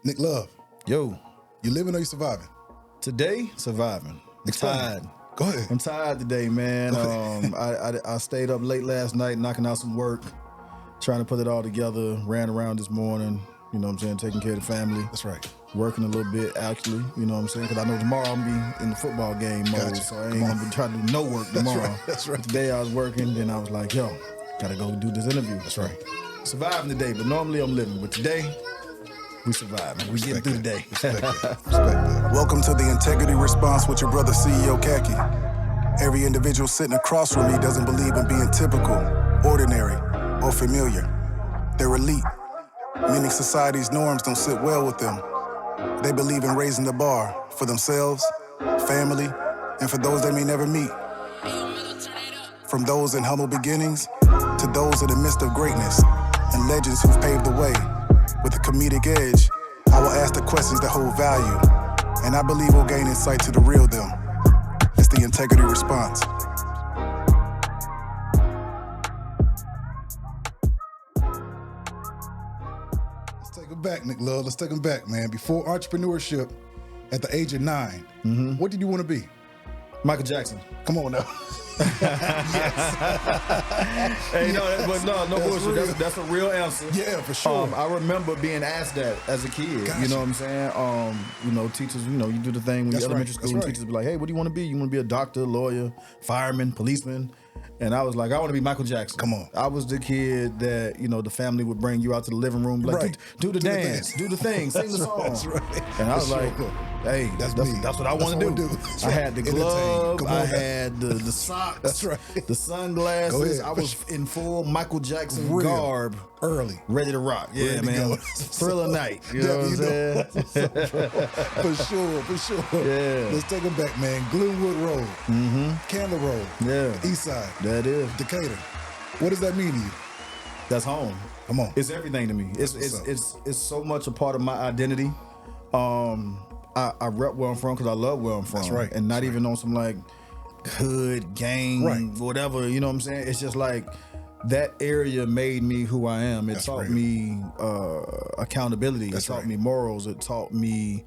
Nick Love, Yo, you living or you surviving? today, surviving. I'm tired. Go ahead. I'm tired today, man. I stayed up late last night knocking out some work, trying to put it all together. Ran around this morning, you know what I'm saying, taking care of the family. That's right. Working a little bit, actually, you know what I'm saying, because I know tomorrow I'm going to be in the football game mode, Gotcha. so I ain't going to be trying to do no work tomorrow. That's right. Today I was working, then I was like, yo, got to go do this interview. That's right. Surviving today, but normally I'm living, but today, we surviving. We getting through the day. Respect that. Welcome to the Integrity Response with your brother, CEO Khacki. Every individual sitting across from me doesn't believe in being typical, ordinary, or familiar. They're elite, meaning society's norms don't sit well with them. They believe in raising the bar for themselves, family, and for those they may never meet. From those in humble beginnings to those in the midst of greatness and legends who've paved the way. With a comedic edge, I will ask the questions that hold value, and I believe we'll gain insight to the real them. It's the Integrity Response. Let's take them back, Nick Love. Let's take them back, man. Before entrepreneurship, at the age of 9, what did you want to be? Michael Jackson. Come on now. Hey, no bullshit. That's a real answer. Yeah, for sure. I remember being asked that as a kid. Gotcha. You know what I'm saying? Teachers, you do the thing when you're elementary school, and teachers be like, hey, what do you want to be? You want to be a doctor, lawyer, fireman, policeman? And I was like, I want to be Michael Jackson. Come on. I was the kid that, the family would bring you out to the living room, like, do the dance, do the thing, sing the song. That's right. And I was like, hey, that's what I want to do. I had the glove, I had the socks, that's right, the sunglasses. I was in full Michael Jackson garb. Early. Ready to rock. Yeah, man. Thriller night. You know what I'm saying? For sure. Yeah. Let's take it back, man. Glenwood Rd. Candler Road. Yeah. East Side. That is. Decatur. What does that mean to you? That's home. Come on. It's everything to me. It's so much a part of my identity. I rep where I'm from because I love where I'm from. That's right. And not even on some like hood, gang, whatever, you know what I'm saying? It's just like that area made me who I am. It taught me accountability. It taught me morals. It taught me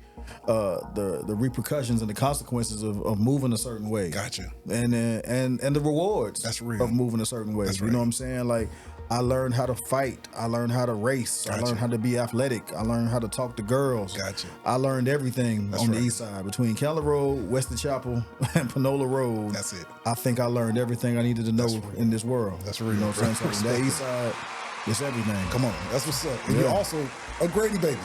the repercussions and the consequences of moving a certain way. Gotcha. And the rewards of moving a certain way. You know what I'm saying? Like, I learned how to fight. I learned how to race. I learned how to be athletic. I learned how to talk to girls. I learned everything on the east side. Between Candler Road, Western Chapel, and Panola Road. That's it. I think I learned everything I needed to know in this world. That's real. You know what I'm saying? So that east side, it's everything. Come on. That's what's up. And you're also a Grady baby.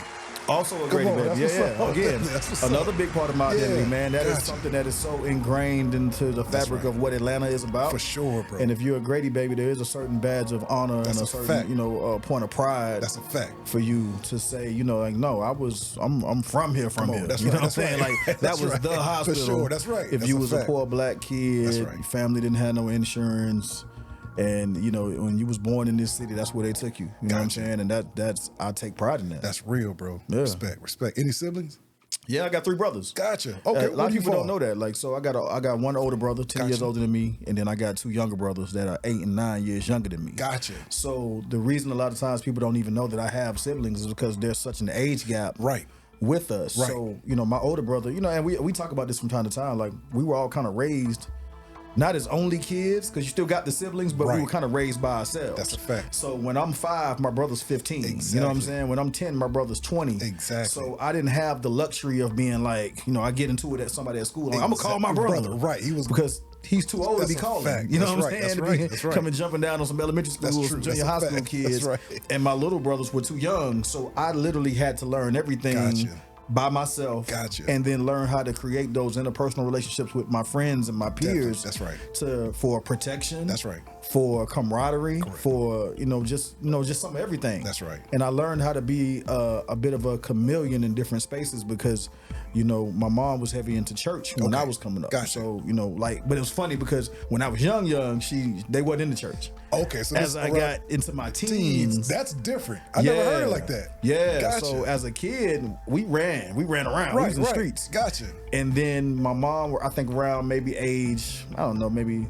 Also a Grady baby. Yeah. Again, another big part of my identity, man. That is something that is so ingrained into the fabric of what Atlanta is about. For sure, bro. And if you're a Grady baby, there is a certain badge of honor and a certain, point of pride. That's a fact. For you to say, like, no, I'm from here, That's you know right. what I'm saying? Like, that was the hospital. For sure. That's right. If you was a poor black kid, your family didn't have no insurance. And when you was born in this city, that's where they took you. You know what I'm saying? And that's I take pride in that. That's real, bro. Yeah. Respect. Any siblings? Yeah, I got 3 brothers. Gotcha. Okay. A lot of people don't know that. Like, so I got one older brother, 10 years older than me, and then I got 2 younger brothers that are 8 and 9 years younger than me. Gotcha. So the reason a lot of times people don't even know that I have siblings is because there's such an age gap. With us. Right. So, my older brother, and we talk about this from time to time, like, we were all kind of raised not as only kids, because you still got the siblings, but we were kind of raised by ourselves. That's a fact. So when I'm 5, my brother's 15. Exactly. You know what I'm saying? When I'm 10, my brother's 20. Exactly. So I didn't have the luxury of being like, I get into it at somebody at school. Like, I'm going to call my brother. Right. He was because he's too old to be calling. You know what I'm saying? That's right. Coming jumping down on some elementary school, some junior high school kids. That's right. And my little brothers were too young. So I literally had to learn everything by myself. And then learn how to create those interpersonal relationships with my friends and my peers. That's right. For protection. That's right. For camaraderie. For just some of everything. That's right. And I learned how to be a bit of a chameleon in different spaces because my mom was heavy into church when I was coming up. Gotcha. So but it was funny because when I was young, they wasn't in the church. Okay, so as I got into my teens, that's different. I never heard it like that. Yeah. Gotcha. So as a kid, we ran around. We was in the streets. Gotcha. And then my mom, I think around maybe age, I don't know, maybe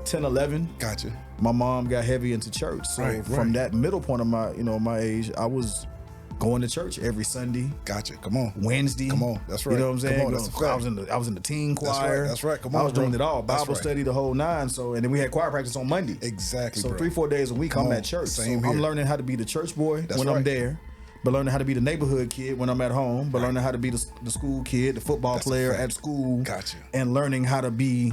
10, 11. Gotcha. My mom got heavy into church. So from that middle point of my age, I was going to church every Sunday. Gotcha. Come on. Wednesday. Come on. That's right. You know what I'm saying? Come on. That's a fact. I was in the teen choir. That's right. Come on. I was doing bro. it all. Bible study, the whole nine. So, and then we had choir practice on Monday. Exactly. So bro. 3-4 days a week I'm at church. Same so here. I'm learning how to be the church boy when right. I'm there, but learning how to be the neighborhood kid when I'm at home, but learning how to be the school kid, the football player at school. Gotcha. And learning how to be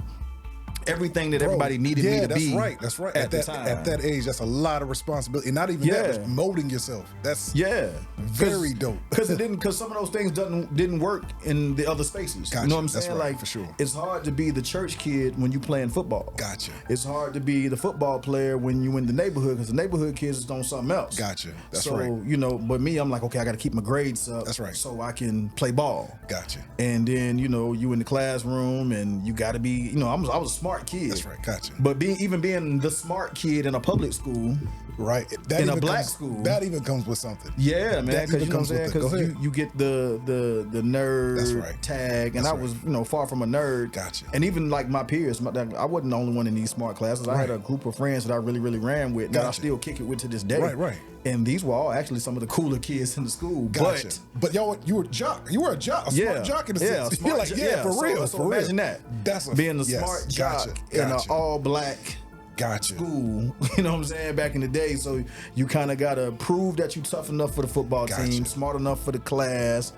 everything that everybody needed me to be. That's right. At the time. At that age, that's a lot of responsibility. And not even that, but molding yourself. That's very dope. Because some of those things didn't work in the other spaces. Gotcha. You know what I'm That's saying? right, Like, for sure. It's hard to be the church kid when you playing football. Gotcha. It's hard to be the football player when you in the neighborhood, because the neighborhood kids is doing something else. Gotcha. That's so, right. you know, but me, I'm like, okay, I got to keep my grades up. That's right. So I can play ball. Gotcha. And then, you know, you in the classroom and you got to be, you know, I was a smart kid. That's right. Gotcha. But even being the smart kid in a public school, right, in a black school, that even comes with something. Yeah, man, because you know what I'm saying, because you get the nerd tag, and I was, you know, far from a nerd. Gotcha. And even like my peers, I wasn't the only one in these smart classes. I had a group of friends that I really ran with that I still kick it with to this day. Right. And these were all actually some of the cooler kids in the school. Gotcha. But y'all, you were a jock. You were a jock, a smart jock in the sense. You're like, for real. So imagine that. That's being the smart jock in an all-black school, you know what I'm saying, back in the day. So you kind of got to prove that you tough enough for the football team, smart enough for the class,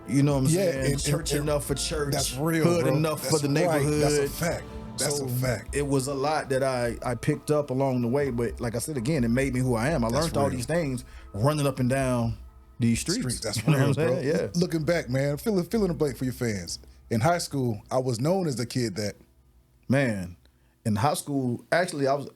you know what I'm saying, church enough for church, that's real, hood bro. enough for the neighborhood. That's a fact. That's a fact. It was a lot that I picked up along the way, but like I said again, it made me who I am. I learned all these things running up and down these streets. That's you know real, what I'm bro. saying? Yeah. Looking back, man, fill in the blank for your fans. In high school, I was known as the kid that, man, in high school, actually, I was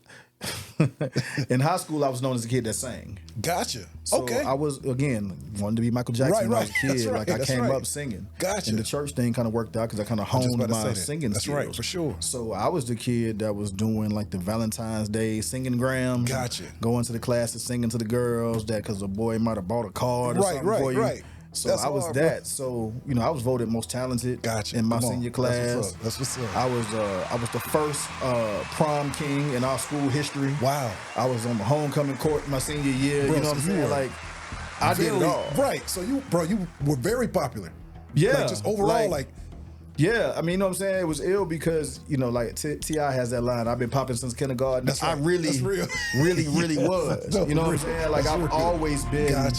in high school, I was known as a kid that sang. Gotcha. So okay. I was, again, wanted to be Michael Jackson when I was a kid. Like, I came up singing. Gotcha. And the church thing kind of worked out because I kind of honed my singing skills. That's right, for sure. So I was the kid that was doing like the Valentine's Day singing grams. Gotcha. Going to the classes, singing to the girls that because a boy might have bought a card or something for you. Right. So I was that. Bro. So, you know, I was voted most talented in my senior class. That's what's up. I was the first prom king in our school history. Wow. I was on the homecoming court my senior year. Bro, you know what I'm saying? Like, I did it all. Right. So you were very popular. Yeah. Like just overall, like. Yeah, I mean, you know what I'm saying? It was ill because, you know, like T.I. has that line, I've been popping since kindergarten. That's right. I really was. You know what I'm saying? Like, I've always been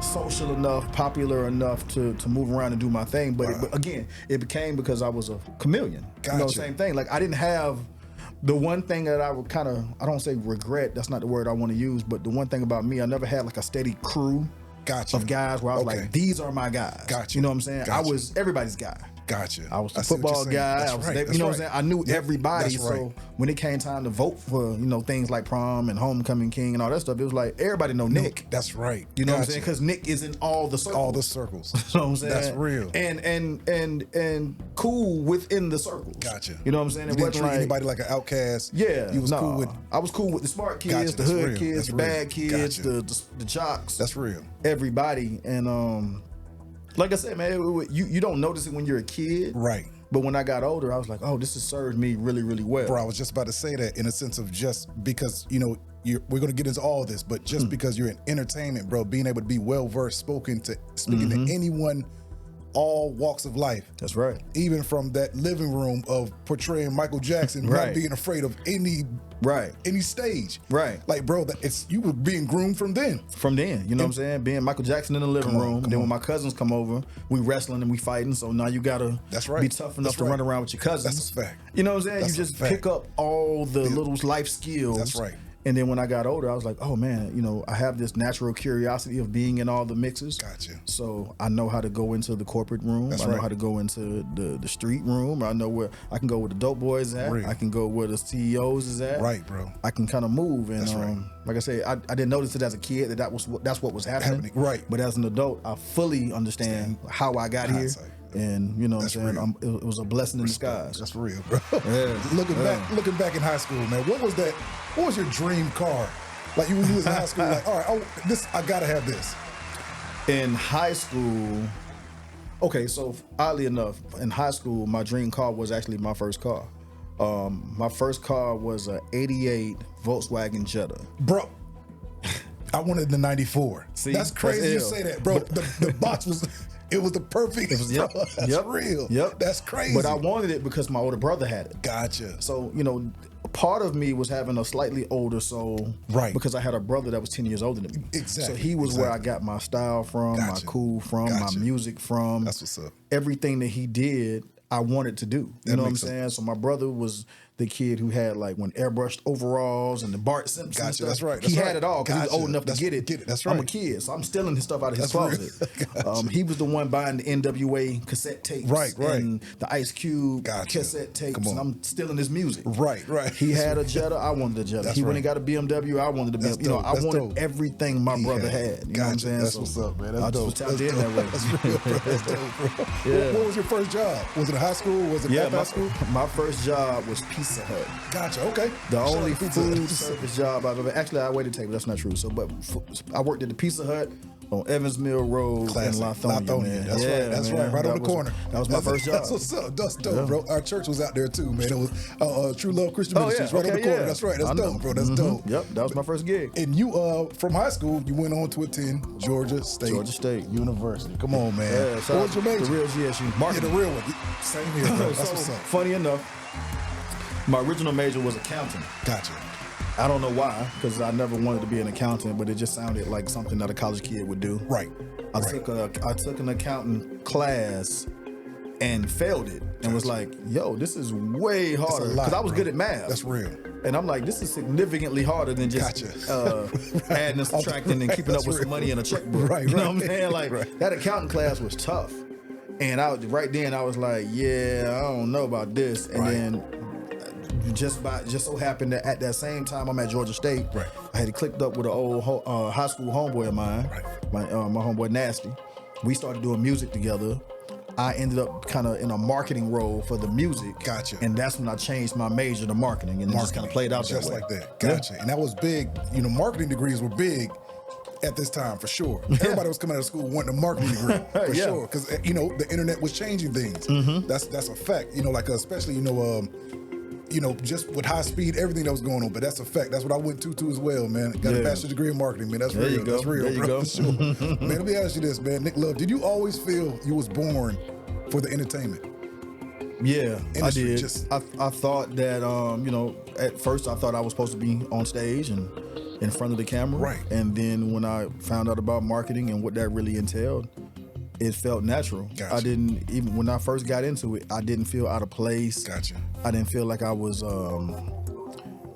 social enough, popular enough to move around and do my thing. But, again, it became because I was a chameleon. You know, same thing. Like, I didn't have the one thing that I would kind of, I don't say regret, that's not the word I want to use, but the one thing about me, I never had like a steady crew of guys where I was like, these are my guys. You know what I'm saying? I was everybody's guy. Gotcha. I was the football guy. You know what I'm saying? I knew everybody. So when it came time to vote for, you know, things like prom and homecoming king and all that stuff, it was like everybody know Nick. That's right. You know what I'm saying? Because Nick is in all the circles. All the circles. You know what I'm saying? That's real. And cool within the circles. Gotcha. You know what I'm saying? You didn't treat anybody like an outcast. Yeah. You was cool with. I was cool with the smart kids, the hood kids, the bad kids, the jocks. That's real. Everybody. And like I said, man, you don't notice it when you're a kid. Right. But when I got older, I was like, oh, this has served me really, really well. Bro, I was just about to say that in a sense of just because, you know, we're going to get into all this, but just because you're in entertainment, bro, being able to be well-versed, speaking to anyone, all walks of life. That's right. Even from that living room of portraying Michael Jackson, not being afraid of any stage. Right. Like, bro, you were being groomed from then. You know what I'm saying? Being Michael Jackson in the living room. Then when my cousins come over, we wrestling and we fighting. So now you gotta be tough enough to run around with your cousins. That's a fact. You know what I'm saying? You just pick up all the little life skills. That's right. And then when I got older, I was like, oh man, you know, I have this natural curiosity of being in all the mixes. Gotcha. So I know how to go into the corporate room. I know how to go into the street room. I know where I can go where the dope boys at. I can go where the CEOs is at. Right, bro. I can kind of move. And like I say, I didn't notice it as a kid that's what was happening. Right. But as an adult, I fully understand how I got here. And you know what I'm saying? It was a blessing in disguise. That's real, bro. Yeah. Looking back in high school, man, what was your dream car? Like you was in high school, like, all right, I gotta have this. In high school, okay, so oddly enough, in high school, my dream car was actually my first car. My first car was a '88 Volkswagen Jetta. Bro, I wanted the 94. See, that's crazy you say that, bro. The box was, it was the perfect. It was, that's real. Yep. That's crazy. But I wanted it because my older brother had it. Gotcha. So, you know, part of me was having a slightly older soul. Right. Because I had a brother that was 10 years older than me. Exactly. So he was where I got my style from, my cool from, my music from. That's what's up. Everything that he did, I wanted to do. You know what I'm saying? So my brother was the kid who had like when airbrushed overalls and the Bart Simpson stuff. That's right. He had it all because he was old enough to get it. That's right. I'm a kid, so I'm stealing his stuff out of his closet. He was the one buying the NWA cassette tapes, and the Ice Cube cassette tapes, and I'm stealing his music. Right. He had a Jetta, I wanted a Jetta. He went and got a BMW, I wanted a BMW. You know, I wanted everything my brother had. You know what I'm saying? That's what's up, man. That's dope. I was tapped in that way. That's real, bro. That's dope, bro. What was your first job? Was it high school? Was it high school? My first job was Pizza Hut. Gotcha. Okay. The only food service job I've ever. Actually, I waited table. That's not true. So, but I worked at the Pizza Hut on Evans Mill Road in Lithonia, man. That's right. That's right. Right on the corner. That was my first job. That's what's up. That's dope, bro. Our church was out there too, man. It was True Love Christian Ministries right on the corner. That's right. That's dope, bro. That's dope. Yep. That was my first gig. And you, from high school, you went on to attend Georgia State University. Come on, man. Yeah, what was your major? The real GSU. Marketing. Yeah, the real one. Same here, bro. That's what's up. Funny enough, my original major was accounting. Gotcha. I don't know why, because I never wanted to be an accountant, but it just sounded like something that a college kid would do. Right. I took an accounting class and failed it, and was like, "Yo, this is way harder." Because I was good at math. That's real. And I'm like, this is significantly harder than just adding and subtracting and keeping up with some money in a checkbook. Right. You know what I'm saying? Like that accounting class was tough, and I was like, "Yeah, I don't know about this," and then. Just so happened that at that same time I'm at Georgia State, I had clicked up with an old high school homeboy of mine, my homeboy Nasty. We started doing music together. I ended up kind of in a marketing role for the music. Gotcha. And that's when I changed my major to marketing, and it just kind of played out just that way. Like that. Gotcha. Yeah. And that was big. You know, marketing degrees were big at this time for sure. Everybody was coming out of school wanting a marketing degree for sure, because the internet was changing things. That's a fact. Like especially just with high speed, everything that was going on. But that's a fact. That's what I went to as well, man. Got a bachelor's degree in marketing, man. That's real. That's real, bro. For sure. Man, let me ask you this, man. Nick Love, did you always feel you was born for the entertainment? Yeah, industry? I did. I thought that, at first I thought I was supposed to be on stage and in front of the camera. Right. And then when I found out about marketing and what that really entailed, it felt natural. Gotcha. I didn't, even when I first got into it, I didn't feel out of place. Gotcha. I didn't feel like I was,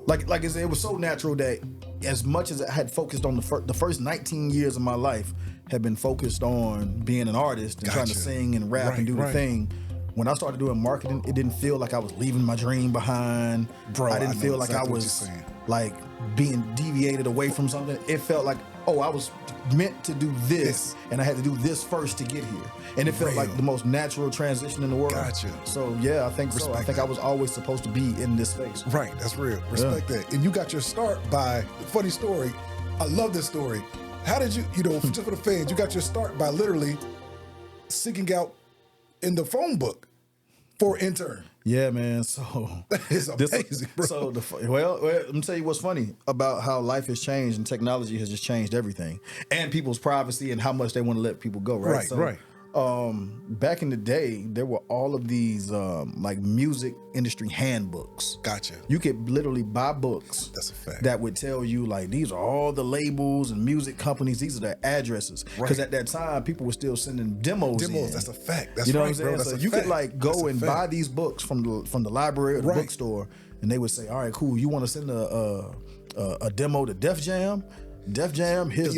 like I said, it was so natural that as much as I had focused on the first 19 years of my life had been focused on being an artist and trying to sing and rap and do the thing. When I started doing marketing, it didn't feel like I was leaving my dream behind. Bro, I didn't feel like I was like being deviated away from something. It felt like, I was meant to do this, and I had to do this first to get here. And it felt like the most natural transition in the world. Gotcha. So yeah, I think so. I think I was always supposed to be in this space. Right, that's real. Respect that. And you got your start by, funny story, I love this story. How did you, just for the fans, you got your start by literally seeking out in the phone book for an intern. Yeah, man. So it's amazing, bro. So let me tell you what's funny about how life has changed and technology has just changed everything, and people's privacy and how much they want to let people go. Right. Right. Back in the day, there were all of these like music industry handbooks. Gotcha. You could literally buy books. That's a fact. That would tell you like these are all the labels and music companies. These are their addresses. Because at that time, people were still sending demos. That's a fact. That's what right, I'm saying. bro. So you could like go and buy these books from the library or the bookstore, and they would say, "All right, cool. You want to send a demo to Def Jam?" Def Jam, here's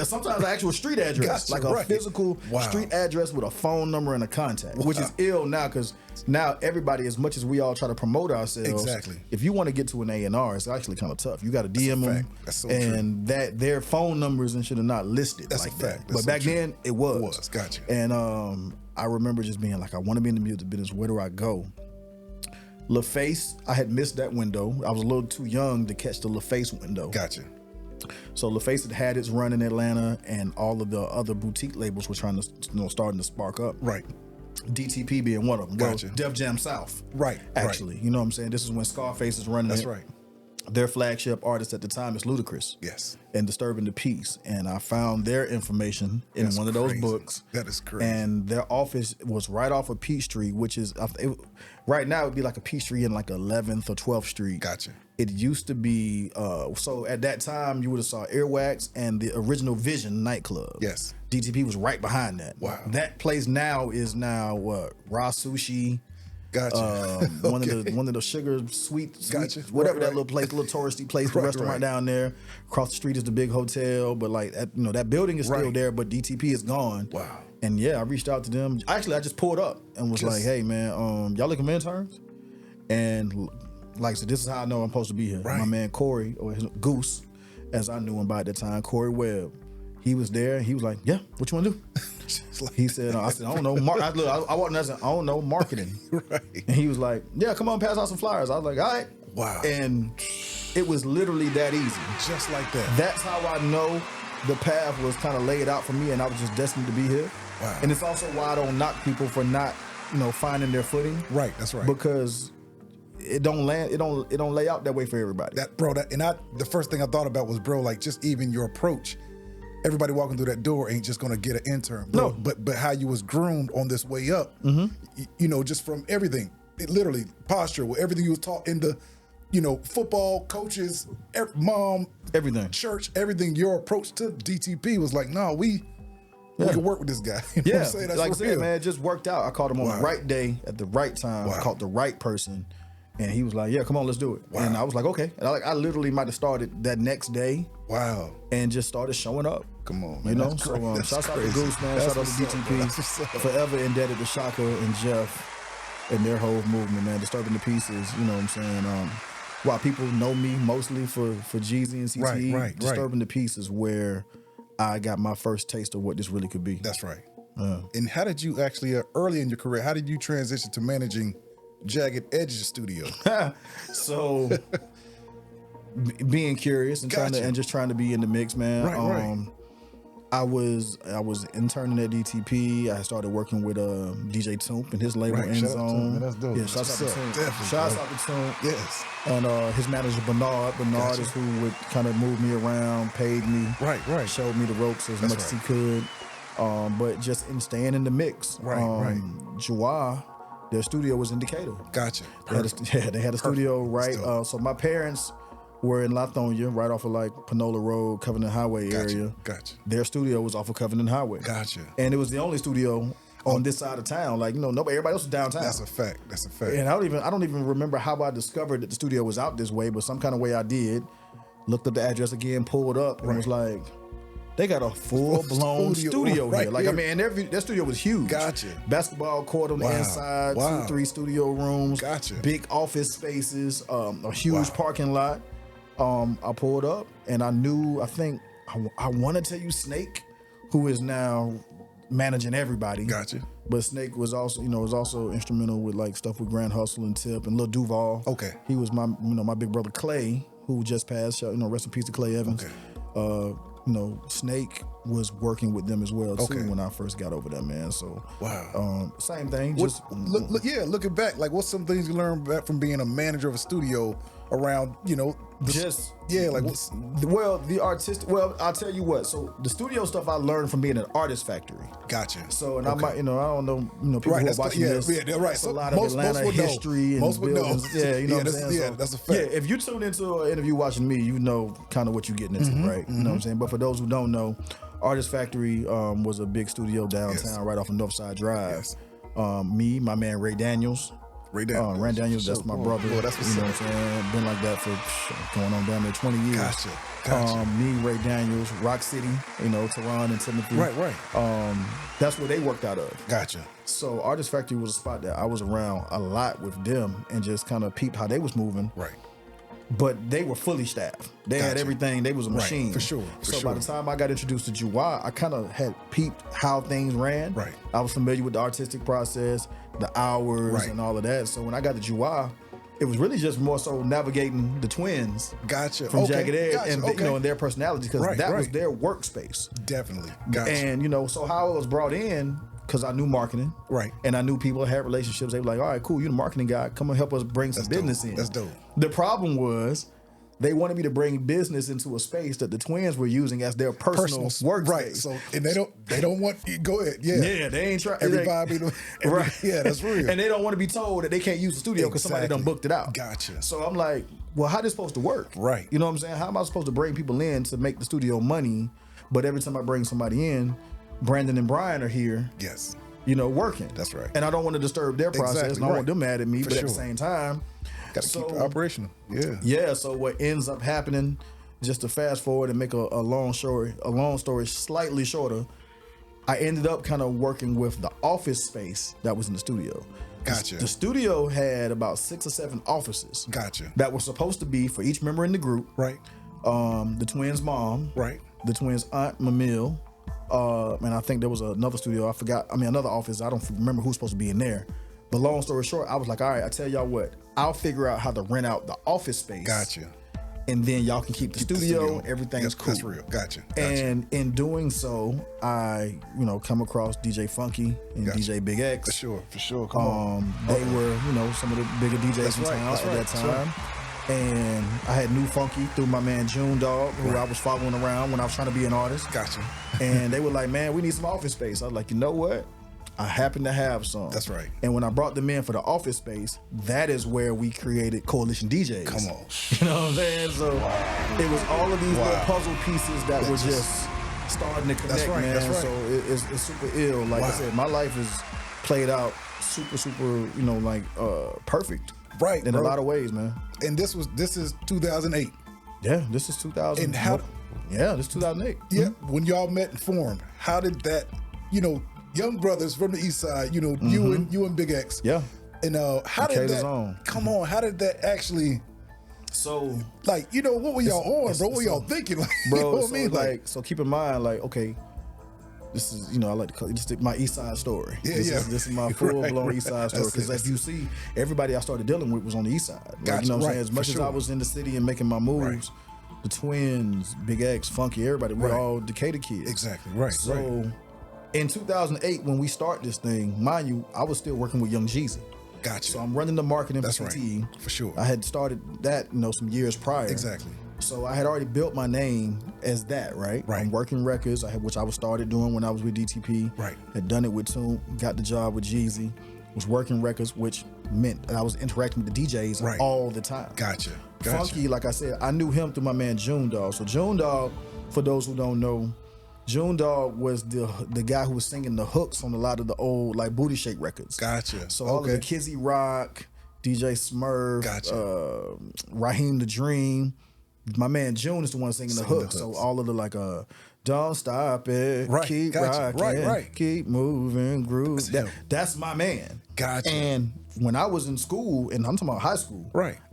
sometimes an actual street address, like a physical street address with a phone number and a contact, which is ill now because now everybody, as much as we all try to promote ourselves, if you want to get to an A&R, it's actually kind of tough. You got to DM them, and that their phone numbers and shit are not listed like that. But back then, it was. Gotcha. And I remember just being like, I want to be in the music business. Where do I go? LaFace, I had missed that window. I was a little too young to catch the LaFace window. Gotcha. So LaFace had its run in Atlanta, and all of the other boutique labels were trying to, starting to spark up. Right. DTP being one of them. Gotcha. Well, Def Jam South. Right. Actually, you know what I'm saying? This is when Scarface is running. That's right. Their flagship artist at the time is Ludacris. Yes. And Disturbing the Peace. And I found their information in one of those books. That is crazy. And their office was right off of Peachtree, which is, right now it would be like a Peachtree in like 11th or 12th Street. Gotcha. It used to be, so at that time you would have saw Earwax and the original Vision nightclub. Yes. DTP was right behind that. Wow. That place now is what? Raw Sushi. Gotcha. One of the sugar sweet Gotcha. whatever Right. that little place, little touristy place, the restaurant down there. Across the street is the big hotel, but like that building is still there, but DTP is gone. Wow. And yeah, I reached out to them. Actually, I just pulled up and was like, "Hey man, y'all looking for interns?" And like I said, this is how I know I'm supposed to be here. Right. My man Corey, or Goose, as I knew him by the time, Corey Webb. He was there. He was like, "Yeah, what you want to do?" He said, "I said, I don't know. I walked in and I said, I don't know marketing." Right. And he was like, "Yeah, come on, pass out some flyers." I was like, "All right." Wow. And it was literally that easy. Just like that. That's how I know the path was kind of laid out for me, and I was just destined to be here. Wow. And it's also why I don't knock people for not, finding their footing. Right. That's right. Because it don't land. It don't lay out that way for everybody. The first thing I thought about was, bro, like just even your approach. Everybody walking through that door ain't just gonna get an intern, bro. No. But how you was groomed on this way up, just from everything, it literally posture, everything you was taught in the, football, coaches, mom, Everything. church, everything. Your approach to DTP was like, no, we can work with this guy. You know what I'm saying? That's like I real. said, man, it just worked out. I called him on the right day at the right time. I called the right person, and he was like, "Yeah, come on, let's do it." Wow. And I was like, "Okay." And I literally might have started that next day. Wow. And just started showing up. Come on, man. So shout out to Goose, man. Shout out to DTP. Forever indebted to Shaka and Jeff and their whole movement, man. Disturbing the Pieces, you know what I'm saying? While people know me mostly for Jeezy and CTE, Right. Disturbing the Peace is where I got my first taste of what this really could be. That's right. And how did you actually, early in your career, how did you transition to managing Jagged Edge Studio? So being curious and trying to be in the mix, man. Right. I was interning at DTP. I started working with DJ Toomp and his label End Shout out to him, Zone. man. That's dope. Yeah, shouts out to Toomp. Definitely, Shouts bro. out to Toomp. Yes. And his manager Bernard. Bernard is who would kind of move me around, paid me, Right. showed me the ropes as much as he could. But just in staying in the mix. Right. Jawar, their studio was in Decatur. Gotcha. They had a studio right. So my parents were in Lithonia, right off of like Panola Road, Covenant Highway area. Gotcha. Their studio was off of Covenant Highway. Gotcha. And it was the only studio on this side of town. Like, everybody else was downtown. That's a fact. And I don't even remember how I discovered that the studio was out this way, but some kind of way I did. Looked up the address again, pulled up, and was like, they got a full-blown studio here. Like, here. and their studio was huge. Gotcha. Basketball court on the inside, 2-3 studio rooms. Gotcha. Big office spaces, a huge parking lot. I pulled up, and I want to tell you Snake, who is now managing everybody. Gotcha. But Snake was also, instrumental with like stuff with Grand Hustle and Tip and Lil Duval. Okay. He was my big brother Clay, who just passed. Rest in peace to Clay Evans. Okay. Snake was working with them as well too when I first got over there, man. So same thing. Looking back, like what's some things you learned back from being a manager of a studio around, the artistic. Well, I'll tell you what. So the studio stuff I learned from being an artist factory. Gotcha. So I might, I don't know, people who are watching this. Yeah, right. It's a lot of Atlanta history and buildings. Yeah, you know what I'm saying. Yeah, that's a fact. Yeah, if you tune into an interview watching me, you know kind of what you're getting into, right? You know what I'm saying. But for those who don't know, Artist Factory was a big studio downtown, right off of Northside Drive. Yes. Me, my man Ray Daniels. Ray Daniels, that's my brother. Boy, that's what's you know what I'm saying? Been like that for going on down there 20 years. Gotcha. Me, Ray Daniels, Rock City, Tehran and Timothy. Right. That's where they worked out of. Gotcha. So Artist Factory was a spot that I was around a lot with them and just kind of peeped how they was moving. Right. But they were fully staffed. They had everything. They was a machine. Right, for sure. By the time I got introduced to Jawar, I kind of had peeped how things ran. Right. I was familiar with the artistic process, the hours, and all of that. So when I got to Jawar, it was really just more so navigating the twins. Gotcha. From Jagged Edge and their personalities because that was right. their workspace. Definitely. Gotcha. And so how I was brought in, because I knew marketing. Right. And I knew people that had relationships. They were like, all right, cool, you're the marketing guy. Come and help us bring some business in. That's dope. The problem was They wanted me to bring business into a space that the twins were using as their personal workspace. Right. So, and they don't want. Go ahead. Yeah. Yeah. They ain't trying. Everybody. Right. Yeah, that's real. And they don't want to be told that they can't use the studio because somebody done booked it out. Gotcha. So I'm like, well, how this supposed to work? Right. You know what I'm saying? How am I supposed to bring people in to make the studio money? But every time I bring somebody in, Brandon and Brian are here. Yes. You know, working. That's right. And I don't want to disturb their process. Exactly, And I don't want them mad at me. But at the same time, got to keep it operational. Yeah. Yeah. So what ends up happening, just to fast forward and make a long story slightly shorter, I ended up kind of working with the office space that was in the studio. Gotcha. The studio had about 6 or 7 offices. Gotcha. That were supposed to be for each member in the group. Right. The twins' mom. Right. The twins' aunt, Mamil. And I think there was another studio. I forgot. I mean, another office. I don't remember who's supposed to be in there. But long story short, I was like, all right, I tell y'all what. I'll figure out how to rent out the office space. Gotcha. And then y'all can keep the studio. Everything's cool. That's real. Gotcha. And in doing so, I, come across DJ Funky and DJ Big X. For sure. Come on. They were, some of the bigger DJs in town at that time. And I had New Funky through my man June Dog, who I was following around when I was trying to be an artist. Gotcha. And they were like, man, we need some office space. I was like, you know what? I happen to have some. That's right. And when I brought them in for the office space, that is where we created Coalition DJs. Come on. You know what I'm saying? So it was all of these little puzzle pieces that were just starting to connect, man. That's right. So it's super ill. Like I said, my life is played out super, perfect. Right. In a lot of ways, man. And this is 2008. Yeah, this is 2000. And how? Yeah, this is 2008. Yeah, when y'all met and formed, how did that? Young brothers from the East Side. You and Big X. Yeah. And how did that? Come on, how did that actually? So, what were y'all on, bro? What were y'all thinking, bro? You know what I mean? So keep in mind, okay. This is, I like to call it my East Side story. This is my full-blown East Side story. Because as you see, everybody I started dealing with was on the East Side. Like, you know what I'm saying? As much as I was in the city and making my moves, the twins, Big X, Funky, everybody, we're all Decatur kids. Exactly, right. So in 2008, when we start this thing, mind you, I was still working with Young Jeezy. Gotcha. So I'm running the marketing for CTE. Right. For sure. I had started that, some years prior. Exactly. So I had already built my name as that, right? I'm working records, which I was started doing when I was with DTP. Right. Had done it with Toon, got the job with Jeezy, was working records, which meant that I was interacting with the DJs all the time. Gotcha. Funky, like I said, I knew him through my man June Dog. So June Dog, for those who don't know, June Dog was the guy who was singing the hooks on a lot of the old Booty Shake records. Gotcha. So all of the Kizzy Rock, DJ Smurf, Raheem the Dream. My man June is the one singing the hooks. So all of the don't stop it, keep rocking, keep moving, groove. That's my man. Gotcha. And when I was in school, and I'm talking about high school,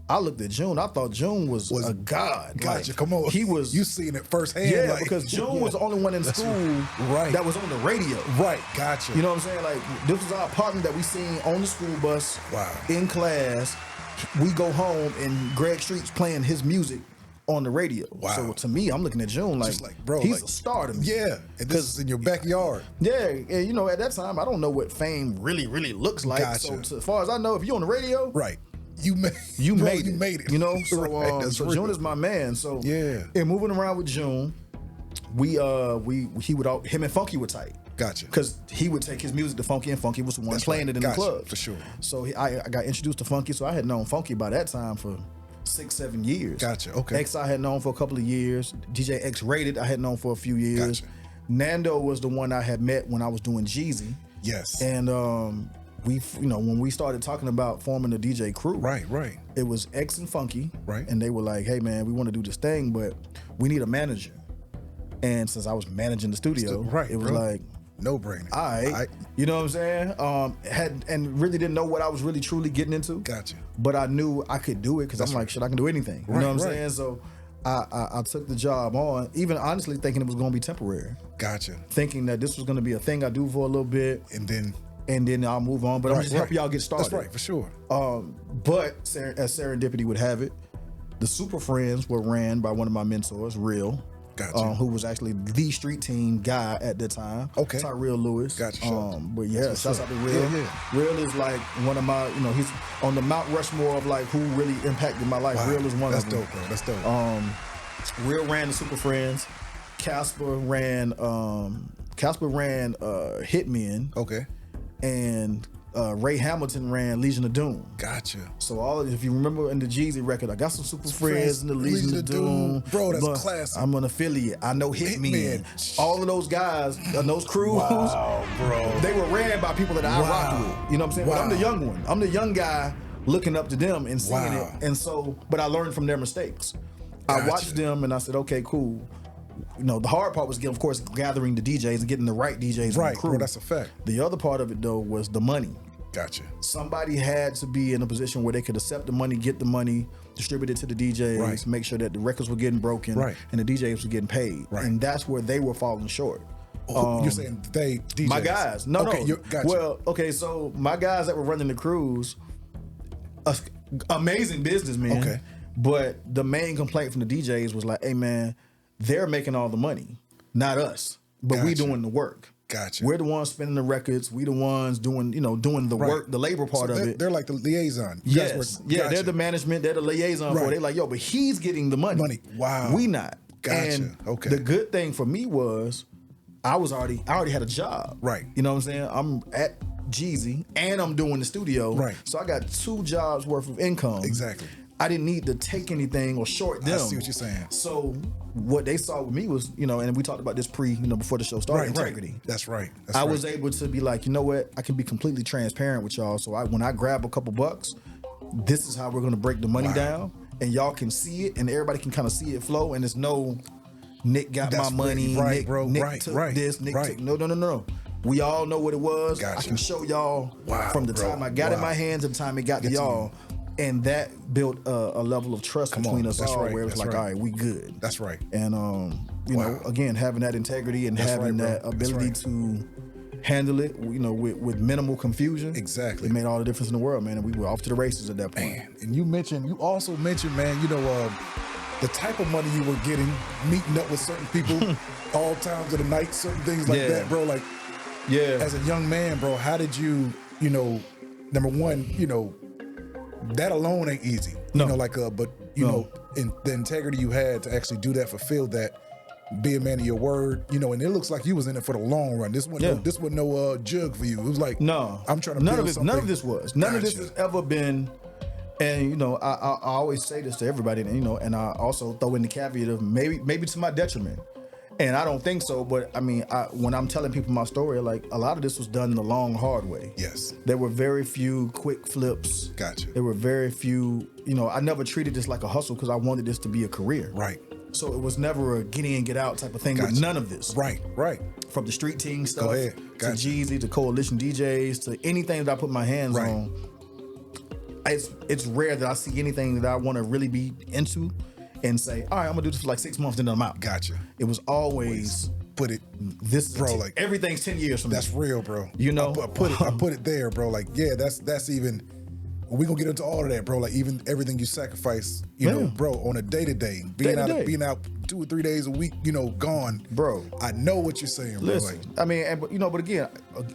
I looked at June. I thought June was a god. Gotcha. Come on. He was. You seen it firsthand. Yeah, because June was the only one in school that was on the radio. Right. Gotcha. You know what I'm saying? This was our partner that we seen on the school bus. Wow. In class. We go home and Greg Street's playing his music on the radio. Wow. So to me, I'm looking at June bro, he's a star to me. Yeah. And this is in your backyard. Yeah. And at that time, I don't know what fame really, really looks like. Gotcha. So as far as I know, if you're on the radio, you made it. You made it. So, so June is my man. So and moving around with June, him and Funky were tight. Gotcha. Because he would take his music to Funky, and Funky was the one playing it in the club. For sure. So I got introduced to Funky, so I had known Funky by that time for 6-7 years. Gotcha. Okay. X I had known for a couple of years. DJ X Rated I had known for a few years. Gotcha. Nando was the one I had met when I was doing Jeezy. Yes. And we, when we started talking about forming the DJ crew, right, it was X and Funky, right, and they were like, "Hey man, we want to do this thing, but we need a manager." And since I was managing the studio, it was like no brainer. All right, you know what I'm saying? Had and really didn't know what I was really truly getting into. Gotcha. But I knew I could do it because I'm like, shit, I can do anything. You know what I'm saying? So I took the job on, even honestly thinking it was going to be temporary. Gotcha. Thinking that this was going to be a thing I do for a little bit, and then I'll move on. But I'm just helping y'all get started. That's right, for sure. But as serendipity would have it, the Super Friends were ran by one of my mentors, Real. Gotcha. who was actually the street team guy at the time. Okay. Tyrell Lewis. Gotcha. But yeah, shouts out to Real. Yeah. Real is like one of my, he's on the Mount Rushmore of like who really impacted my life. Wow. Real is one That's of them. dope, bro. That's dope. Real ran the Super Friends. Casper ran Hitmen. Okay. And Ray Hamilton ran Legion of Doom. Gotcha. So if you remember in the Jeezy record, I got some Super Friends in the Legion of Doom. Bro, that's classic. I'm an affiliate. I know Hitmen. All of those guys and those crews, wow, bro. they were ran by people that I rocked with. You know what I'm saying? Wow. But I'm the young one. I'm the young guy looking up to them and seeing it. And so, but I learned from their mistakes. Gotcha. I watched them and I said, okay, cool. The hard part was, of course, gathering the DJs and getting the right DJs right, in the crew. Bro, that's a fact. The other part of it, though, was the money. Gotcha. Somebody had to be in a position where they could accept the money, get the money, distribute it to the DJs, right. make sure that the records were getting broken, right. and the DJs were getting paid. Right. And that's where they were falling short. You're saying they DJs? My guys. No. Gotcha. Well, okay, so my guys that were running the crews, amazing businessmen. Okay. But the main complaint from the DJs was like, hey man, they're making all the money, not us. But we doing the work. Gotcha. We're the ones spinning the records. We the ones doing the work, the labor part of it. They're like the liaison. Yes. Yeah, they're the management. They're the liaison for it. They're like, yo, but he's getting the money. Wow. We not. Gotcha. And okay. the good thing for me was I already had a job. Right. You know what I'm saying? I'm at Jeezy and I'm doing the studio. Right. So I got 2 jobs worth of income. Exactly. I didn't need to take anything or short them. I see what you're saying. So what they saw with me was, and we talked about this before the show started, integrity. Right. That's right. I was able to be like, you know what? I can be completely transparent with y'all. So when I grab a couple bucks, this is how we're going to break the money down. And y'all can see it and everybody can kind of see it flow. And it's no, Nick got my money. Right, Nick, bro. Nick took this. Nick took, no. We all know what it was. Gotcha. I can show y'all from the time I got it in my hands to the time it got to y'all. And that built a level of trust between us all, where it was like, all right, we good. That's right. And you know, again, having that integrity and having that ability to handle it, with minimal confusion. Exactly. It made all the difference in the world, man. And we were off to the races at that point. Man, and you also mentioned, man, the type of money you were getting, meeting up with certain people all times of the night, certain things like that, bro. Like, as a young man, bro, how did you, number one, that alone ain't easy. No. But in the integrity you had to actually do that, fulfill that, be a man of your word, and it looks like you was in it for the long run. This wasn't no jug for you. It was like, no, I'm trying to build something. None of this was. None of this has ever been. And I always say this to everybody, and I also throw in the caveat of maybe to my detriment. And I don't think so, but I mean, when I'm telling people my story, like a lot of this was done the long, hard way. Yes. There were very few quick flips. Gotcha. There were very few, I never treated this like a hustle because I wanted this to be a career. Right. So it was never a get in, get out type of thing with none of this. Right. From the street team stuff to Jeezy to Coalition DJs to anything that I put my hands on. It's rare that I see anything that I want to really be into and say, all right, I'm gonna do this for like 6 months and then I'm out. Gotcha. It was always put it, this, bro. Like everything's 10 years from that's now. real, bro. I put it there, bro. Like, yeah, that's even. We gonna get into all of that, bro. Like even everything you sacrifice, bro, on a day-to-day, being out 2 or 3 days a week, gone, bro. I know what you're saying, bro. Listen, like, I mean, but again,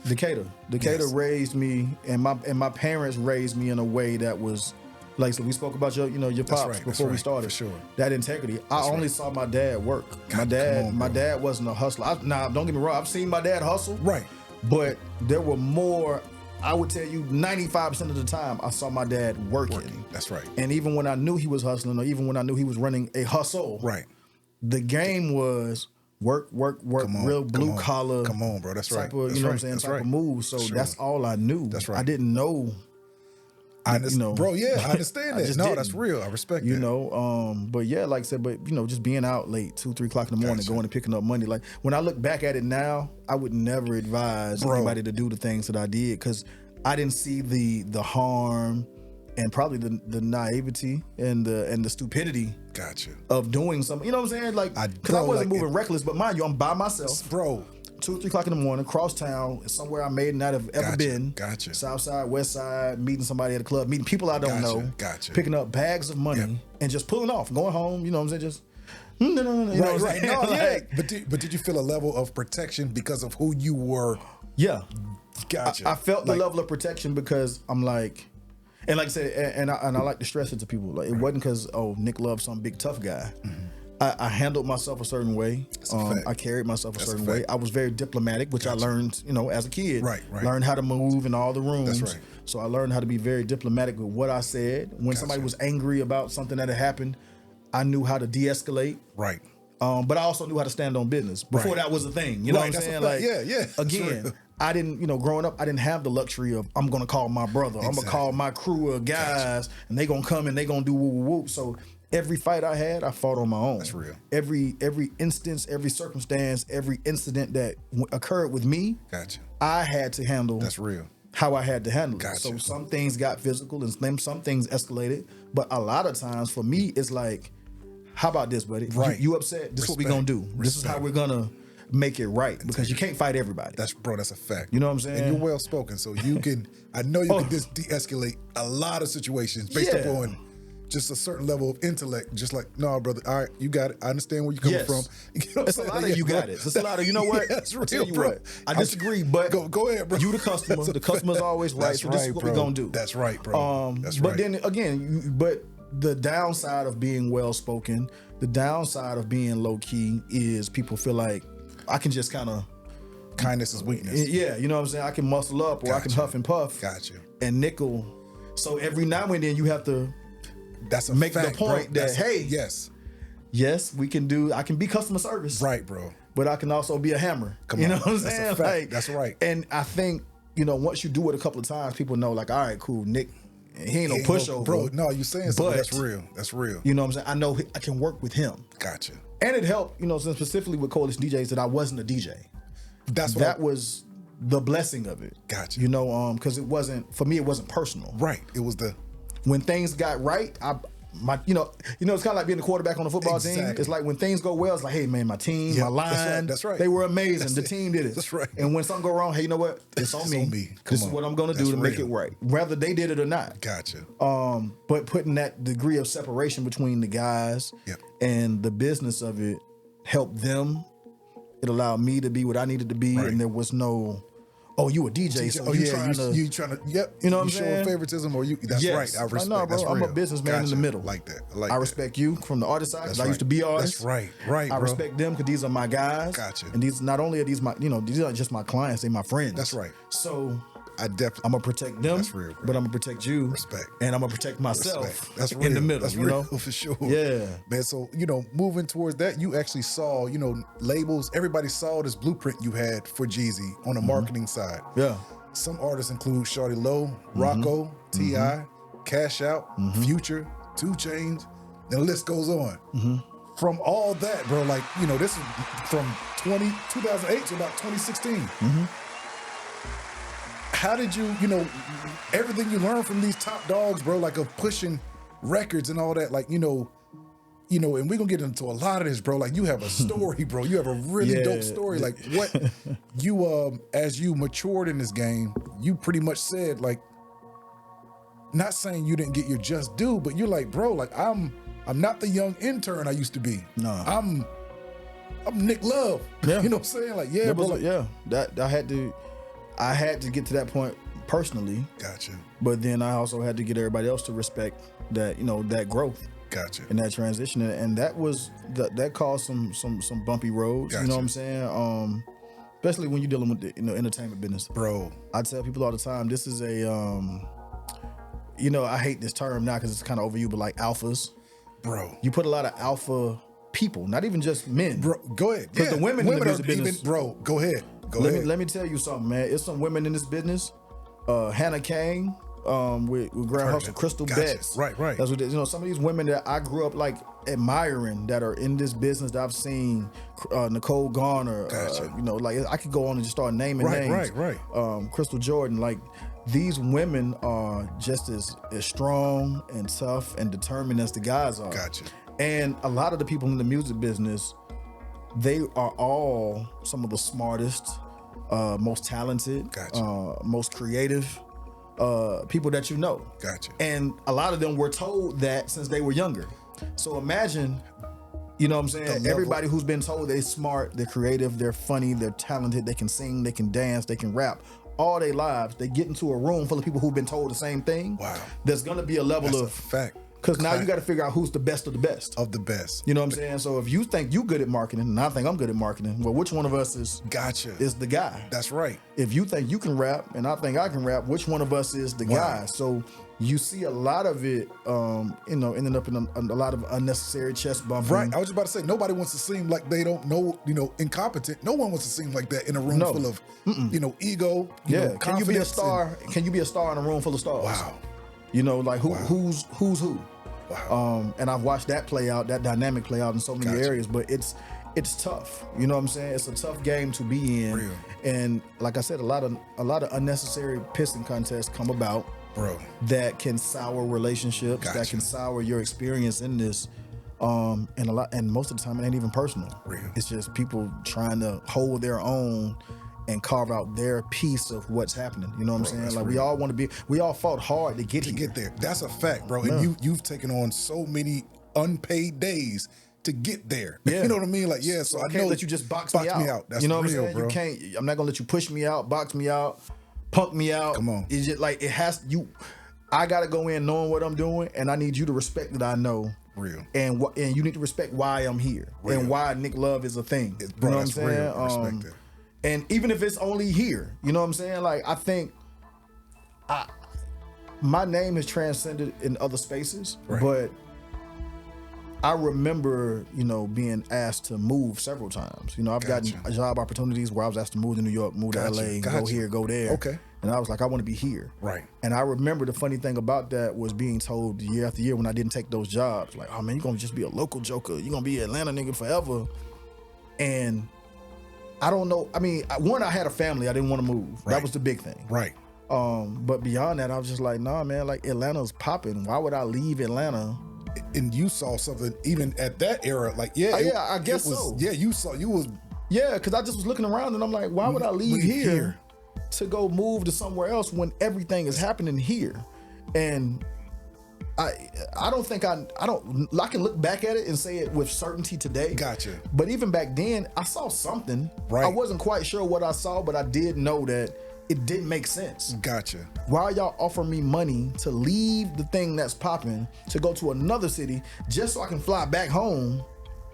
Decatur raised me, and my parents raised me in a way that was. Like, so we spoke about your pops before we started. For sure. That integrity. I only saw my dad work. My dad wasn't a hustler. Don't get me wrong. I've seen my dad hustle. Right. But there were more. I would tell you 95% of the time I saw my dad working. That's right. And even when I knew he was hustling, or even when I knew he was running a hustle, right. The game was work, real blue collar. Come on, bro. That's right. Type of, what I'm saying? Type of move. So that's all I knew. That's right. I didn't know. I understand, bro. Yeah, I understand that. No, that's real. I respect that. But yeah, like I said, just being out late, 2-3 o'clock in the morning, going and picking up money. Like when I look back at it now, I would never advise anybody to do the things that I did because I didn't see the harm and probably the naivety and the stupidity. Gotcha. Of doing something. You know what I'm saying? Like, because I wasn't moving reckless, but mind you, I'm by myself, bro. 2 or 3 o'clock in the morning, cross town, somewhere I may not have ever been. Gotcha. South side, west side, meeting somebody at a club, meeting people I don't know. Gotcha. Picking up bags of money and just pulling off, going home, you know what I'm saying? Just No. Right. No, like, But did you feel a level of protection because of who you were? Yeah. Gotcha. I felt the level of protection because I'm like, and like I said, and I like to stress it to people. Like, it wasn't because, Nick loves some big tough guy. Mm-hmm. I handled myself a certain way. I carried myself a certain way. I was very diplomatic, which I learned, as a kid. Right. Learned how to move in all the rooms. That's right. So I learned how to be very diplomatic with what I said. When somebody was angry about something that had happened, I knew how to de-escalate. Right. But I also knew how to stand on business before that was a thing. You know what I'm saying? Like, yeah. Again, I didn't, growing up, I didn't have the luxury of, I'm going to call my brother. I'm going to call my crew of guys, and they going to come and they going to do whoop, whoop, whoop. So every fight I had, I fought on my own. That's real. Every instance, every circumstance, every incident that occurred with me, I had to handle. That's real. How I had to handle it. Gotcha. So some things got physical and then some things escalated. But a lot of times for me, it's like, how about this, buddy? Right. You upset? This is what we're going to do. This is how we're going to make it right, because you can't fight everybody. That's a fact. You know what I'm saying? And you're well spoken, so you can, I know you can just de-escalate a lot of situations based upon just a certain level of intellect. Just like, no, brother, all right, you got it. I understand where you're coming from. You know it's a lot of you got it. It's a lot of, you know what? That's real, tell you bro. What, I disagree, but go ahead, bro. You the customer. The customer's always right. So this is what we're going to do. That's right, bro. That's but right. then again, but the downside of being well spoken, the downside of being low key is people feel like I can just kind of kindness is weakness. Yeah, you know what I'm saying? I can muscle up or I can huff and puff. Gotcha. And nickel. So every now and then you have to make the point that, hey, yes, we can do, I can be customer service. Right, bro. But I can also be a hammer. Come on. You know what I'm That's saying? a fact. That's right. And I think, once you do it a couple of times, people know, like, all right, cool, Nick, he ain't no pushover. Bro, no, you saying something. That's real. That's real. You know what I'm saying? I know I can work with him. Gotcha. And it helped, specifically with Coalition DJs, that I wasn't a DJ. That was the blessing of it. Gotcha. Because it wasn't, for me, it wasn't personal. Right. It was when things got right, it's kind of like being the quarterback on the football team. It's like when things go well, it's like, hey man, my team, my line, that's right. They were amazing. The team did it. That's right. And when something go wrong, hey, you know what? It's on me. This is what I'm gonna do to make it right, whether they did it or not. Gotcha. But putting that degree of separation between the guys and the business of it helped them. It allowed me to be what I needed to be, and there was no, you a DJ, so you trying to, you know what I'm saying? Showing favoritism, or that's right. I respect. No, bro, that's I'm real. a businessman in the middle. Like that. I respect you from the artist side. That's I used to be artist. That's right, I bro. respect them because these are my guys. Gotcha. And these not only are these my, these are just my clients. They're my friends. That's right. So I'm gonna protect them. That's real, bro. But I'm gonna protect you. Respect. And I'm gonna protect myself. Respect. That's real. In the middle. That's real for sure. Yeah, man. So moving towards that, you actually saw labels. Everybody saw this blueprint you had for Jeezy on the marketing side. Yeah. Some artists include Shawty Low, Rocco, T.I., Cash Out, Future, 2 Chainz, and the list goes on. From all that, bro, like, this is from 2008 to about 2016. How did you, everything you learned from these top dogs, bro, like of pushing records and all that, like, and we're gonna get into a lot of this, bro. Like, you have a story, bro. You have a really dope story. Like, what you, as you matured in this game, you pretty much said, like, not saying you didn't get your just due, but you're like, bro, like, I'm not the young intern I used to be. No. I'm Nick Love. Yeah. You know what I'm saying? Like, yeah, bro. Like, that I had to get to that point personally. Gotcha. But then I also had to get everybody else to respect that, that growth. Gotcha. And that transition, and that was that caused some bumpy roads. Gotcha. You know what I'm saying? Especially when you're dealing with the entertainment business, bro. I tell people all the time, this is a I hate this term now because it's kind of overused, but like alphas, bro. You put a lot of alpha people, not even just men, bro. Go ahead, because the women in the music business, bro. Go ahead. Let me tell you something, man. It's some women in this business. Hannah Kang. With Grand Hustle, Crystal Betts. Right. That's what it is. Some of these women that I grew up like admiring that are in this business that I've seen, Nicole Garner, like I could go on and just start naming names. Right. Crystal Jordan, like these women are just as strong and tough and determined as the guys are. Gotcha. And a lot of the people in the music business, they are all some of the smartest, most talented, most creative people that you know. Gotcha. And a lot of them were told that since they were younger. So imagine You know what I'm saying? Everybody who's been told they're smart, they're creative, they're funny, they're talented, they can sing, they can dance, they can rap. All their lives, they get into a room full of people who've been told the same thing. Wow. There's gonna be a level of fact. Because now you got to figure out who's the best of the best. Of the best. You know what I'm saying? So if you think you good at marketing and I think I'm good at marketing, well, which one of us is the guy? That's right. If you think you can rap and I think I can rap, which one of us is the guy? So you see a lot of it, ending up in a lot of unnecessary chest bumping. Right. I was just about to say, nobody wants to seem like they don't know, incompetent. No one wants to seem like that in a room full of, ego. Can you be a star? Can you be a star in a room full of stars? Wow. Like who's who? Wow. And I've watched that play out, that dynamic play out in so many areas, but it's tough. You know what I'm saying? It's a tough game to be in. Real. And like I said, a lot of unnecessary pissing contests come about, bro, that can sour relationships, that can sour your experience in this. And most of the time it ain't even personal. Real. It's just people trying to hold their own and carve out their piece of what's happening. You know what I'm saying? Like real. we all fought hard to get there. That's a fact, bro. Yeah. And you've taken on so many unpaid days to get there. Yeah. You know what I mean? Like, yeah, so I can't let you just box me out. That's you know real, what I'm saying? bro. I'm not gonna let you push me out, box me out, punk me out. Come on. It's just like I gotta go in knowing what I'm doing, and I need you to respect that I know. Real. And you need to respect why I'm here. Real. And why Nick Love is a thing. Bro, you know what I'm saying? Real. Respect it. And even if it's only here, you know what I'm saying? Like, I think my name has transcended in other spaces, but I remember, being asked to move several times. I've gotten job opportunities where I was asked to move to New York, move to LA, go here, go there. Okay. And I was like, I want to be here. Right. And I remember the funny thing about that was being told year after year when I didn't take those jobs, like, oh man, you're going to just be a local joker. You're going to be an Atlanta nigga forever. And I don't know. I mean, I had a family. I didn't want to move. Right. That was the big thing. Right. But beyond that, I was just like, nah, man, like Atlanta's popping. Why would I leave Atlanta? And you saw something even at that era, like, I guess so. Yeah, because I just was looking around and I'm like, why would I leave here to go move to somewhere else when everything is happening here? And I don't think I can look back at it and say it with certainty today. Gotcha. But even back then, I saw something. Right. I wasn't quite sure what I saw, but I did know that it didn't make sense. Gotcha. Why are y'all offering me money to leave the thing that's popping to go to another city just so I can fly back home?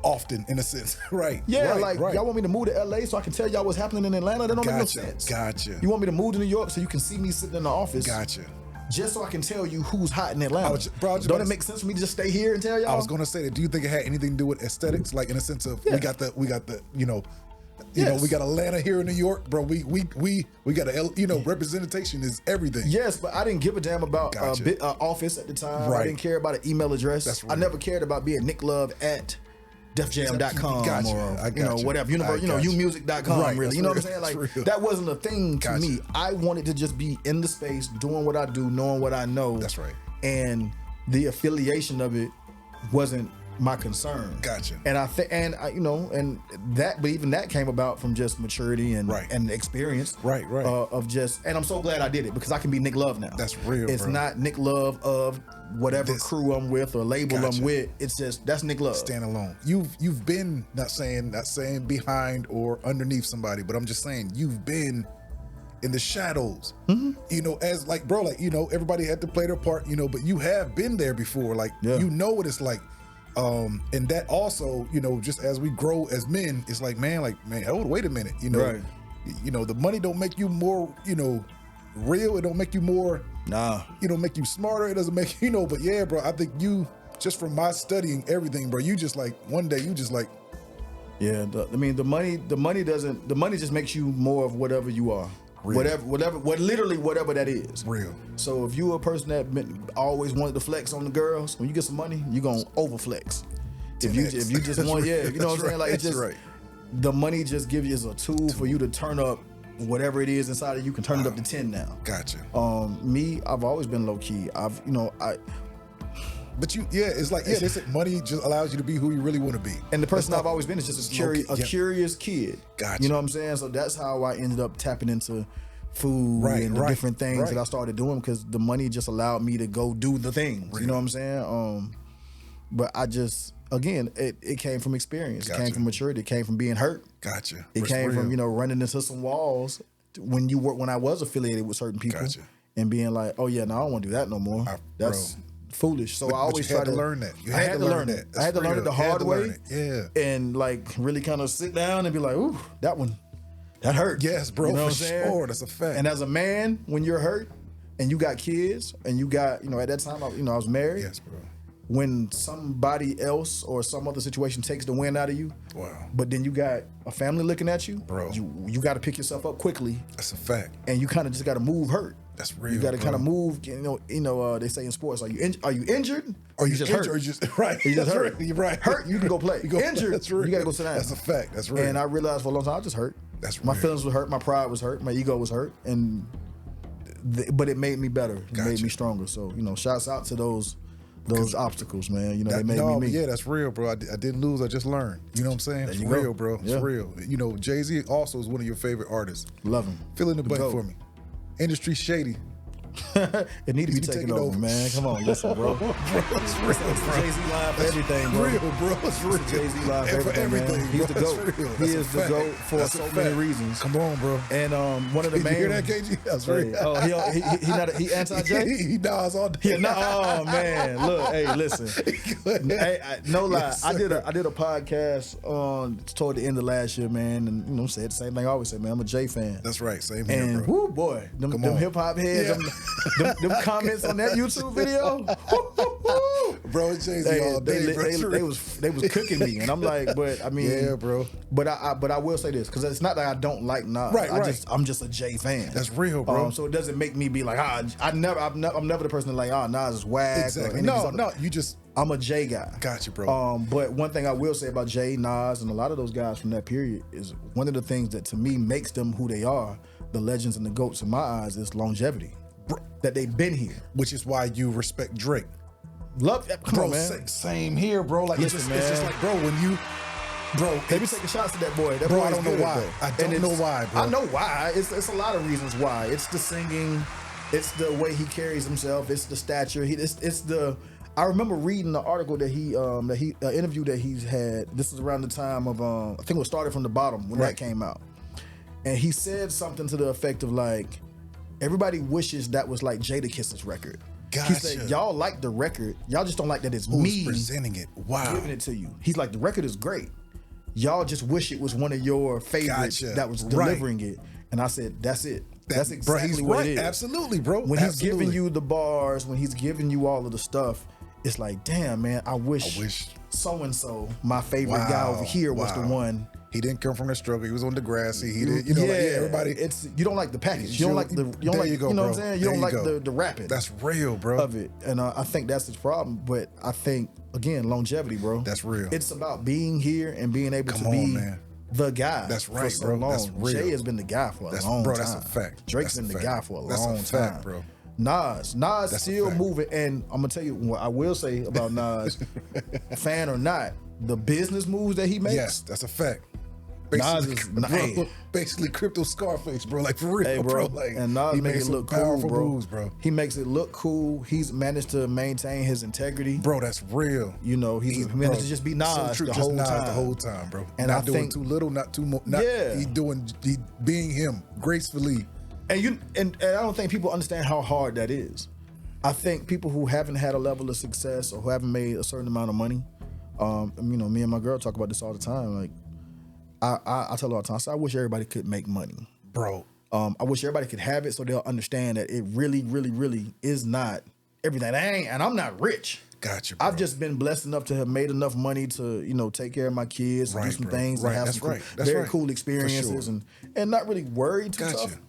Often, in a sense. Right. Yeah, y'all want me to move to LA so I can tell y'all what's happening in Atlanta? That don't make no sense. Gotcha. You want me to move to New York so you can see me sitting in the office? Gotcha. Just so I can tell you who's hot in Atlanta. Don't it make sense for me to just stay here and tell y'all? I was gonna say that. Do you think it had anything to do with aesthetics? Like, in a sense of we got the we got Atlanta here in New York, bro. We got a representation is everything. Yes, but I didn't give a damn about office at the time. Right. I didn't care about an email address. That's right. I never cared about being Nick Love at DefJam.com or whatever. Umusic.com. Right, really, you know what I'm saying? Like that wasn't a thing to me. I wanted to just be in the space, doing what I do, knowing what I know. That's right. And the affiliation of it wasn't my concern. Gotcha. And I think, but even that came about from just maturity and experience. Right. And I'm so glad I did it because I can be Nick Love now. That's real. It's not Nick Love of whatever crew I'm with or label I'm with. It's just that's Nick Love. Stand alone. You've been not saying behind or underneath somebody, but I'm just saying you've been in the shadows. Mm-hmm. As like, bro, like everybody had to play their part. But you have been there before. Like you know what it's like. And that also, just as we grow as men, it's like, man, wait a minute, right. The money don't make you more, real. It don't make you more, make you smarter. It doesn't make, but yeah, bro, I think you, just from my studying everything, bro, you just like, one day you just like. Yeah. The money just makes you more of whatever you are. Real. Whatever that is. Real. So if you're a person that always wanted to flex on the girls, when you get some money, you're gonna overflex. If you just want, you know what I'm saying? Like it's just the money just gives you as a tool for you to turn up whatever it is inside of you. Can turn it up to 10 now. Gotcha. Me, I've always been low key. But it's like, they said money just allows you to be who you really want to be. And the person I've always been is just a curious kid. Gotcha. You know what I'm saying? So that's how I ended up tapping into food and the different things that I started doing because the money just allowed me to go do the things. Real. You know what I'm saying? But I just, again, it came from experience. It came from maturity. It came from being hurt. Gotcha. It came from, running into some walls when I was affiliated with certain people and being like, oh yeah, no, I don't want to do that no more. That's foolish. So I always try to learn that. I had to learn it. I had to learn it the hard way. Yeah. And like really kind of sit down and be like, ooh, that one, that hurt. Yes, bro, you know for sure. That's a fact. And as a man, when you're hurt and you got kids and you got, at that time, I was married. Yes, bro. When somebody else or some other situation takes the wind out of you, but then you got a family looking at you, bro, you got to pick yourself up quickly. That's a fact. And you kind of just got to move hurt. That's real. You got to kind of move. They say in sports, are you injured? Or you just hurt? Or just right. You just hurt. Right. You're right. Hurt, you can go play. Injured, that's real. You got to go sit down. That's a fact. That's real. And I realized for a long time I just hurt. That's real. My feelings were hurt. My pride was hurt. My ego was hurt. But it made me better. It made me stronger. So shouts out to those obstacles, man. They made me. Yeah, that's real, bro. I didn't lose. I just learned. You know what I'm saying? It's real, bro. It's real. Jay-Z also is one of your favorite artists. Love him. Fill in the blank for me. Industry shady. It need to be taken over, man. Come on, listen, bro. Bro, it's real, bro. Jay-Z live for everything, bro. Real, bro. It's real. Jay-Z live for everything, man. He's the GOAT. He is the GOAT for so many reasons. Come on, bro. And one of the main. You hear that, KG? That's real. Oh, he anti-Jay? He Nas all day. Oh man, look, hey, listen. Hey, no lie, yes, I did a podcast toward the end of last year, man, and said the same thing I always say, man. I'm a Jay fan. That's right, same here, and, bro. woo, boy, them hip hop heads, them comments on that YouTube video, bro, it's Jay-Z all day, bro. They was cooking me, and I'm like, but I mean, yeah, bro. But I will say this, because it's not that I don't like Nas. Right. I'm just a Jay fan. That's real, bro. So it doesn't make me be like, I'm never the person that like, Nas is whack. Exactly. No, you just. I'm a Jay guy. Got you, bro. But one thing I will say about Jay, Nas, and a lot of those guys from that period is one of the things that to me makes them who they are, the legends and the GOATs in my eyes, is longevity. That they've been here. Which is why you respect Drake. Love that. Come on, man. Same here, bro. Like, listen, it's just like, bro, when you... Bro, they be taking shots at that boy. That bro, boy I don't know why. I don't know why, bro. I know why. It's a lot of reasons why. It's the singing. It's the way he carries himself. It's the stature. It's the... I remember reading the article that he interview that he's had. This is around the time of I think it was Started from the Bottom when that came out, and he said something to the effect of like, everybody wishes that was like Jadakiss's record. Gotcha. He said, y'all like the record, y'all just don't like that it's Who's me presenting it. Wow, giving it to you. He's like, the record is great. Y'all just wish it was one of your favorites that was delivering it. And I said, that's it. That's exactly what it is. Absolutely, bro. When he's giving you the bars, when he's giving you all of the stuff, it's like, damn, man, I wish so-and-so, my favorite guy over here, was the one. He didn't come from the struggle. He was on Degrassi. He did, everybody. You don't like the package. You don't like the, you know what I'm saying? You don't like the rapping. That's real, bro. Of it. And I think that's his problem. But I think, again, longevity, bro. That's real. It's about being here and being able to be the guy. That's right, for so bro. long. That's real. Jay has been the guy for a long time. Bro, that's a fact. Drake's been the guy for a long time, bro. Nas still moving, and I'm gonna tell you what I will say about Nas, fan or not, the business moves that he makes. Yes, that's a fact. Basically crypto Scarface, bro. Like, for real, bro. Like, and Nas makes it look cool, bro. Moves, bro. He makes it look cool. He's managed to maintain his integrity, bro. That's real. He's managed to just be Nas the whole time, bro. And not doing too little, not too much. He being him gracefully. And I don't think people understand how hard that is. I think people who haven't had a level of success or who haven't made a certain amount of money, me and my girl talk about this all the time. Like, I tell her all the time, I wish everybody could make money, bro. I wish everybody could have it so they'll understand that it really, really, really is not everything. And I'm not rich. Gotcha, bro. I've just been blessed enough to have made enough money to, take care of my kids, and do some things, and have some very cool experiences, and not really worried too tough.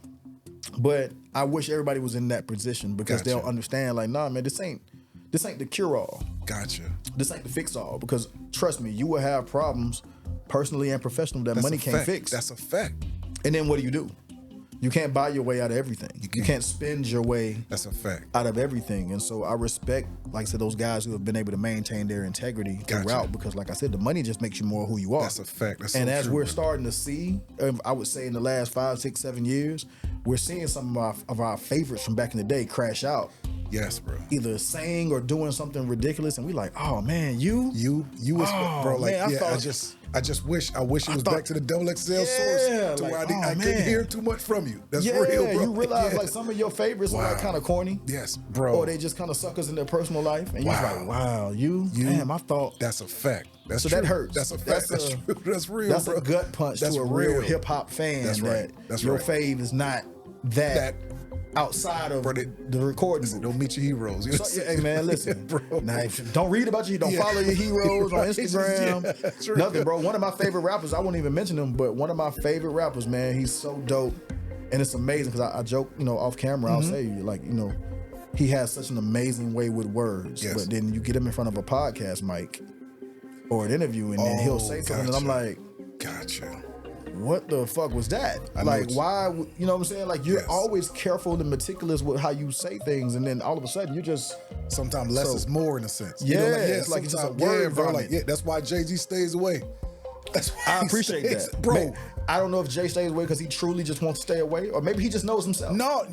But I wish everybody was in that position because they'll understand, like, nah, man, this ain't the cure-all. Gotcha. This ain't the fix-all, because trust me, you will have problems personally and professionally that money can't fix. That's a fact. And then what do? You can't buy your way out of everything. You can't spend your way That's a fact. out of everything. And so I respect, like I said, those guys who have been able to maintain their integrity throughout, because like I said, the money just makes you more who you are. That's a fact. That's and so as true, we're bro. starting to see, I would say in the last 5, 6, 7 years, we're seeing some of our favorites from back in the day crash out. Yes, bro. Either saying or doing something ridiculous, and we like, oh man, you was, bro. Like, man, I just wish it was back to the double XL source to like, where I couldn't hear too much from you. That's real, bro. You realize like some of your favorites are like kind of corny. Yes, bro. Or they just kind of suckers in their personal life, and you're like, wow, damn, I thought that's a fact. That's so true. That hurts. That's a fact. That's true. That's real. That's bro. a gut punch to a real hip hop fan. That's right. That your fave is not that outside of the recording. Listen, don't meet your heroes. Hey man, listen, bro. Now, don't read about you. Don't follow your heroes on Instagram. Nothing, bro. One of my favorite rappers. I won't even mention him, but one of my favorite rappers, man. He's so dope, and it's amazing because I joke, off camera. I'll say like, he has such an amazing way with words. Yes. But then you get him in front of a podcast mic or an interview, and then he'll say something, and I'm like, gotcha. What the fuck was that? Like, why? You know what I'm saying? Like, you're always careful and meticulous with how you say things, and then all of a sudden you just sometimes less is more in a sense. Yeah, it's like it's just a word, bro. Like, that's why Jay-Z stays away. That's why I appreciate that, bro. Man, I don't know if Jay stays away because he truly just wants to stay away, or maybe he just knows himself. No,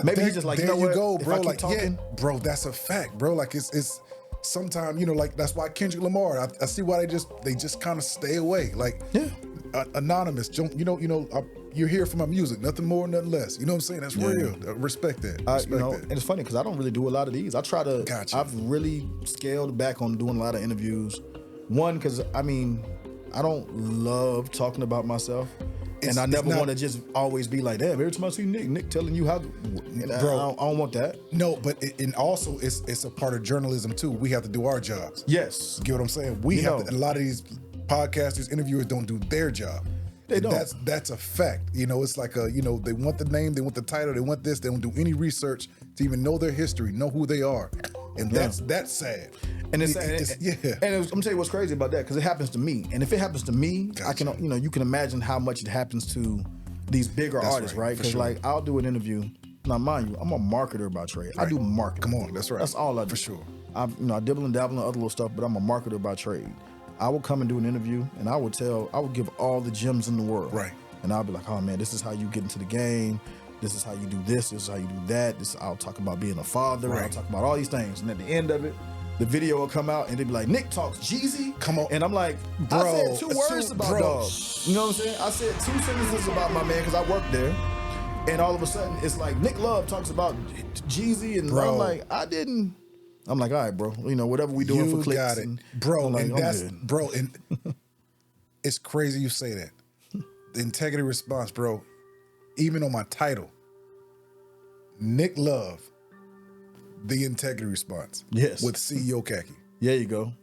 maybe he just like, there you go, bro. If I keep talking, bro, that's a fact, bro. Like it's. Sometimes, like that's why Kendrick Lamar. I see why they just kind of stay away. Like, anonymous. You're here for my music, nothing more, nothing less. You know what I'm saying? That's real. Respect that. That. And it's funny because I don't really do a lot of these. I try to. Gotcha. I've really scaled back on doing a lot of interviews. One, because I don't love talking about myself. And I never want to just always be like, damn, every time I see Nick telling you how, bro, I don't want that. No, but and also it's a part of journalism too. We have to do our jobs. Yes. You get what I'm saying? We have to, a lot of these podcasters, interviewers don't do their job. They don't. That's a fact. It's like they want the name, they want the title, they want this, they don't do any research to even know their history, know who they are. And that's sad. And I'm telling you what's crazy about that, because it happens to me. And if it happens to me, I can, you can imagine how much it happens to these bigger artists, right? Because like I'll do an interview. Now, mind you, I'm a marketer by trade. Right. I do marketing. Come on, that's right. That's all I do. For sure. I dibble and dabble in other little stuff, but I'm a marketer by trade. I will come and do an interview, and I will give all the gems in the world. Right. And I'll be like, oh man, this is how you get into the game. This is how you do this. This is how you do that. I'll talk about being a father. Right. I'll talk about all these things. And at the end of it, the video will come out and they'll be like, Nick talks Jeezy. Come on. And I'm like, bro, I said 2 words about dog. You know what I'm saying? I said 2 sentences about my man because I worked there. And all of a sudden, it's like Nick Love talks about Jeezy. And I'm like, I'm like, all right, bro. Whatever we doing for clicks. You got it. Bro, like, and and it's crazy you say that. The integrity response, bro. Even on my title, Nick Love, the integrity response. Yes. With CEO Khacki. There you go.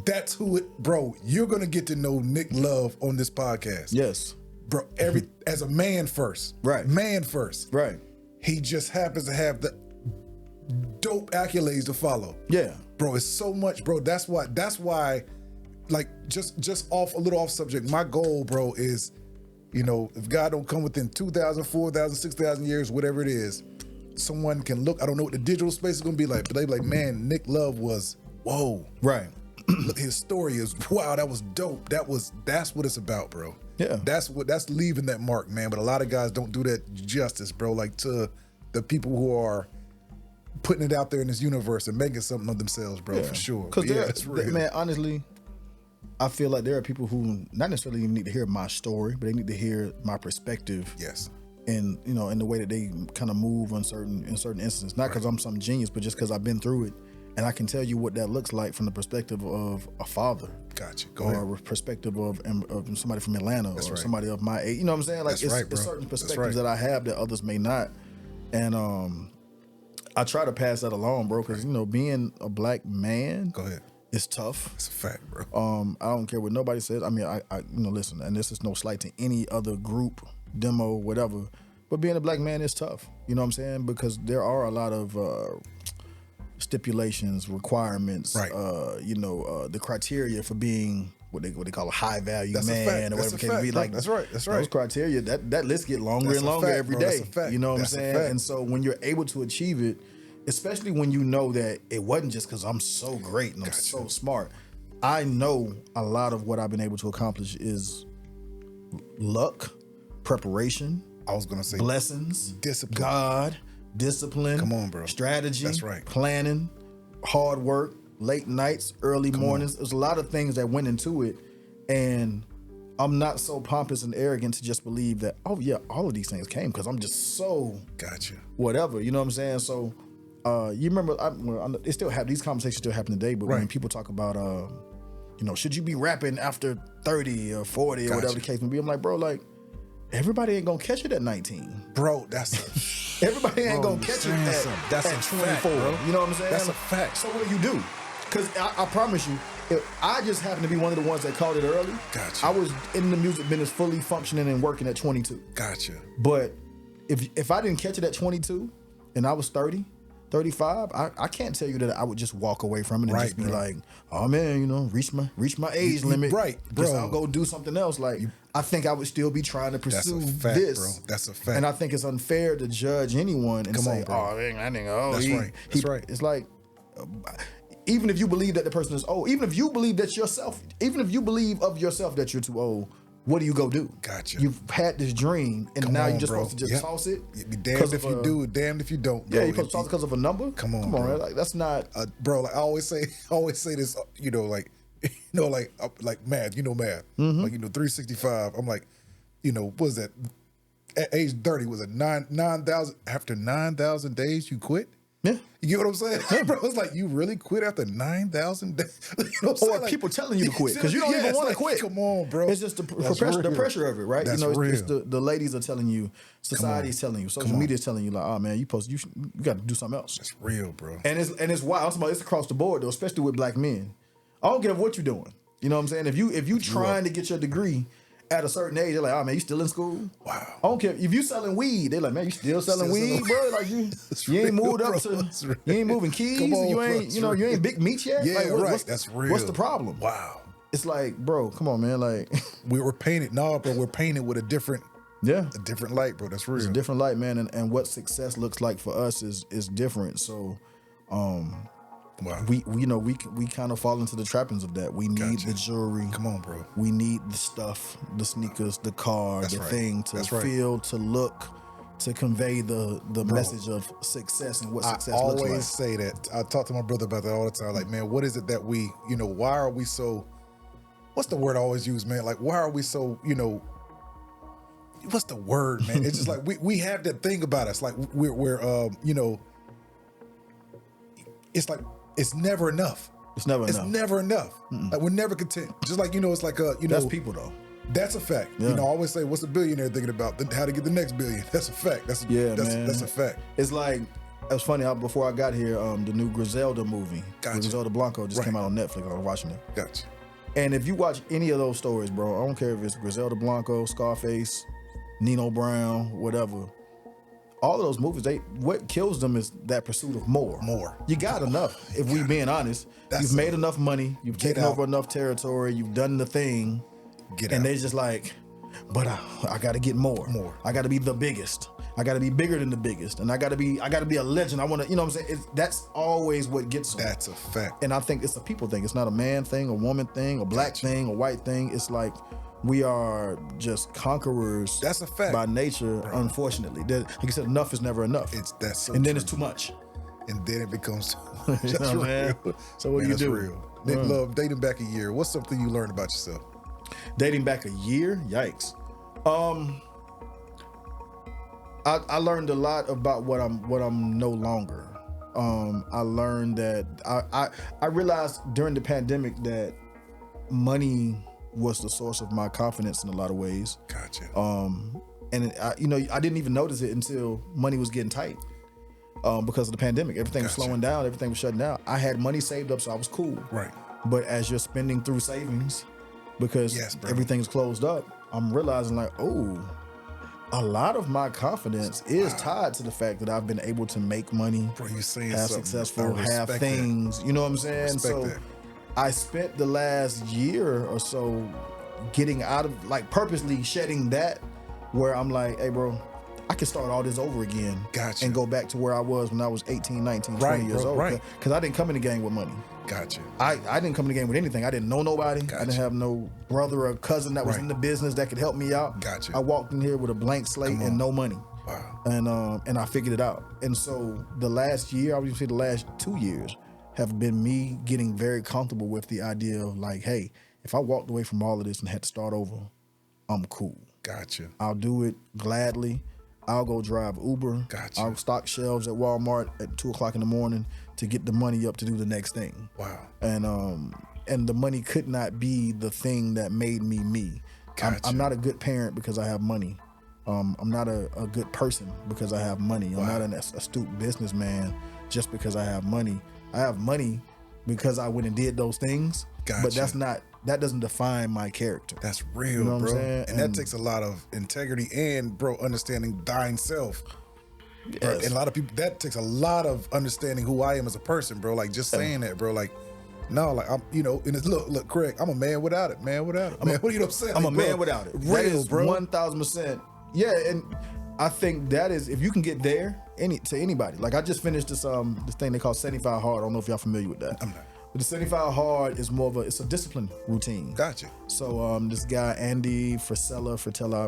That's who bro, you're going to get to know Nick Love on this podcast. Yes. Bro, as a man first. Right. Man first. Right. He just happens to have the dope accolades to follow. Yeah. Bro, it's so much, bro. That's why, like, just off a little off subject, my goal, bro, is, if God don't come within 2,000, 4,000, 6,000 years, whatever it is, someone can look. I don't know what the digital space is gonna be like, but they be like, man, Nick Love was whoa. Right. Look, his story is wow. That was dope. That's what it's about, bro. Yeah. That's leaving that mark, man. But a lot of guys don't do that justice, bro. Like to the people who are putting it out there in this universe and making something of themselves, bro, for sure. Because man, honestly, I feel like there are people who not necessarily even need to hear my story, but they need to hear my perspective. Yes. And in the way that they kind of move in certain instances, not because I'm some genius, but just because I've been through it, and I can tell you what that looks like from the perspective of a father. Gotcha. Go or ahead. a perspective of somebody from Atlanta. That's or right. somebody of my age. You know what I'm saying? Like That's right, bro. It's certain perspectives that I have that others may not, and I try to pass that along, bro, because being a black man. Go ahead. It's tough. It's a fact, bro. I don't care what nobody says. I mean, I listen, and this is no slight to any other group, demo, whatever, but being a black man is tough. You know what I'm saying? Because there are a lot of stipulations, requirements, right. The criteria for being what they call a high value that's man or whatever it can be. Like that's right. Those criteria that list get longer and longer every day. You know what I'm saying? And so when you're able to achieve it, especially when you know that it wasn't just because I'm so great and I'm so smart. I know a lot of what I've been able to accomplish is luck, preparation. I was gonna say blessings, discipline. God, discipline. Come on, bro. Strategy. That's right. Planning, hard work, late nights, early mornings. There's a lot of things that went into it, and I'm not so pompous and arrogant to just believe that, oh yeah, all of these things came because I'm just so whatever. You know what I'm saying? So you remember, it still happen. These conversations still happen today. But when people talk about, should you be rapping after 30 or 40 or whatever the case may be, I'm like, bro, like everybody ain't gonna catch it at 19, bro. Everybody ain't gonna catch it at 24. Fact, bro. You know what I'm saying? That's a fact. So what do? Because I promise you, I just happened to be one of the ones that called it early. Gotcha. I was in the music business fully functioning and working at 22. Gotcha. But if I didn't catch it at 22 and I was 30, 35, I can't tell you that I would just walk away from it and just be like, oh man, reach my age limit. Right, bro. Guess I'll go do something else. Like, I think I would still be trying to pursue this. Bro. That's a fact. And I think it's unfair to judge anyone and say, oh, I think, That's right. It's like, even if you believe that the person is old, even if you believe of yourself that you're too old, what do you go do? Gotcha. You've had this dream, and now you're just supposed to just toss it. You'd be damned if you do, damned if you don't. Yeah, you're supposed to toss it because of a number. Come on, man. Like, that's not, bro. Like I always say this. Like math. Math. Mm-hmm. Like 365. I'm like, what was that? At age 30, was it 9,000? After 9,000 days, you quit. Yeah. You know what I'm saying? Yeah. Bro, it's like you really quit after 9,000 days. Or people telling you to quit because you don't even want to quit. Come on, bro. It's just the pressure of it, right? That's it's the ladies are telling you, society's telling you, social media is telling you, like, oh man, you got to do something else. That's real, bro. And it's wild. It's across the board though, especially with black men. I don't care what you're doing. You know what I'm saying? If you trying to get your degree at a certain age, they're like, oh man, you still in school? Wow. I don't care. If you selling weed, they're like, man, you still selling weed, bro? Like you ain't moved up to, you ain't moving keys, on, you ain't, you ain't big meat yet? Yeah, like, that's real. What's the problem? Wow. It's like, bro, come on, man. Like we're painted, bro, we're painted with a different light, bro. That's real. It's a different light, man, and what success looks like for us is different. So wow. We kind of fall into the trappings of that. We need the jewelry. Come on, bro. We need the stuff, the sneakers, the car, thing to feel, to look, to convey the message of success and what success looks like. I always say that. I talk to my brother about that all the time. Like, man, what is it that we, why are we so, what's the word I always use, man? Like, why are we so, what's the word, man? It's just like we have that thing about us. Like we're it's like, it's never enough. It's never enough. Like we're never content. Just like, it's like that's people though. That's a fact. Yeah. I always say, what's a billionaire thinking about? How to get the next billion. That's a fact. That's a fact. It's like, it was funny, before I got here, the new Griselda movie, Griselda Blanco, just came out on Netflix. I was watching it. Gotcha. And if you watch any of those stories, bro, I don't care if it's Griselda Blanco, Scarface, Nino Brown, whatever. All of those movies, what kills them is that pursuit of more. You got enough, if we being honest. You've made enough money. You've taken over enough territory. You've done the thing. And they're just like, but I got to get more. I got to be the biggest. I got to be bigger than the biggest. And I got to be a legend. I want to, you know what I'm saying? That's always what gets them. That's a fact. And I think it's a people thing. It's not a man thing, a woman thing, a black thing, a white thing. It's like, we are just conquerors. That's a fact. By nature, bro. Unfortunately. Like you said, enough is never enough. And then it's too much. And then it becomes too much. That's real. Man. So what do you do? Real. Nick Love, dating back a year. What's something you learned about yourself? Dating back a year? Yikes. I learned a lot about what I'm no longer. I learned that I realized during the pandemic that money was the source of my confidence in a lot of ways. Gotcha. And I didn't even notice it until money was getting tight. Because of the pandemic, everything was slowing down, everything was shutting down. I had money saved up, so I was cool. Right. But as you're spending through savings, because everything's closed up, I'm realizing like, a lot of my confidence is tied to the fact that I've been able to make money, you're saying have successful, have things. That. You know what I'm saying? So I spent the last year or so getting out of, like, purposely shedding that, where I'm like, hey, bro, I can start all this over again. Gotcha. And go back to where I was when I was 18, 19, 20 years old. Right. Because I didn't come in the game with money. Gotcha. I didn't come in the game with anything. I didn't know nobody. Gotcha. I didn't have no brother or cousin that was in the business that could help me out. Gotcha. I walked in here with a blank slate and no money. Wow. And I figured it out. And so the last year, I would even say the last 2 years, have been me getting very comfortable with the idea of like, hey, if I walked away from all of this and had to start over, I'm cool. Gotcha. I'll do it gladly. I'll go drive Uber. Gotcha. I'll stock shelves at Walmart at 2:00 in the morning to get the money up to do the next thing. Wow. And the money could not be the thing that made me me. Gotcha. I'm not a good parent because I have money. I'm not a good person because I have money. I'm not an astute businessman just because I have money. I have money because I went and did those things. Gotcha. But that doesn't define my character. That's real, You know what bro. I'm saying? And that takes a lot of integrity and, bro, understanding thine self. Yes. And a lot of people, that takes a lot of understanding who I am as a person, bro. Like just saying that, bro. Like, no, like I'm, you know, and it's look, Craig, I'm a man without it, man, without it. Man, what you know what I'm saying? I'm like, a bro, man without it. Real, That is bro. 1,000%. Yeah, and I think that is, if you can get there, to anybody. Like I just finished this thing they call 75 Hard. I don't know if y'all familiar with that. I'm not. But the 75 Hard is more of it's a discipline routine. Gotcha. So this guy, Andy Frisella,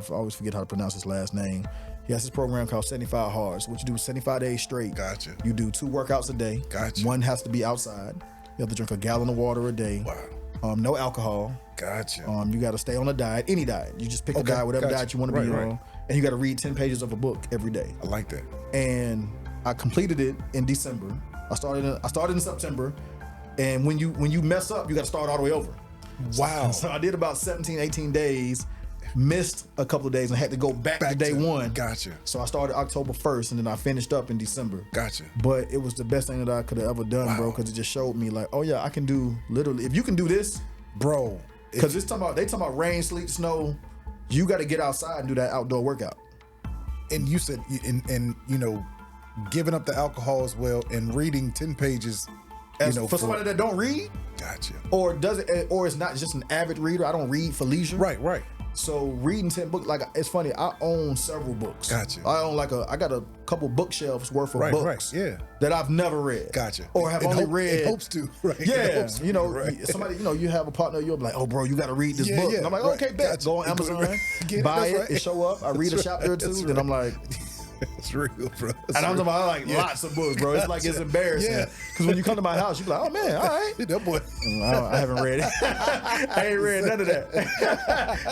I always forget how to pronounce his last name. He has this program called 75 Hard. So what you do is 75 days straight. Gotcha. You do 2 workouts a day. Gotcha. One has to be outside. You have to drink a gallon of water a day. Wow. No alcohol. Gotcha. You got to stay on a diet, any diet. You just pick a diet, whatever diet you want to be on. And you got to read 10 pages of a book every day. I like that. And I completed it in December. I started in September. And when you mess up, you got to start all the way over. Wow. So I did about 17, 18 days, missed a couple of days and had to go back to day one. Gotcha. So I started October 1st and then I finished up in December. Gotcha. But it was the best thing that I could have ever done, bro, because it just showed me like, oh yeah, I can do literally, if you can do this, bro. Because they talking about rain, sleet, snow, you got to get outside and do that outdoor workout. And you said, and you know, giving up the alcohol as well and reading 10 pages. For somebody that don't read, gotcha, or is not just an avid reader. I don't read for leisure. Right. So reading 10 books, like it's funny. I own several books. Gotcha. I got a couple bookshelves worth of books. Yeah. That I've never read. Gotcha. Or have only read. It hopes to. Right. Yeah. Somebody. You have a partner. You'll be like, oh, bro, you got to read this book. Yeah, and I'm like, okay, bet. Gotcha. Go on Amazon, buy it. It show up. I read a chapter or two. Then I'm like. It's real, bro. And I'm talking about lots of books, bro. It's like it's embarrassing. Because when you come to my house, you be like, oh man, all right. That boy. I haven't read it. I ain't read none of that.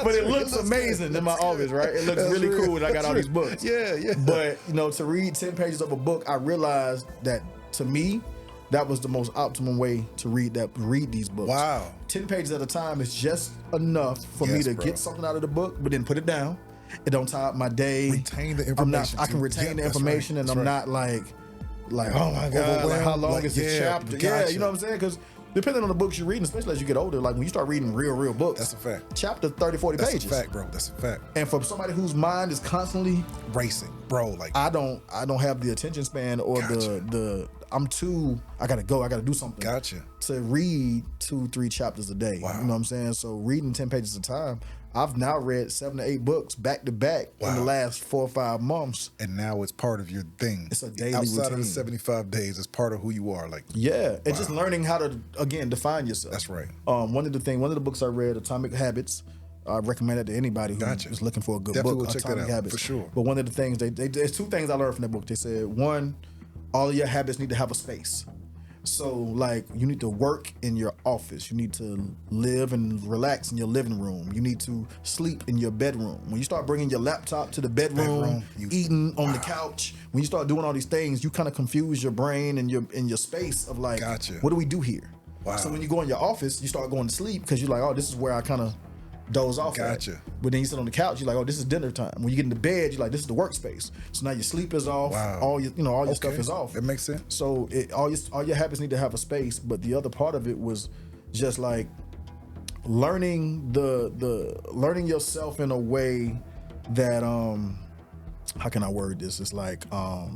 But it looks amazing in my office, right? It looks really cool and I got all these books. Yeah. But, to read 10 pages of a book, I realized that to me, that was the most optimum way to read these books. Wow. 10 pages at a time is just enough for me to get something out of the book, but then put it down. It don't tie up my day. Retain the information. I can retain the information, and I'm not like, oh my God, like how long is this chapter? Gotcha. Yeah, you know what I'm saying? Because depending on the books you're reading, especially as you get older, like when you start reading real books, that's a fact. Chapter 30, 40 pages. That's a fact, bro. That's a fact. And for somebody whose mind is constantly racing, bro, like I don't have the attention span or I gotta go, I gotta do something. Gotcha. To read 2-3 chapters a day. Wow. You know what I'm saying? So reading 10 pages at a time, I've now read 7 to 8 books back to back in the last 4 or 5 months. And now it's part of your thing. It's a daily outside routine. of the 75 days. It's part of who you are. Like and just learning how to define yourself. That's right. One of the books I read, Atomic Habits. I recommend it to anybody who is looking for a good Definitely book. Will check Atomic that out, Habits for sure. But one of the things there's 2 things I learned from that book. They said, one, all of your habits need to have a space. So like you need to work in your office. You need to live and relax in your living room. You need to sleep in your bedroom. When you start bringing your laptop to the bedroom, eating on the couch, when you start doing all these things, you kind of confuse your brain and your space of like, what do we do here? Wow. So when you go in your office, you start going to sleep because you're like, oh, this is where I kind of doze off at. But then you sit on the couch, you're like, oh, this is dinner time. When you get into bed, you're like, this is the workspace. So now your sleep is off. Wow. All your stuff is off. That makes sense. So all your habits need to have a space. But the other part of it was just like learning learning yourself in a way that how can I word this? It's like I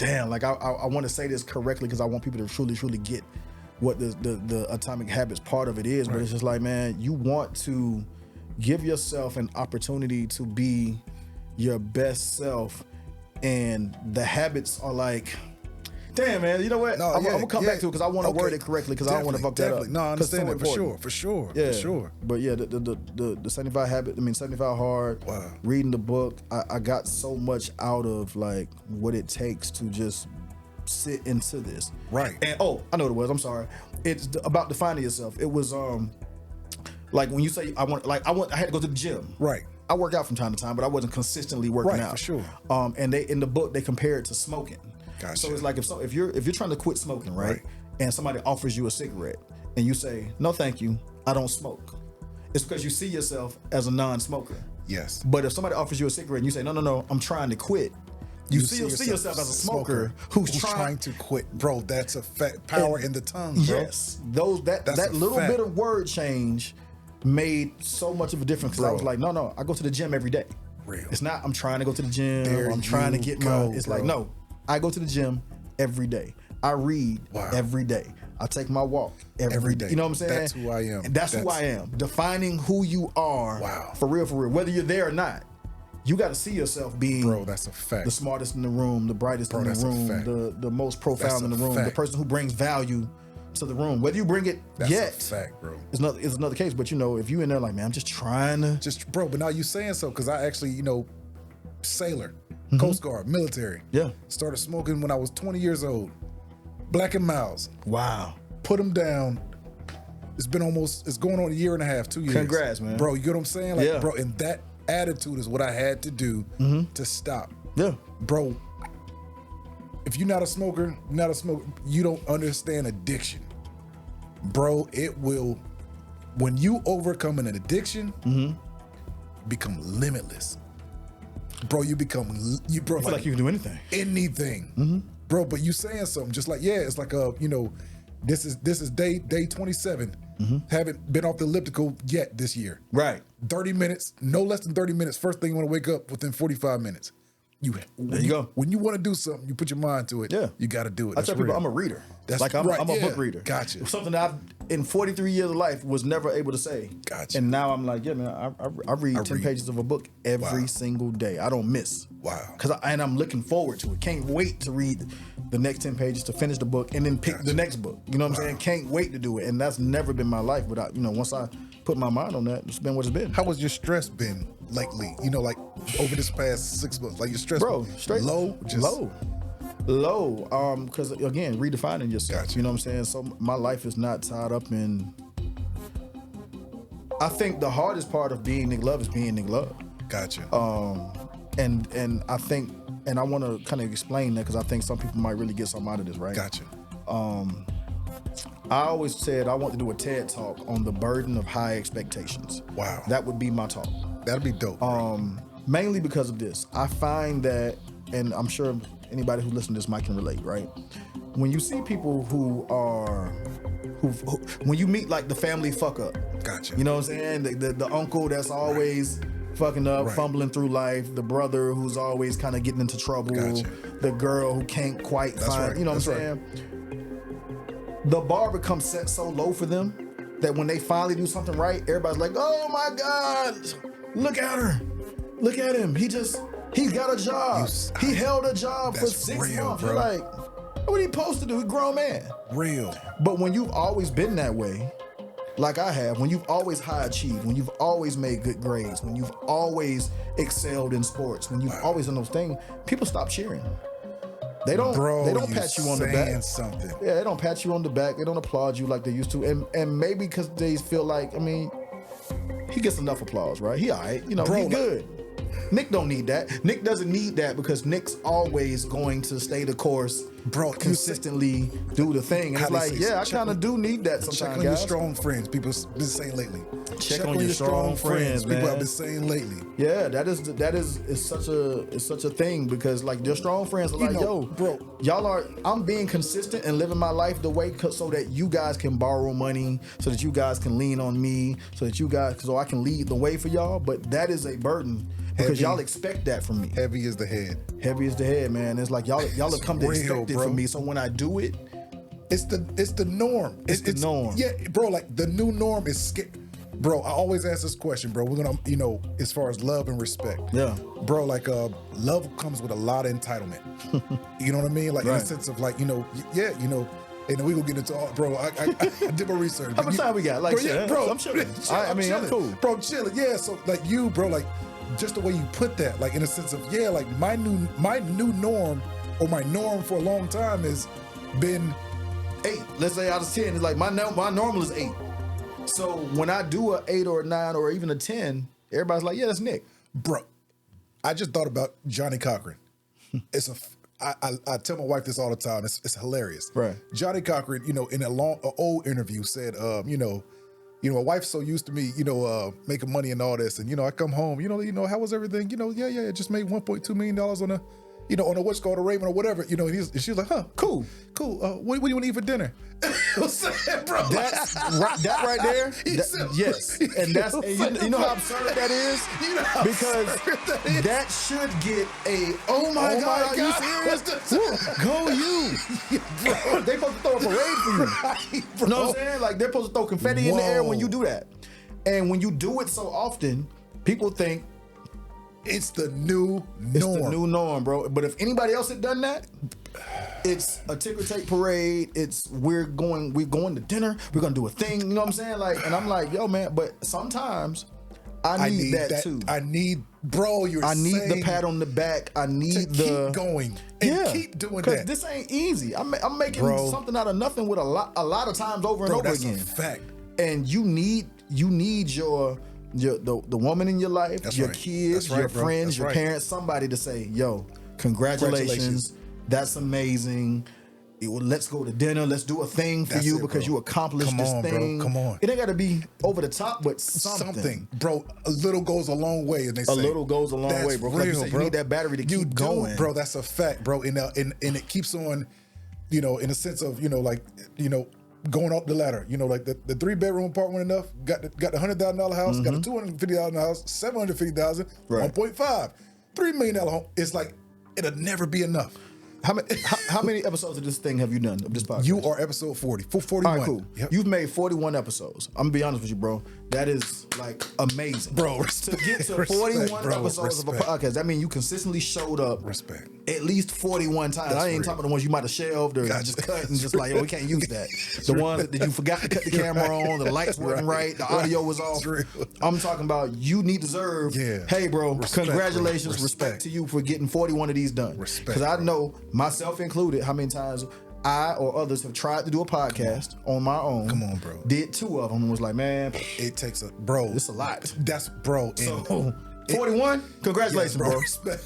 want to say this correctly because I want people to truly get what the Atomic Habits part of it is, but it's just like, man, you want to give yourself an opportunity to be your best self, and the habits are like, Damn, man. You know what? I'm gonna come back to it because I want to word it correctly because I don't want to fuck that up. No, I understand that for sure. But yeah, the 75 habit. I mean, 75 hard. Wow. Reading the book, I got so much out of like what it takes to just sit into this. Right. And I know what it was. I'm sorry. It's about defining yourself. It was like when you say I had to go to the gym. Right. I work out from time to time, but I wasn't consistently working out. For sure. And they in the book they compare it to smoking. Gotcha. So it's like if you're trying to quit smoking, right? And somebody offers you a cigarette and you say, "No, thank you, I don't smoke." It's because you see yourself as a non-smoker. Yes. But if somebody offers you a cigarette and you say, "No, I'm trying to quit," you see yourself as a smoker who's trying to quit, bro. That's a power in the tongue, bro. Yes, that little bit of word change made so much of a difference. Because I was like, no, I go to the gym every day. Real. It's not I'm trying to go to the gym. Or I'm trying to get it's bro. Like no, I go to the gym every day. I read every day. I take my walk every day. You know what I'm saying? That's who I am. And that's who I am. Defining who you are. Wow. For real. Whether you're there or not. You got to see yourself being, bro. That's a fact. The smartest in the room, the brightest in the room, the most profound in the room, the person who brings value to the room. Whether you bring it that's a fact, bro. It's another case. But if you in there like, man, I'm just trying to, bro. But now you saying so because I actually, sailor, Coast Guard, military. Yeah. Started smoking when I was 20 years old. Black and Miles. Wow. Put them down. It's going on a year and a half, 2 years. Congrats, man. Bro, you get what I'm saying? Like, bro, and that attitude is what I had to do to stop. Yeah. Bro, if you're not a smoker, you don't understand addiction. Bro, it will, when you overcome an addiction, become limitless. Bro, you feel like you can do anything. Anything. Bro, but you saying something just like, it's like this is day 27. Haven't been off the elliptical yet this year. Right. 30 minutes, no less than 30 minutes. First thing you want to wake up within 45 minutes. There you go. When you want to do something, you put your mind to it. Yeah. You got to do it. I tell people I'm a reader. That's like I'm a book reader. Gotcha. Something that I've in 43 years of life was never able to say. Gotcha. And now I'm like, yeah, man, I read 10 pages of a book every single day. I don't miss. Wow. And I'm looking forward to it. Can't wait to read the next 10 pages to finish the book and then pick the next book. You know what I'm saying? Can't wait to do it. And that's never been my life without, once I put my mind on that, it's been what it's been. How has your stress been lately? Like over this past 6 months, like your stress, bro, straight low, low. Because again, redefining yourself. Gotcha. You know what I'm saying? So my life is not tied up in. I think the hardest part of being Nick Love is being Nick Love. Gotcha. And I think, and I want to kind of explain that because I think some people might really get something out of this, right? Gotcha. I always said I want to do a TED talk on the burden of high expectations. Wow. That would be my talk. That'd be dope. Mainly because of this. I find that, and I'm sure anybody who listens to this might can relate, right? When you see people who when you meet like the family fuck up. Gotcha. You know what I'm saying? The uncle that's always fucking up, fumbling through life, the brother who's always kind of getting into trouble, the girl who can't quite find, you know what I'm saying? The bar becomes set so low for them that when they finally do something right, everybody's like, oh my God, look at her. Look at him. He got a job. He held a job for 6 months. You're like, what are he supposed to do? He's a grown man. Real. But when you've always been that way, like I have, when you've always high achieved, when you've always made good grades, when you've always excelled in sports, when you've always done those things, people stop cheering. They don't pat you on the back. Something. Yeah, they don't pat you on the back. They don't applaud you like they used to. And maybe because they feel like, he gets enough applause, right? He all right. He good. Nick don't need that. Nick doesn't need that because Nick's always going to stay the course, bro. Consistently do the thing. And it's like, I kind of do need that sometimes. Check on your strong friends. People been saying lately. Check on your strong friends, man. People have been saying lately. Yeah, it's such a thing because like your strong friends are like, yo, bro, I'm being consistent and living my life the way so that you guys can borrow money, so that you guys can lean on me, so I can lead the way for y'all. But that is a burden. Because y'all expect that from me. Heavy is the head. Heavy is the head, man. It's like y'all have come to expect it from me. So when I do it, it's the norm. It's the norm. Yeah, bro. Like the new norm is Bro, I always ask this question, bro. We're gonna, as far as love and respect. Yeah. Bro, like love comes with a lot of entitlement. You know what I mean? Like in the sense of like, and then we gonna get into all, bro. I did my research. How much time we got? Like, bro, I'm chilling. I'm cool. Bro, chilling. Yeah, so like you, bro, like just the way you put that, like in a sense of, like my new norm or my norm for a long time has been 8. Let's say out of 10, it's like my normal is 8. So when I do a 8 or a 9 or even a 10, everybody's like, yeah, that's Nick. Bro, I just thought about Johnny Cochran. I tell my wife this all the time. It's hilarious. Right. Johnny Cochran, in an old interview said, my wife's so used to me, making money and all this, and I come home, how was everything? I just made $1.2 million on a, on a what's called a Raven or whatever, and she's like, huh, cool. What do you want to eat for dinner? I'm saying, bro, that's that right there. Yes, and that's you know how absurd that is, because that should get a oh my god, are you serious? Go you, bro. They supposed to throw a parade for you. Right, you know what I'm saying? Like they're supposed to throw confetti in the air when you do that, and when you do it so often, people think. It's the new norm. It's the new norm, bro. But if anybody else had done that, it's a ticker tape parade. It's we're going to dinner. We're gonna do a thing. You know what I'm saying? Like, and I'm like, yo, man. But sometimes I need that too. I need, bro. I need the pat on the back. I need the keep going and keep doing that. Because this ain't easy. I'm making something out of nothing with a lot of times over and over again. That's a fact. And you need the woman in your life, that's your right. kids, right, your bro. friends, that's your right. parents, somebody to say, yo, congratulations. That's amazing. Let's go to dinner. Let's do a thing for you because you accomplished this thing. Bro. Come on. It ain't got to be over the top, but something. Bro, a little goes a long way, and they say. A little goes a long way, bro. Real, you need that battery to keep going. Bro, that's a fact, bro. And it keeps on, in a sense of, going up the ladder, like the 3-bedroom apartment enough, got the $100,000 house, got a $250,000 house, $750,000, right. 1.5, $3 million home. It's like it'll never be enough. How many episodes of this thing have you done of this podcast? You are episode 40, 41. All right, cool. Yep. You've made 41 episodes. I'm gonna be honest with you, bro. That is like amazing, bro. To get to 41 episodes of a podcast, that means you consistently showed up. Respect. At least 41 times. I ain't talking about the ones you might have shelved or just cut and just like, we can't use that. The ones that you forgot to cut the camera on, the lights weren't right, the audio was off. I'm talking about you deserve. Yeah. Hey, bro, Respect, congratulations, bro. respect to you for getting 41 of these done. Respect. Because I know, myself included, how many times I or others have tried to do a podcast on my own. Come on, bro. Did 2 of them and was like, man, it takes bro. It's a lot. That's bro. So, 41, congratulations, bro.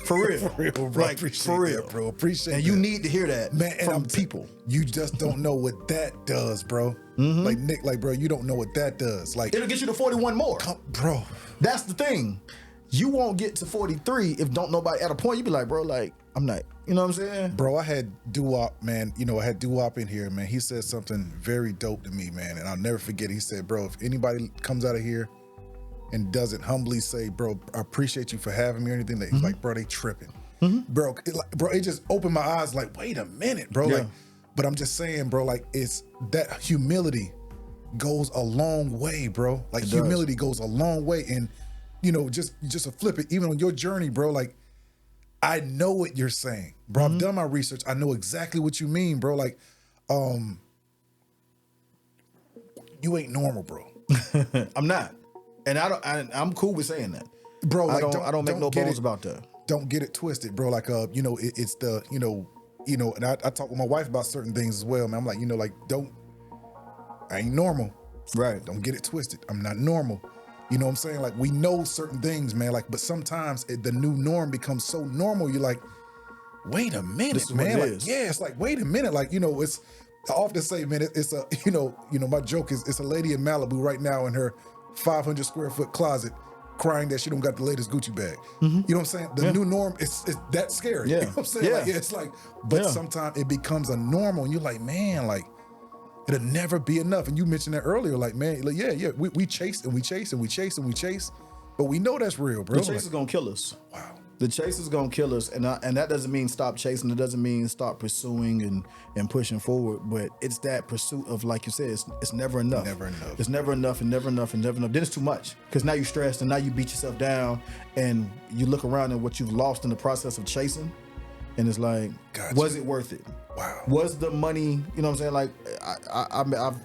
For real. For real, bro. Like, Appreciate for real. that, bro. Appreciate and that. you need to hear that, man, from people. You just don't know what that does, bro. Like, Nick, bro, you don't know what that does. Like, it'll get you to 41 more. Bro. That's the thing. You won't get to 43 if don't nobody at a point. You be like, bro, like, I'm not, you know what I'm saying? Bro, I had Doo-Wop, man. I had Doo-Wop in here, man. He said something very dope to me, man. And I'll never forget it. He said, bro, if anybody comes out of here and doesn't humbly say, bro, I appreciate you for having me or anything, he's like, bro, they tripping. Bro, it just opened my eyes like, wait a minute, bro. Yeah. Like, but I'm just saying, bro, like, it's that humility goes a long way, bro. Like, humility goes a long way. And, just to flip it, even on your journey, bro, like, I know what you're saying, bro. I've done my research. I know exactly what you mean, bro. Like, you ain't normal, bro. I'm not, and I'm cool with saying that, bro. Like, I don't make no bones about that. Don't get it twisted, bro. Like, it's the, and I talk with my wife about certain things as well, man. I'm like, I ain't normal, right? Don't get it twisted. I'm not normal. You know what I'm saying? Like, we know certain things, man. Like, but sometimes the new norm becomes so normal. You're like, wait a minute, man. Like, it's like, wait a minute. Like, it's, I often say, man, it's a, my joke is, it's a lady in Malibu right now in her 500 square foot closet crying that she don't got the latest Gucci bag. You know what I'm saying? The new norm is that scary. Yeah. You know what I'm saying? Like, it's like, but sometimes it becomes a normal and you're like, man, like, it'll never be enough. And you mentioned that earlier, like, man, like, we chase and we chase and we chase and we chase, but we know that's real, bro. The chase is gonna kill us. Wow. The chase is gonna kill us, and that doesn't mean stop chasing. It doesn't mean stop pursuing and pushing forward. But it's that pursuit of, like you said, it's never enough. Never enough. It's never enough and never enough and never enough. Then it's too much because now you're stressed and now you beat yourself down and you look around at what you've lost in the process of chasing, and it's like, was it worth it? Wow. Was the money? You know what I'm saying? Like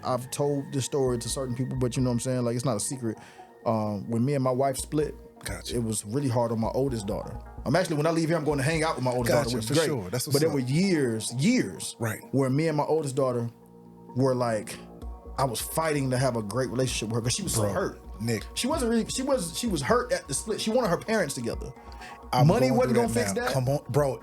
I've told this story to certain people, but you know what I'm saying? Like it's not a secret. When me and my wife split. Gotcha. It was really hard on my oldest daughter. I'm actually, when I leave here, I'm going to hang out with my oldest daughter, which is great. Sure. That's what's but there up. were years, right, where me and my oldest daughter were like, I was fighting to have a great relationship with her because she was so hurt. Nick, she wasn't really. She was hurt at the split. She wanted her parents together. Money wasn't gonna fix that. Come on, bro.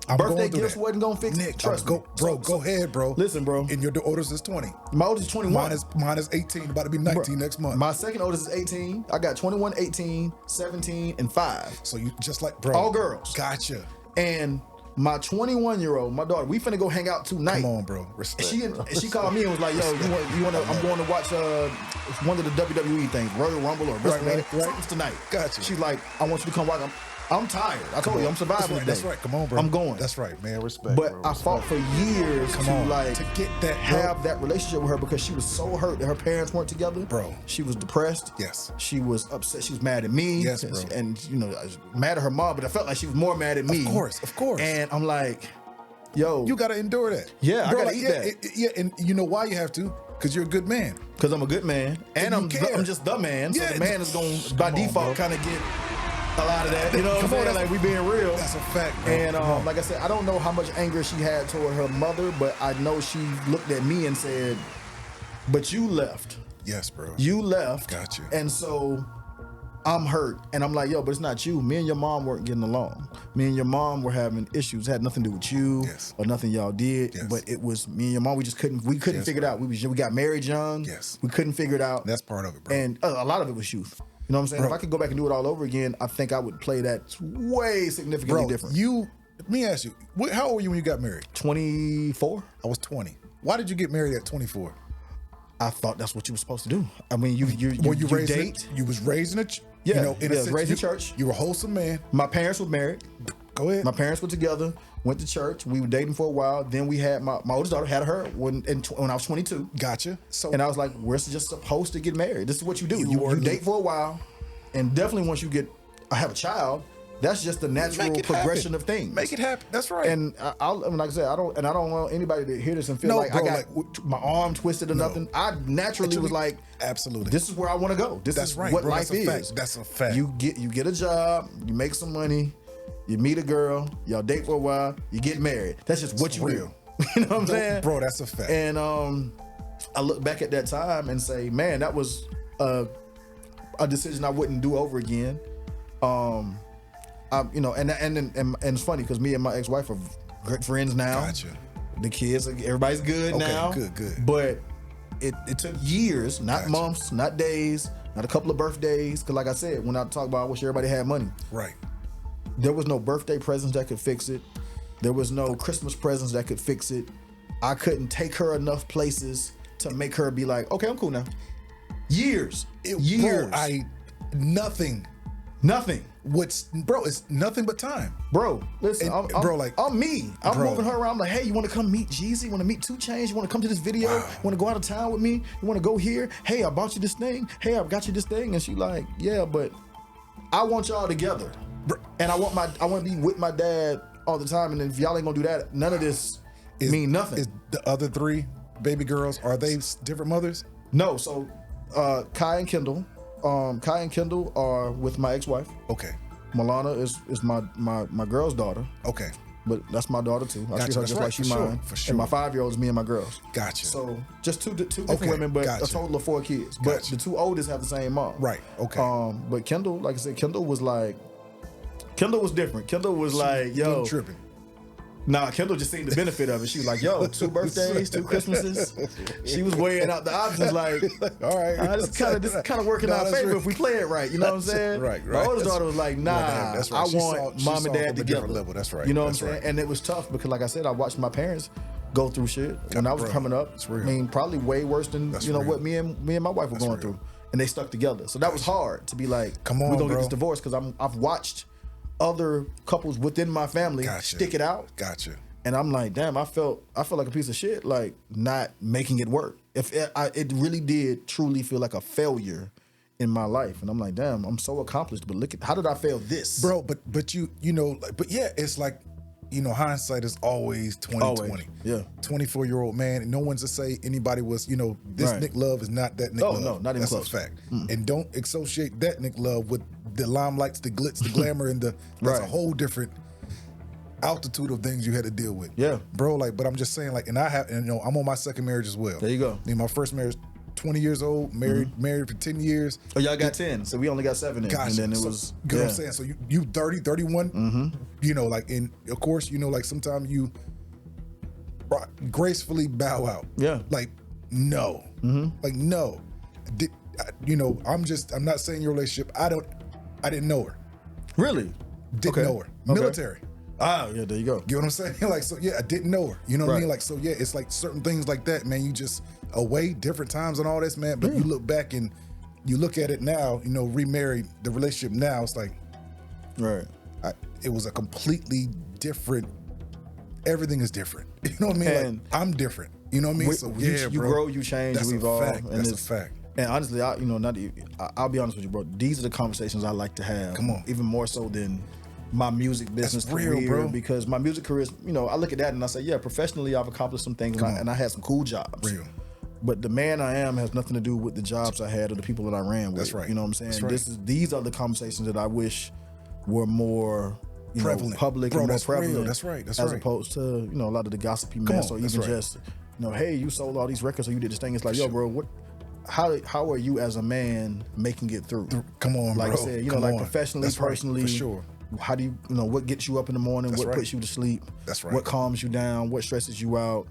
I'm Birthday going gifts that. wasn't gonna fix Nick, it. Trust me. me. Go ahead, bro. Listen, bro. And your oldest is 20. My oldest is 21. Mine is 18, about to be 19 next month. My second oldest is 18. I got 21, 18, 17, and 5. So you just like, bro. All girls. Gotcha. And my 21-year-old, my daughter, we finna go hang out tonight. Come on, bro. Respect. She called me and was like, "Yo, you want to? I'm going to watch one of the WWE things, Royal Rumble or WrestleMania. Something's tonight." Gotcha. She's like, "I want you to come watch." I'm tired. I told you, I'm surviving today. That's right. Come on, bro. I'm going. That's right, man. Respect. But bro. I fought for years to get that have that relationship with her because she was so hurt that her parents weren't together. Bro. She was depressed. Yes. She was upset. She was mad at me. Yes, bro. And I was mad at her mom, but I felt like she was more mad at me. Of course. And I'm like, yo, you gotta endure that. Yeah, bro, I gotta eat that. And you know why you have to? Because you're a good man. Because I'm a good man, and I'm just the man. So the man is going to by default kind of get a lot of that. You know what I'm saying? Like we being real. That's a fact, bro. And like I said, I don't know how much anger she had toward her mother, but I know she looked at me and said, "But you left." Yes, bro. You left. Gotcha. And so I'm hurt. And I'm like, yo, but it's not you. Me and your mom weren't getting along. Me and your mom were having issues. It had nothing to do with you or nothing y'all did. Yes. But it was me and your mom. We just couldn't figure it out. We got married young. Yes. We couldn't figure it out. That's part of it, bro. And a lot of it was youth. You know what I'm saying? Bro. If I could go back and do it all over again, I think I would play that way significantly different. Let me ask you, how old were you when you got married? 24. I was 20. Why did you get married at 24? I thought that's what you were supposed to do. I mean, you date. You was raised in a raised in church. You were a wholesome man. My parents were married. Go ahead. My parents were together. Went to church. We were dating for a while. Then we had my oldest daughter had her when I was 22. Gotcha. So and I was like, we're just supposed to get married. This is what you do. You date for a while, and definitely once you have a child, that's just the natural progression of things. Make it happen. That's right. And like I said, I don't want anybody to hear this and feel like I got my arm twisted or nothing. I naturally was like, absolutely, this is where I want to go. This is what life is. That's a fact. You get a job, you make some money, you meet a girl, y'all date for a while, you get married. That's just what you do. You know what I'm saying, bro? That's a fact. And I look back at that time and say, man, that was a decision I wouldn't do over again. And it's funny because me and my ex-wife are great friends now. Gotcha. The kids, everybody's good now. Good. But it took years, not months, not days, not a couple of birthdays. Because like I said, when I talk about I wish everybody had money. Right. There was no birthday presents that could fix it. There was no Christmas presents that could fix it. I couldn't take her enough places to make her be like, okay, I'm cool now. Years. Bro, nothing. It's nothing but time. Bro, listen, I'm me. I'm moving her around. I'm like, hey, you want to come meet Jeezy? You want to meet 2 Chainz? You want to come to this video? Wow. You want to go out of town with me? You want to go here? Hey, I bought you this thing. Hey, I've got you this thing. And she like, yeah, but I want y'all together. And I want to be with my dad all the time. And if y'all ain't gonna do that, none of this mean nothing. Is the other 3 baby girls, are they different mothers? No. So Kai and Kendall are with my ex-wife. Okay. Milana is my girl's daughter. Okay. But that's my daughter too. I treat her just like she's mine. For sure. And my 5-year-old is me and my girls. Gotcha. So just two different women, but a total of 4 kids. But the 2 oldest have the same mom. Right. Okay. But Kendall, like I said, Kendall was different. Kendall was like, yo, tripping. Nah, Kendall just seen the benefit of it. She was like, yo, 2 birthdays, 2 Christmases. She was weighing out the options like, all right. This is kind of working out in our favor if we play it right. You know what I'm saying? Right. My oldest daughter was like, nah, I want mom and dad together. Level. That's right. You know what I'm saying? And it was tough because, like I said, I watched my parents go through shit when I was coming up. I mean, probably way worse than what me and my wife were going through. And they stuck together. So that was hard to be like, come on, we're gonna get this divorce because I've watched other couples within my family stick it out. Gotcha. And I'm like, damn, I felt like a piece of shit, like not making it work. If it really did truly feel like a failure in my life, and I'm like, damn, I'm so accomplished, but look at how did I fail this, bro? But you know, but yeah, it's like, you know, hindsight is always 20/20. Yeah, 24-year-old man, and no one's to say anybody was, you know, this Nick Love is not that Nick Love. No, not even That's close. a fact. And don't associate that Nick Love with the limelights, the glitz, the glamour, and that's a whole different altitude of things you had to deal with. Yeah, bro. Like, but I'm just saying, like, and you know, I'm on my second marriage as well. There you go. I mean, my first marriage, 20 years old, married for 10 years. Oh, y'all got 10, so we only got 7 in. Gotcha. And then it so, was, you know what I'm saying? So you 30, 31, you know, like, and of course, you know, like sometimes you gracefully bow out. Yeah. Like, no. Like, no. You know, I'm not saying your relationship, I didn't know her. Really? Didn't know her. Military. Ah, yeah, there you go. You know what I'm saying? Like, so yeah, I didn't know her. You know what I mean? Like, so yeah, it's like certain things like that, man. You just away, different times and all this, man. But you look back and you look at it now, you know, remarried, the relationship now, it's like, it was a completely different, everything is different. You know what I mean? And like, I'm different. You know what I mean? So yeah, you grow, you change, that's you evolve. Fact. And that's a fact. And honestly, I'll be honest with you, bro. These are the conversations I like to have. Come on. Even more so than my music business career, real, bro. Because my music career is, you know, I look at that and I say, yeah, professionally I've accomplished some things and I had some cool jobs. Real. But the man I am has nothing to do with the jobs I had or the people that I ran with. That's right. You know what I'm saying? That's right. These are the conversations that I wish were more prevalent. Know, public Bro, and more that's prevalent. Real. That's right. That's as right. opposed to, you know, a lot of the gossipy mess or even just, you know, hey, you sold all these records or you did this thing. It's like, yo, bro, how are you as a man making it through? Come on, like bro. I said, you know, like professionally, that's personally, right, for sure. How do you know what gets you up in the morning? What puts you to sleep? That's right. What calms you down? What stresses you out?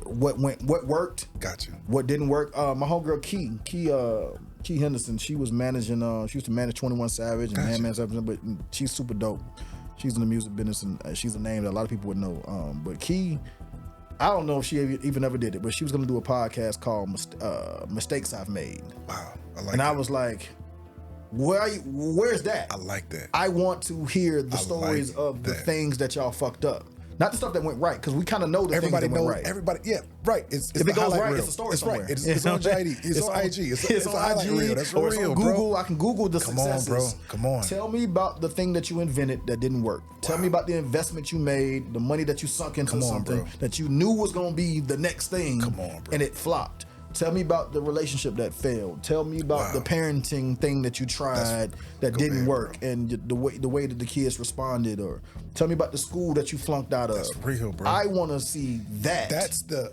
What worked? Gotcha. What didn't work? My homegirl Key Henderson, she was managing. She used to manage 21 Savage and Man Savage, but she's super dope. She's in the music business and she's a name that a lot of people would know. But Key, I don't know if she even ever did it, but she was gonna do a podcast called Mistakes I've Made. Wow, I like. And that. I was like, where's that? I like that. I want to hear the stories of the things that y'all fucked up. Not the stuff that went right, because we kind of know the things that went right. Everybody, yeah, right. It's if it goes right, reel. it's a story it's somewhere. Right. It's on JD. It's on IG. It's on IG. Reel. That's or real, it's on bro. Google. I can Google the successes. Come on, bro. Come on. Tell me about the thing that you invented that didn't work. Tell me about the investment you made, the money that you sunk into something that you knew was going to be the next thing. Come on, bro. And it flopped. Tell me about the relationship that failed. Tell me about the parenting thing that you tried that didn't work, and the way that the kids responded. Or tell me about the school that you flunked out of. That's real, bro. I want to see that. That's the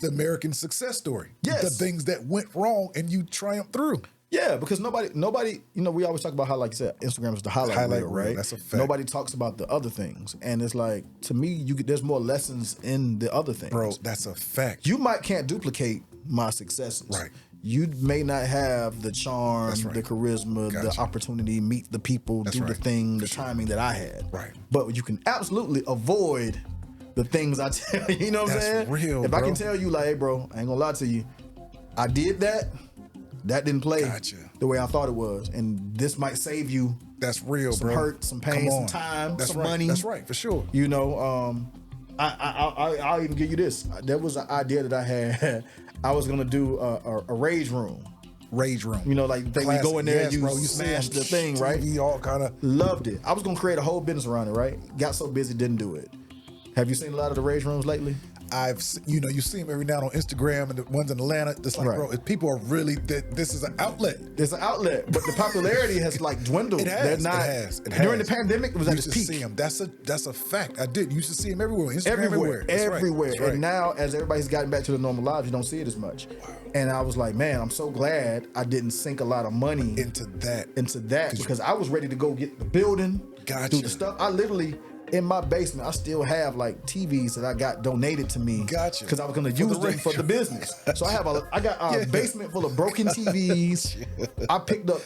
American success story. Yes. The things that went wrong and you triumphed through. Yeah, because nobody, you know, we always talk about how, like you said, Instagram is the highlight reel, right? That's a fact. Nobody talks about the other things, and it's like, to me, there's more lessons in the other things. Bro, that's a fact. You can't duplicate my successes. Right. You may not have the charm, the charisma, the opportunity, meet the people, do the thing, the timing that I had. Right. But you can absolutely avoid the things I tell you. You know what I'm saying? That's real, If bro. I can tell you, like, hey, bro, I ain't gonna lie to you, I did that. That didn't play the way I thought it was, and this might save you. That's real, some bro. Hurt, some pain, some time, some money. That's right, for sure. You know, I'll even give you this. There was an idea that I had. I was gonna do a rage room. Rage room. You know, like you go in there and you smash the thing, right? TV, all kind of loved it. I was gonna create a whole business around it, right? Got so busy, didn't do it. Have you seen a lot of the rage rooms lately? You see them every now on Instagram and the ones in Atlanta. It's like, bro, people are really, this is an outlet. It's an outlet, but the popularity has like dwindled. It has. They're not, it has. During the pandemic, it was at its peak. See them. That's a fact. I did. You used to see them everywhere. Instagram, everywhere. That's right. And now, as everybody's gotten back to the normal lives, you don't see it as much. Wow. And I was like, man, I'm so glad I didn't sink a lot of money into that because I was ready to go get the building, do the stuff. I literally. In my basement, I still have like TVs that I got donated to me. Gotcha. Because I was going to use them for the business. So I got a basement full of broken TVs. I picked up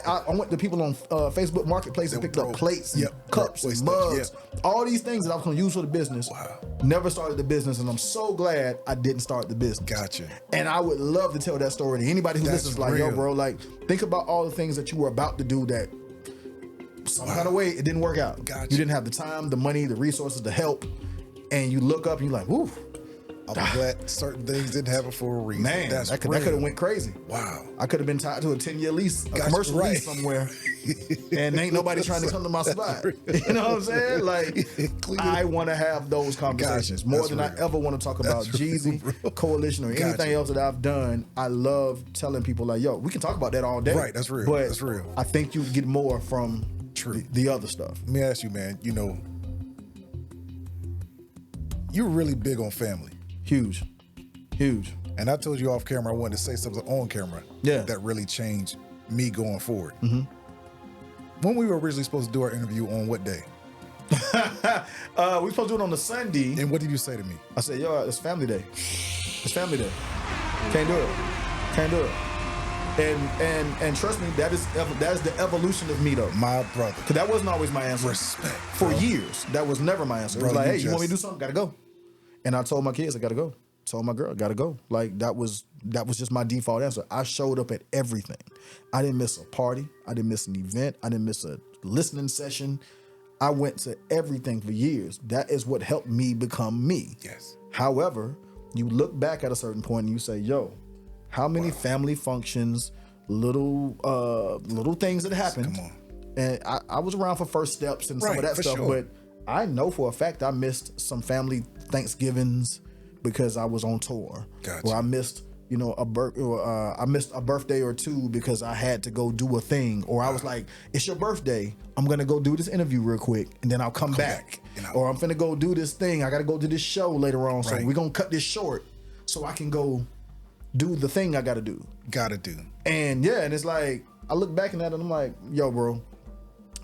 I went to people on Facebook Marketplace and picked up plates, and cups, and mugs, all these things that I was going to use for the business. Wow. Never started the business, and I'm so glad I didn't start the business. Gotcha. And I would love to tell that story to anybody who listens. Like, yo, bro, like think about all the things that you were about to do that some kind of way it didn't work out. Gotcha. You didn't have the time, the money, the resources, the help, and you look up and you're like, woo. I'm glad certain things didn't happen for a reason. Man, that could have went crazy. Wow. I could have been tied to a 10-year lease, a commercial lease somewhere, and ain't nobody trying to come to my spot. You know what I'm saying? Like, I want to have those conversations more than I ever want to talk about Jeezy, Coalition, or anything else that I've done. I love telling people like, yo, we can talk about that all day. Right, that's real. But that's real. I think you get more from the other stuff. Let me ask you, man, you know, you're really big on family. Huge. And I told you off camera I wanted to say something on camera that really changed me going forward. Mm-hmm. When we were originally supposed to do our interview on what day? We supposed to do it on the Sunday. And what did you say to me? I said, yo, it's family day. It's family day. Can't do it. And trust me, that is the evolution of me though. My brother. Because that wasn't always my answer. Respect. For years, that was never my answer. Bro, it was like, hey, you want me to do something? Gotta go. And I told my kids, I gotta go. Told my girl, gotta go. Like that was just my default answer. I showed up at everything. I didn't miss a party. I didn't miss an event. I didn't miss a listening session. I went to everything for years. That is what helped me become me. Yes. However, you look back at a certain point and you say, yo, how many family functions, little things that happened. Come on. And I was around for First Steps and some of that stuff, but I know for a fact I missed some family Thanksgivings because I was on tour. Gotcha. Or I missed, I missed a birthday or two because I had to go do a thing. Or I was like, it's your birthday. I'm gonna go do this interview real quick and then I'll come back. Or I'm finna go do this thing. I gotta go to this show later on. So we're gonna cut this short so I can go do the thing I gotta do. And and it's like, I look back at that and I'm like, yo, bro,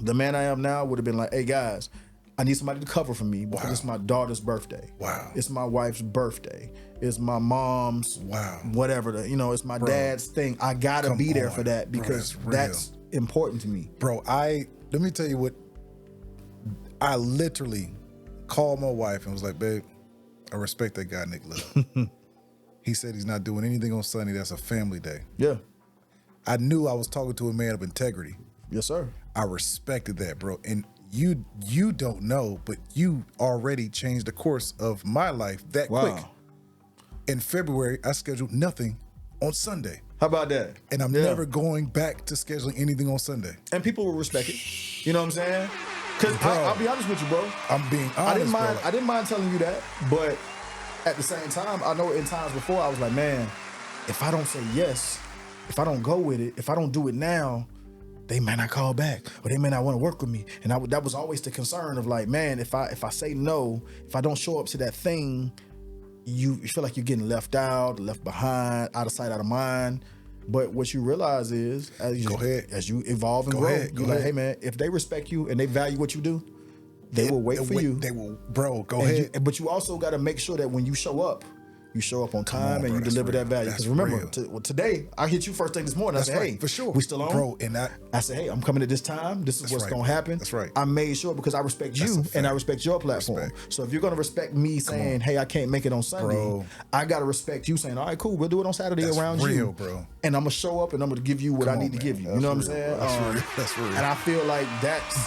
the man I am now would have been like, hey guys, I need somebody to cover for me because it's my daughter's birthday. Wow. It's my wife's birthday. It's my mom's whatever. It's my dad's thing. I gotta be there for that because that's important to me. Bro, let me tell you what, I literally called my wife and was like, babe, I respect that guy, Nick Love. He said he's not doing anything on Sunday. That's a family day. Yeah. I knew I was talking to a man of integrity. Yes, sir. I respected that, bro. And you don't know, but you already changed the course of my life that quick. In February, I scheduled nothing on Sunday. How about that? And I'm never going back to scheduling anything on Sunday. And people will respect it. You know what I'm saying? Because I'll be honest with you, bro. I'm being honest, I didn't mind telling you that, but at the same time, I know in times before I was like, man, if I don't say yes, if I don't go with it, if I don't do it now, they may not call back or they may not want to work with me. And that was always the concern of like, man, if I say no, if I don't show up to that thing, you feel like you're getting left out, left behind, out of sight, out of mind. But what you realize is, as you evolve and grow, you're like, hey man, if they respect you and they value what you do, they will wait for you. They will, bro, go ahead. But you also got to make sure that when you show up on time and you deliver that value. Because remember, today, I hit you first thing this morning. I said, hey, for sure. We still on? Bro, and I said, hey, I'm coming at this time. This is what's going to happen. That's right. I made sure because I respect you and I respect your platform. So if you're going to respect me saying, hey, I can't make it on Sunday, I got to respect you saying, all right, cool, we'll do it on Saturday around you. Bro. And I'm going to show up and I'm going to give you what I need to give you. You know what I'm saying? That's real. And I feel like that's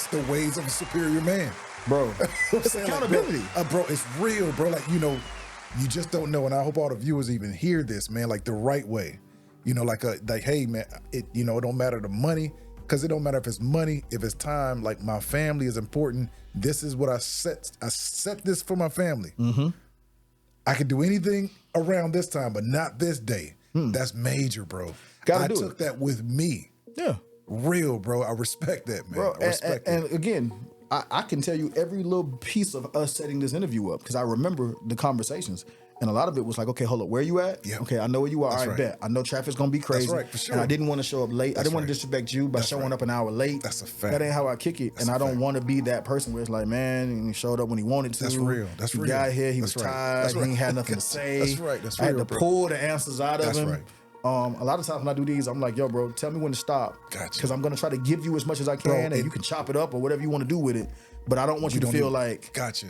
the ways of a superior man. Bro, it's accountability. Bro, it's real, bro. Like, you just don't know. And I hope all the viewers even hear this, man, like the right way. Like, hey, man, it don't matter the money, because it don't matter if it's money, if it's time. Like, my family is important. This is what I set this for my family. Mm-hmm. I could do anything around this time, but not this day. That's major, bro. I took that with me. Yeah. Real, bro. I respect that, man. Bro, I respect that. And again, I can tell you every little piece of us setting this interview up because I remember the conversations. And a lot of it was like, okay, hold up, where you at? Yeah. Okay, I know where you are. All right, bet. I know traffic's going to be crazy. That's right, for sure. And I didn't want to show up late. I didn't want to disrespect you by showing up an hour late. That's a fact. That ain't how I kick it. And I don't want to be that person where it's like, man, he showed up when he wanted to. That's real. He got here, he was tired, he ain't had nothing to say. That's right. That's real, I had to pull the answers out of him. That's right. A lot of times when I do these, I'm like, yo, bro, tell me when to stop. Gotcha. Because I'm going to try to give you as much as I can, and you can chop it up or whatever you want to do with it. But I don't want you to feel like... Gotcha.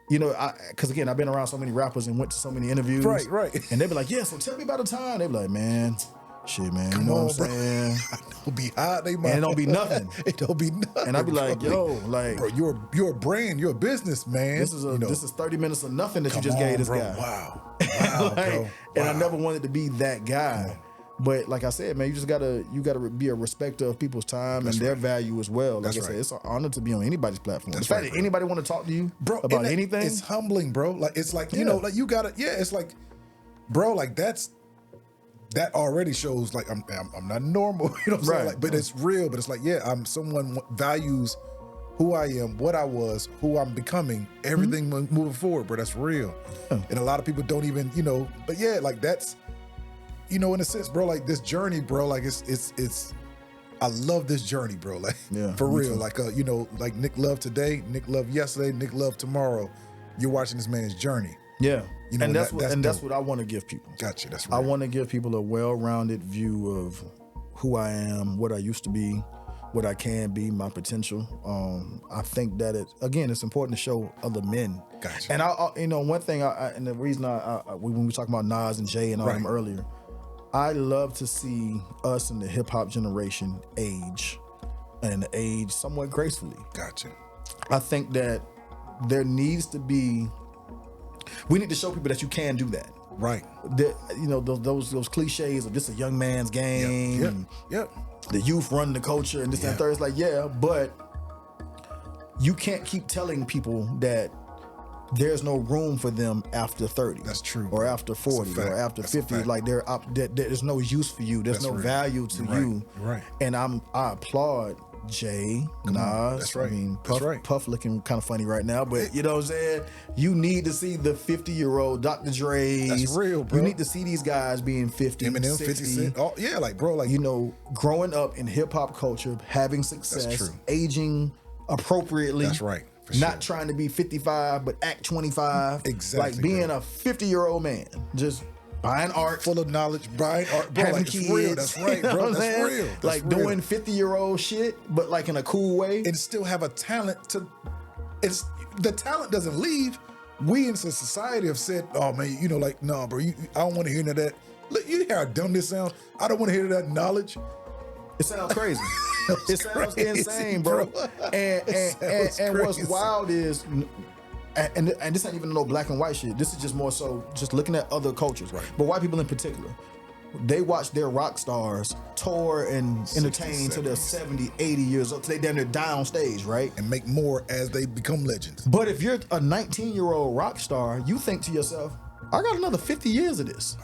Because again, I've been around so many rappers and went to so many interviews. Right. And they be like, yeah, so tell me about the time. They be like, man, Shit, man. You know what I'm saying? It'll be hot. And it don't be nothing. It don't be nothing. And I be like, yo, like, bro, you're a brand, you're a business, man. This is 30 minutes of nothing that you just gave this bro. guy. Wow, like, bro. And I never wanted to be that guy. But like I said, man, you gotta be a respecter of people's time and their value as well. Like I said, it's an honor to be on anybody's platform. The fact that anybody want to talk to you, bro, about anything, it's humbling, bro. Like it's like you know, like you gotta, it's like, bro, like that already shows like I'm not normal, you know what I'm saying? Like, but it's real. But it's like, I'm someone values who I am, what I was, who I'm becoming, everything moving forward, bro. That's real. And a lot of people don't even, but like that's. In a sense, bro, like this journey, bro, like it's I love this journey, bro. Like for real. Like like Nick loved today, Nick loved yesterday, Nick loved tomorrow. You're watching this man's journey. Yeah. And that's what I want to give people. Gotcha. That's right. I want to give people a well-rounded view of who I am, what I used to be, what I can be, my potential. I think that it's important to show other men. Gotcha. And one thing and the reason when we talk about Nas and Jay and all them earlier, I love to see us in the hip hop generation age somewhat gracefully. Gotcha. I think that we need to show people that you can do that. Right. Those cliches of just a young man's game. Yep. The youth run the culture and this and third. It's like, but you can't keep telling people that there's no room for them after 30. That's true. Or after 40 or after 50. Like there's no use for you. There's no value to you. Right. And I applaud Jay, Nas. That's right. I mean, Puff looking kind of funny right now, but you know what I'm saying? You need to see the 50-year-old Dr. Dre's. That's real, bro. You need to see these guys being 50, Eminem, 60. 50 Cent. Oh, yeah, like, bro, like. Growing up in hip-hop culture, having success, aging appropriately. That's right. Not trying to be 55, but act 25. Exactly. Like being a 50-year-old man. Just buying art. Full of knowledge, buying art. Bro, having like, kids. It's real. That's right, bro. That's real. That's like real. Doing 50-year-old shit, but like in a cool way. And still have a talent to... The talent doesn't leave. We in society have said, oh, man, nah, bro, I don't want to hear none of that. Look, you hear how dumb this sounds? I don't want to hear that knowledge. It sounds crazy. It sounds insane, bro. And what's wild is, and this ain't even no black and white shit. This is just more so just looking at other cultures, but white people in particular. They watch their rock stars tour and entertain till they're 70, 80 years old. Till they damn near die on stage, right? And make more as they become legends. But if you're a 19-year-old rock star, you think to yourself, I got another 50 years of this.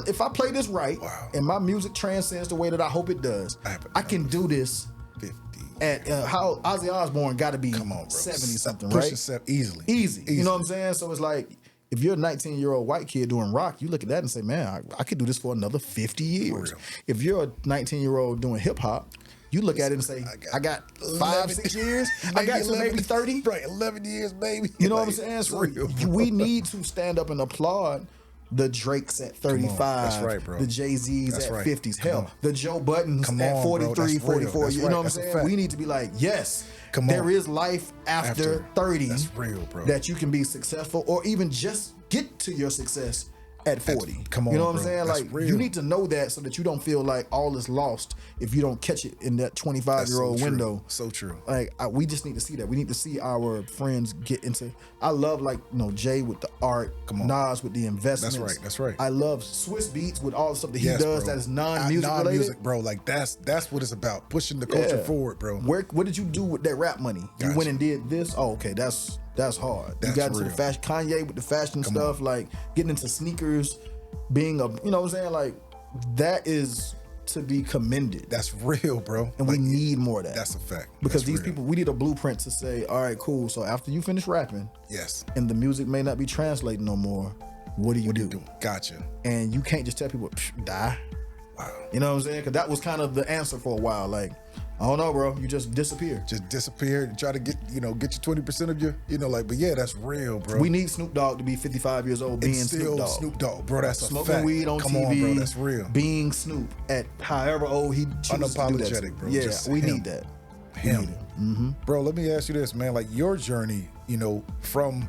If I play this right, and my music transcends the way that I hope it does, I can do this 50. At how Ozzy Osbourne got to be 70 something, right? Easily. You know what I'm saying? So it's like, if you're a 19-year-old white kid doing rock, you look at that and say, man, I could do this for another 50 years. If you're a 19-year-old doing hip hop, you look at it and say, I got 5, 6 years. I got to maybe 30. Right, 11 years, maybe. You know what I'm saying? So we need to stand up and applaud the Drakes at 35. That's right, bro. The Jay-Z's at 50s. Hell, the Joe Buttons at 43, 44. You know what I'm saying? We need to be like, yes, there is life after 30. That's real, bro. That you can be successful or even just get to your success at 40. You know what I'm saying? That's like, real. you need to know that so that you don't feel like all is lost if you don't catch it in that 25-year-old window. So true. Like, we just need to see that. We need to see our friends get into. I love Jay with the art, Nas with the investments. That's right. I love Swiss Beats with all the stuff that he does that is non-music related. Non-music, bro. Like that's what it's about. Pushing the culture forward, bro. What did you do with that rap money? You went and did this? Oh, okay, that's hard. You got into the fashion, Kanye with the fashion stuff, like getting into sneakers, being a, you know what I'm saying? Like, that is to be commended. That's real, bro. And we need more of that. That's a fact. Because these people, we need a blueprint to say, all right, cool. So after you finish rapping, and the music may not be translating no more, what do you do? Gotcha. And you can't just tell people, die. Wow. You know what I'm saying? Because that was kind of the answer for a while. Like, I don't know, bro. You just disappear. Just disappear and try to get you 20% of your, but yeah, that's real, bro. We need Snoop Dogg to be 55 years old being Snoop Dogg, bro. That's smoking a fact. weed on Come TV. on, bro. That's real. Being Snoop at however old he chooses unapologetic, to do that. bro. Yeah, Just we him. need that. Him. Bro, let me ask you this, man. Like your journey, from,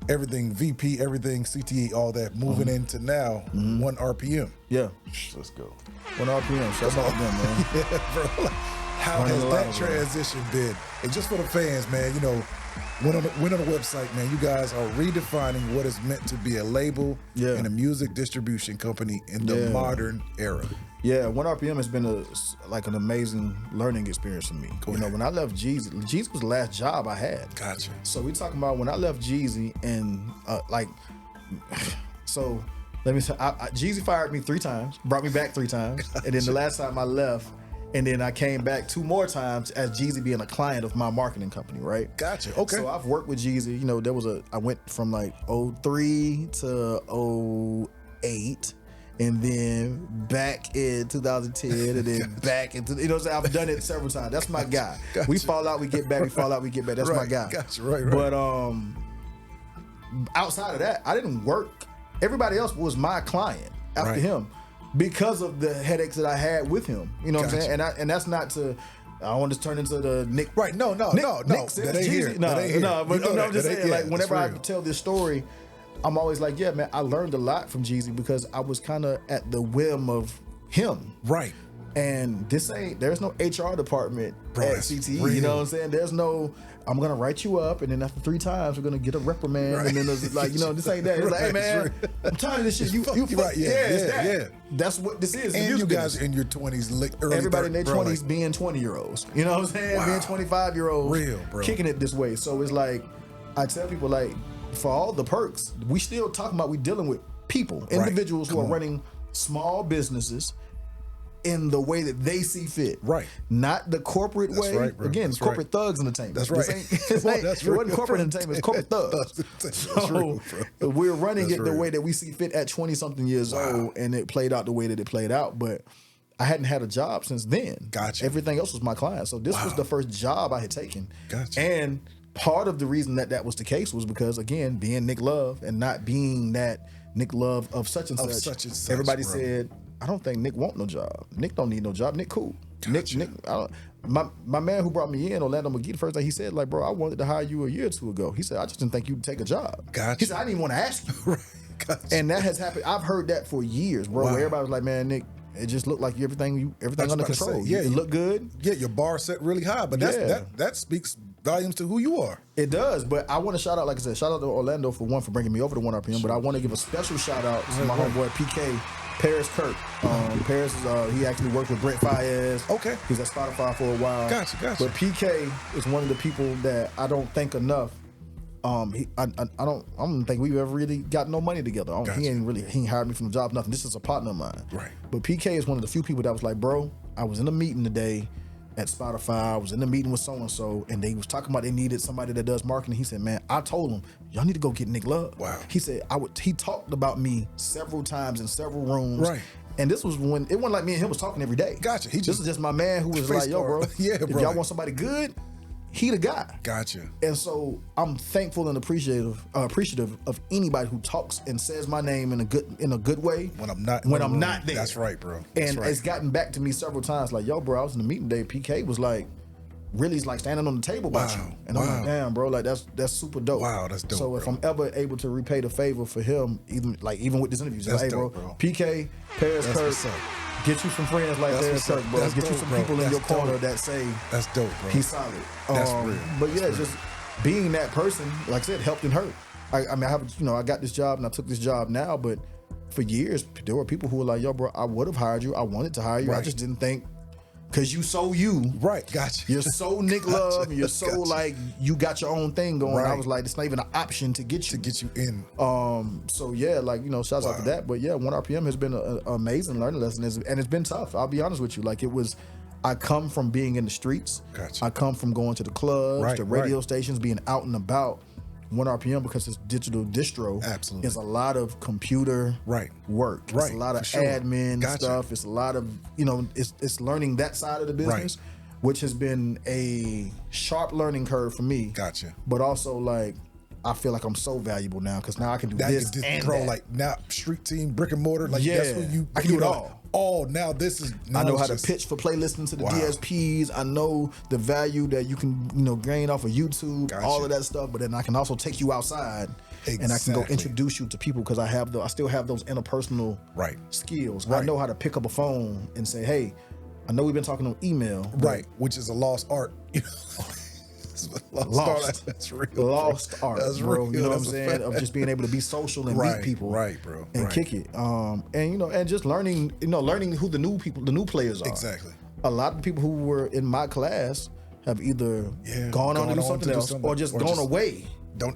everything VP, everything CTE, all that, moving into now 1 RPM. Yeah. Let's go. 1 RPM. Shout out to them, man. Yeah, bro. Like, how has that transition been? And just for the fans, man, you know, went on the website, man, you guys are redefining what is meant to be a label and a music distribution company in the modern era. Yeah, 1 RPM has been an amazing learning experience for me. You know, when I left Jeezy was the last job I had. Gotcha. So we talking about when I left Jeezy and so let me say, Jeezy fired me 3 times, brought me back 3 times, and then the last time I left, and then I came back 2 more times as Jeezy being a client of my marketing company, right? Gotcha. Okay. So I've worked with Jeezy. You know, I went from like 03 to 08. And then back in 2010, and then back into, you know what I'm saying? I've done it several times. That's my guy. Gotcha. We fall out, we get back, we fall out, we get back. That's my guy. Gotcha, right. But outside of that, I didn't work. Everybody else was my client after him because of the headaches that I had with him. You know what I'm saying? And that's not to, I don't want to turn into the Nick. Right, no. Nick That ain't here. No, but I'm just saying, like, whenever I real. tell this story, I'm always like, yeah, man, I learned a lot from Jeezy because I was kind of at the whim of him. Right. And there's no HR department at CTE. Real. You know what I'm saying? There's no, I'm going to write you up, and then after 3 times, we're going to get a reprimand. And then there's like, you know, this ain't that. It's like, hey, man, I'm tired of this shit. You right. it's that. That's what this is. And you guys in your 20s, early everybody in their 20s like, being 20-year-olds. You know what I'm saying? Wow. Being 25-year-olds. Real, bro. Kicking it this way. So it's like, I tell people, like, for all the perks, we still talking about we dealing with people, individuals who are running small businesses in the way that they see fit. Right. Not the corporate way. Right, bro. Again, it's corporate thugs entertainment. That's right. It wasn't corporate entertainment, it's corporate thugs. So we're running it the way that we see fit at 20-something years old, and it played out the way that it played out. But I hadn't had a job since then. Gotcha. Everything else was my client. So this was the first job I had taken. Gotcha. And part of the reason that was the case was because, again, being Nick Love and not being that Nick Love of such and such. Everybody said, I don't think Nick want no job. Nick don't need no job. Nick cool. Gotcha. Nick, my man who brought me in, Orlando McGee, the first thing he said, like, bro, I wanted to hire you a year or 2 ago. He said, I just didn't think you'd take a job. Gotcha. He said, I didn't even want to ask you. Gotcha. And that has happened. I've heard that for years, bro. Where everybody was like, man, Nick, it just looked like everything under control. Yeah, it looked good. Yeah, your bar set really high, but that speaks volumes to who you are. It does, but I want to shout out, like I said, shout out to Orlando for bringing me over to 1 RPM, but I want to give a special shout out to my homeboy PK, Paris Kirk. Paris is he actually worked with Brent Fayez. Okay. He's at Spotify for a while. Gotcha. But PK is one of the people that I don't think enough. I don't think we've ever really got no money together. He ain't hired me from the job, nothing. This is a partner of mine. Right. But PK is one of the few people that was like, bro, I was in a meeting today at Spotify. I was in a meeting with so-and-so, and they was talking about they needed somebody that does marketing. He said, man, I told him, y'all need to go get Nick Love. Wow. He said, he talked about me several times in several rooms. Right. And this was when, it wasn't like me and him was talking every day. Gotcha. This is just my man who was like, yo, bro, if y'all want somebody good, he the guy. Gotcha. And so I'm thankful and appreciative of anybody who talks and says my name in a good way. When I'm not there. That's right, bro. It's gotten back to me several times, like, yo, bro, I was in the meeting today. PK was like, really like standing on the table about you. And I'm like, damn, bro, like that's super dope. Wow, that's dope. So if I'm ever able to repay the favor for him, even with this interview, just like, hey, bro, PK, Paris Kirk. Get you some friends like Paris Kirk, bro. Get you some people in your corner that say that's dope, bro. He's solid. That's real. But yeah, just being that person, like I said, helped and hurt. I mean, I got this job and I took this job now, but for years there were people who were like, yo, bro, I would have hired you. I wanted to hire you. Right. I just didn't think. Cause you so you. Right, gotcha. You're so Nick Love, and you're so like you got your own thing going. Right. I was like, it's not even an option to get you in. So yeah, like, you know, shouts out to that. But yeah, 1 RPM has been an amazing learning lesson, and it's been tough. I'll be honest with you. Like, it was, I come from being in the streets. Gotcha. I come from going to the clubs, the radio stations, being out and about. 1 RPM, because it's digital distro, absolutely, is a lot of computer work. It's a lot of admin stuff. It's a lot of, you know, it's learning that side of the business, which has been a sharp learning curve for me. Gotcha. But also, like, I feel like I'm so valuable now because now I can do this and that. Like, now street team, brick and mortar, like, that's who you. I can do it all. now this is. Now I know how to pitch for playlisting to the DSPs. I know the value that you can, gain off of YouTube, all of that stuff. But then I can also take you outside, and I can go introduce you to people because I still have those interpersonal skills. I know how to pick up a phone and say, hey, I know we've been talking on email, which is a lost art. Lost. That's real. Lost art, that's bro. Real. You know what I'm saying? Of just being able to be social and meet people, bro, and kick it. And just learning who the new players are. Exactly. A lot of people who were in my class have either gone on to do something else or just gone away.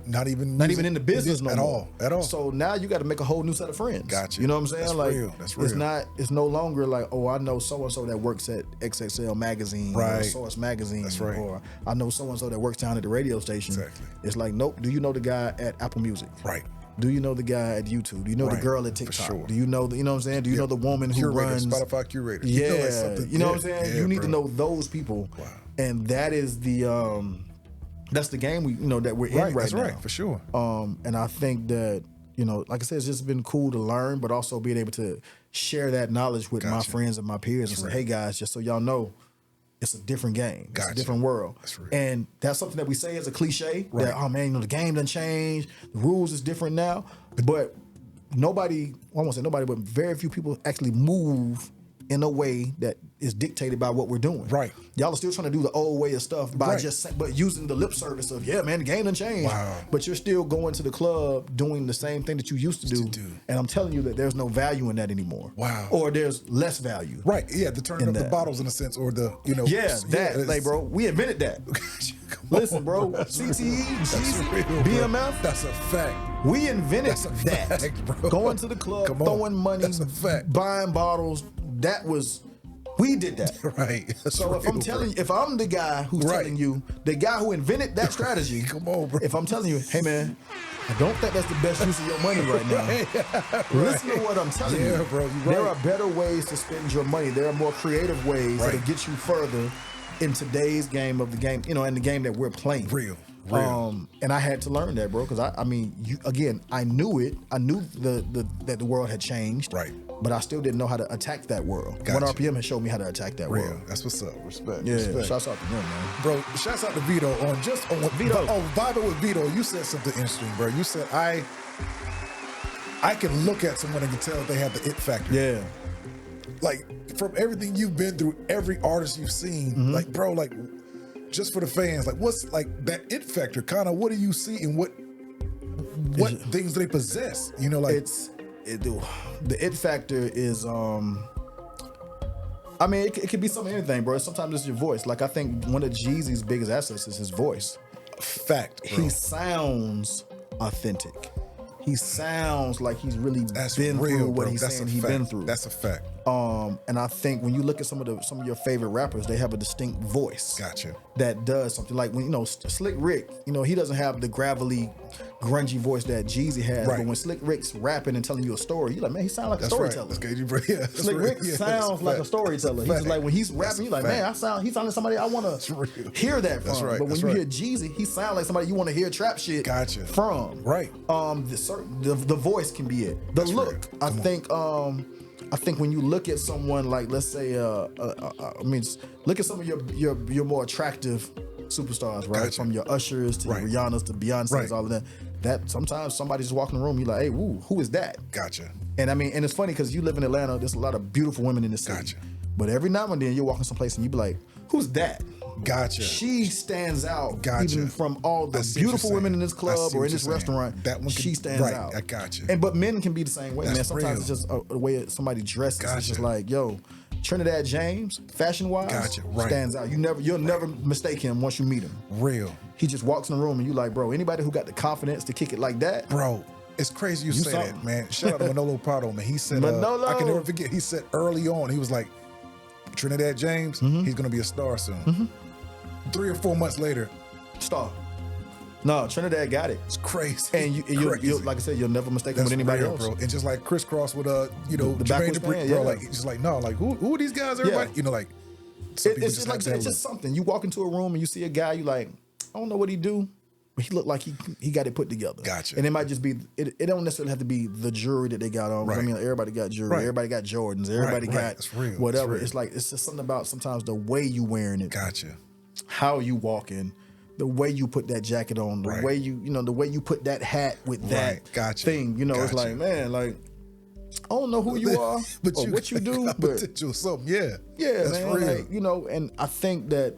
Not even in the business no more. At all. So now you got to make a whole new set of friends. Gotcha. You know what I'm saying? That's like real. That's real. It's no longer like, oh, I know so and so that works at XXL magazine or Source magazine. That's right. Or I know so and so that works down at the radio station. Exactly. It's like, nope. Do you know the guy at Apple Music? Right. Do you know the guy at YouTube? Do you know the girl at TikTok? For sure. Do you know you know what I'm saying? Do you know the woman who runs Spotify curator? Yeah. You know what I'm saying? You need to know those people. Wow. And that is the that's the game that we're in right now. That's right, for sure. And I think that, like I said, it's just been cool to learn, but also being able to share that knowledge with my friends and my peers and say, hey guys, just so y'all know, it's a different game. It's a different world. That's real. And that's something that we say as a cliche, that, oh man, the game done changed, the rules is different now. But nobody, I won't say nobody, but very few people actually move in a way that is dictated by what we're doing. Right. Y'all are still trying to do the old way of stuff by but using the lip service of, yeah, man, the game done changed. Wow. But you're still going to the club doing the same thing that you used to do. And I'm telling you that there's no value in that anymore. Wow. Or there's less value. Right. Yeah, the turning of the bottles in a sense, or the, like, bro, we invented that. Listen, bro, CTE, Jeezy, BMF. That's a fact. We invented that. Fact, bro. Going to the club, throwing money, buying bottles. We did that. Right. That's so if I'm telling you, if I'm the guy who's telling you, the guy who invented that strategy, come on, bro. If I'm telling you, hey man, I don't think that's the best use of your money right now. Listen to what I'm telling you. Bro, there are better ways to spend your money. There are more creative ways that'll get you further in today's game of the game, and the game that we're playing. Real. And I had to learn that, bro, because I knew it. I knew that the world had changed. Right. But I still didn't know how to attack that world. Gotcha. 1 RPM has showed me how to attack that world. That's what's up. Respect. Yeah. Respect. Shouts out to them, man. Bro, shouts out to Vito on Vito. Oh, vibing with Vito. You said something interesting, bro. You said I can look at someone and can tell if they have the it factor. Yeah. Like, from everything you've been through, every artist you've seen, like, bro, like, just for the fans, like, what's like that it factor? Kind of, what do you see and what things do they possess? The it factor is it could be anything, bro. Sometimes it's your voice. Like, I think one of Jeezy's biggest assets is his voice. Fact, bro. He sounds authentic. He sounds like he's really been real, through what bro. he's That's saying a he's fact. been through. That's a fact. And I think when you look at some of your favorite rappers, they have a distinct voice. Gotcha. That does something. Like when Slick Rick, he doesn't have the gravelly, grungy voice that Jeezy has. Right. But when Slick Rick's rapping and telling you a story, you're like, man, he sounds like a storyteller. Right. Yeah, Slick Rick sounds like a storyteller. He's like, when he's rapping, you're like, man, he sounds like somebody I want to hear that from. That's right. But when you hear Jeezy, he sounds like somebody you want to hear trap shit from. Right. The voice can be it. The look, I think when you look at someone like, let's say, look at some of your more attractive superstars, right? Gotcha. From your Ushers to your Rihanna's to Beyonce's, all of that. That sometimes somebody just walking in the room, you're like, hey, who is that? Gotcha. And and it's funny because you live in Atlanta, there's a lot of beautiful women in the city. Gotcha. But every now and then you're walking someplace and you be like, who's that? Gotcha. She stands out even from all the beautiful women in this club or in this restaurant. That one she stands out. I gotcha. But men can be the same way, That's man. Sometimes real. it's just a way somebody dresses. Gotcha. It's just like, yo, Trinidad James, fashion-wise, stands out. You'll never mistake him once you meet him. Real. He just walks in the room and you like, bro, anybody who got the confidence to kick it like that, bro. It's crazy you say something. that, man. Shout out to Manolo Prado, man. He said, Manolo. I can never forget, he said early on, he was like, Trinidad James, he's going to be a star soon. 3 or 4 months later, star. No, Trinidad got it. It's crazy. And you like I said, you'll never mistake him with anybody else, bro. And just like crisscross with the backwards Jermaine Dupri, bro. Like just like who are these guys? Everybody, it's just something. You walk into a room and you see a guy, you like, I don't know what he do, but he looked like he got it put together. Gotcha. And it might just be, it don't necessarily have to be the jewelry that they got on. Right. I mean, everybody got jewelry. Right. Everybody got Jordans. Everybody got It's real. whatever. It's real. It's like, it's just something about sometimes the way you wearing it. Gotcha. How you walking, the way you put that jacket on, the way the way you put that hat with that thing. You know, it's like, man, like, I don't know who you are but or what you do, but potential something. Yeah, yeah, that's man. real. Like, you know, and I think that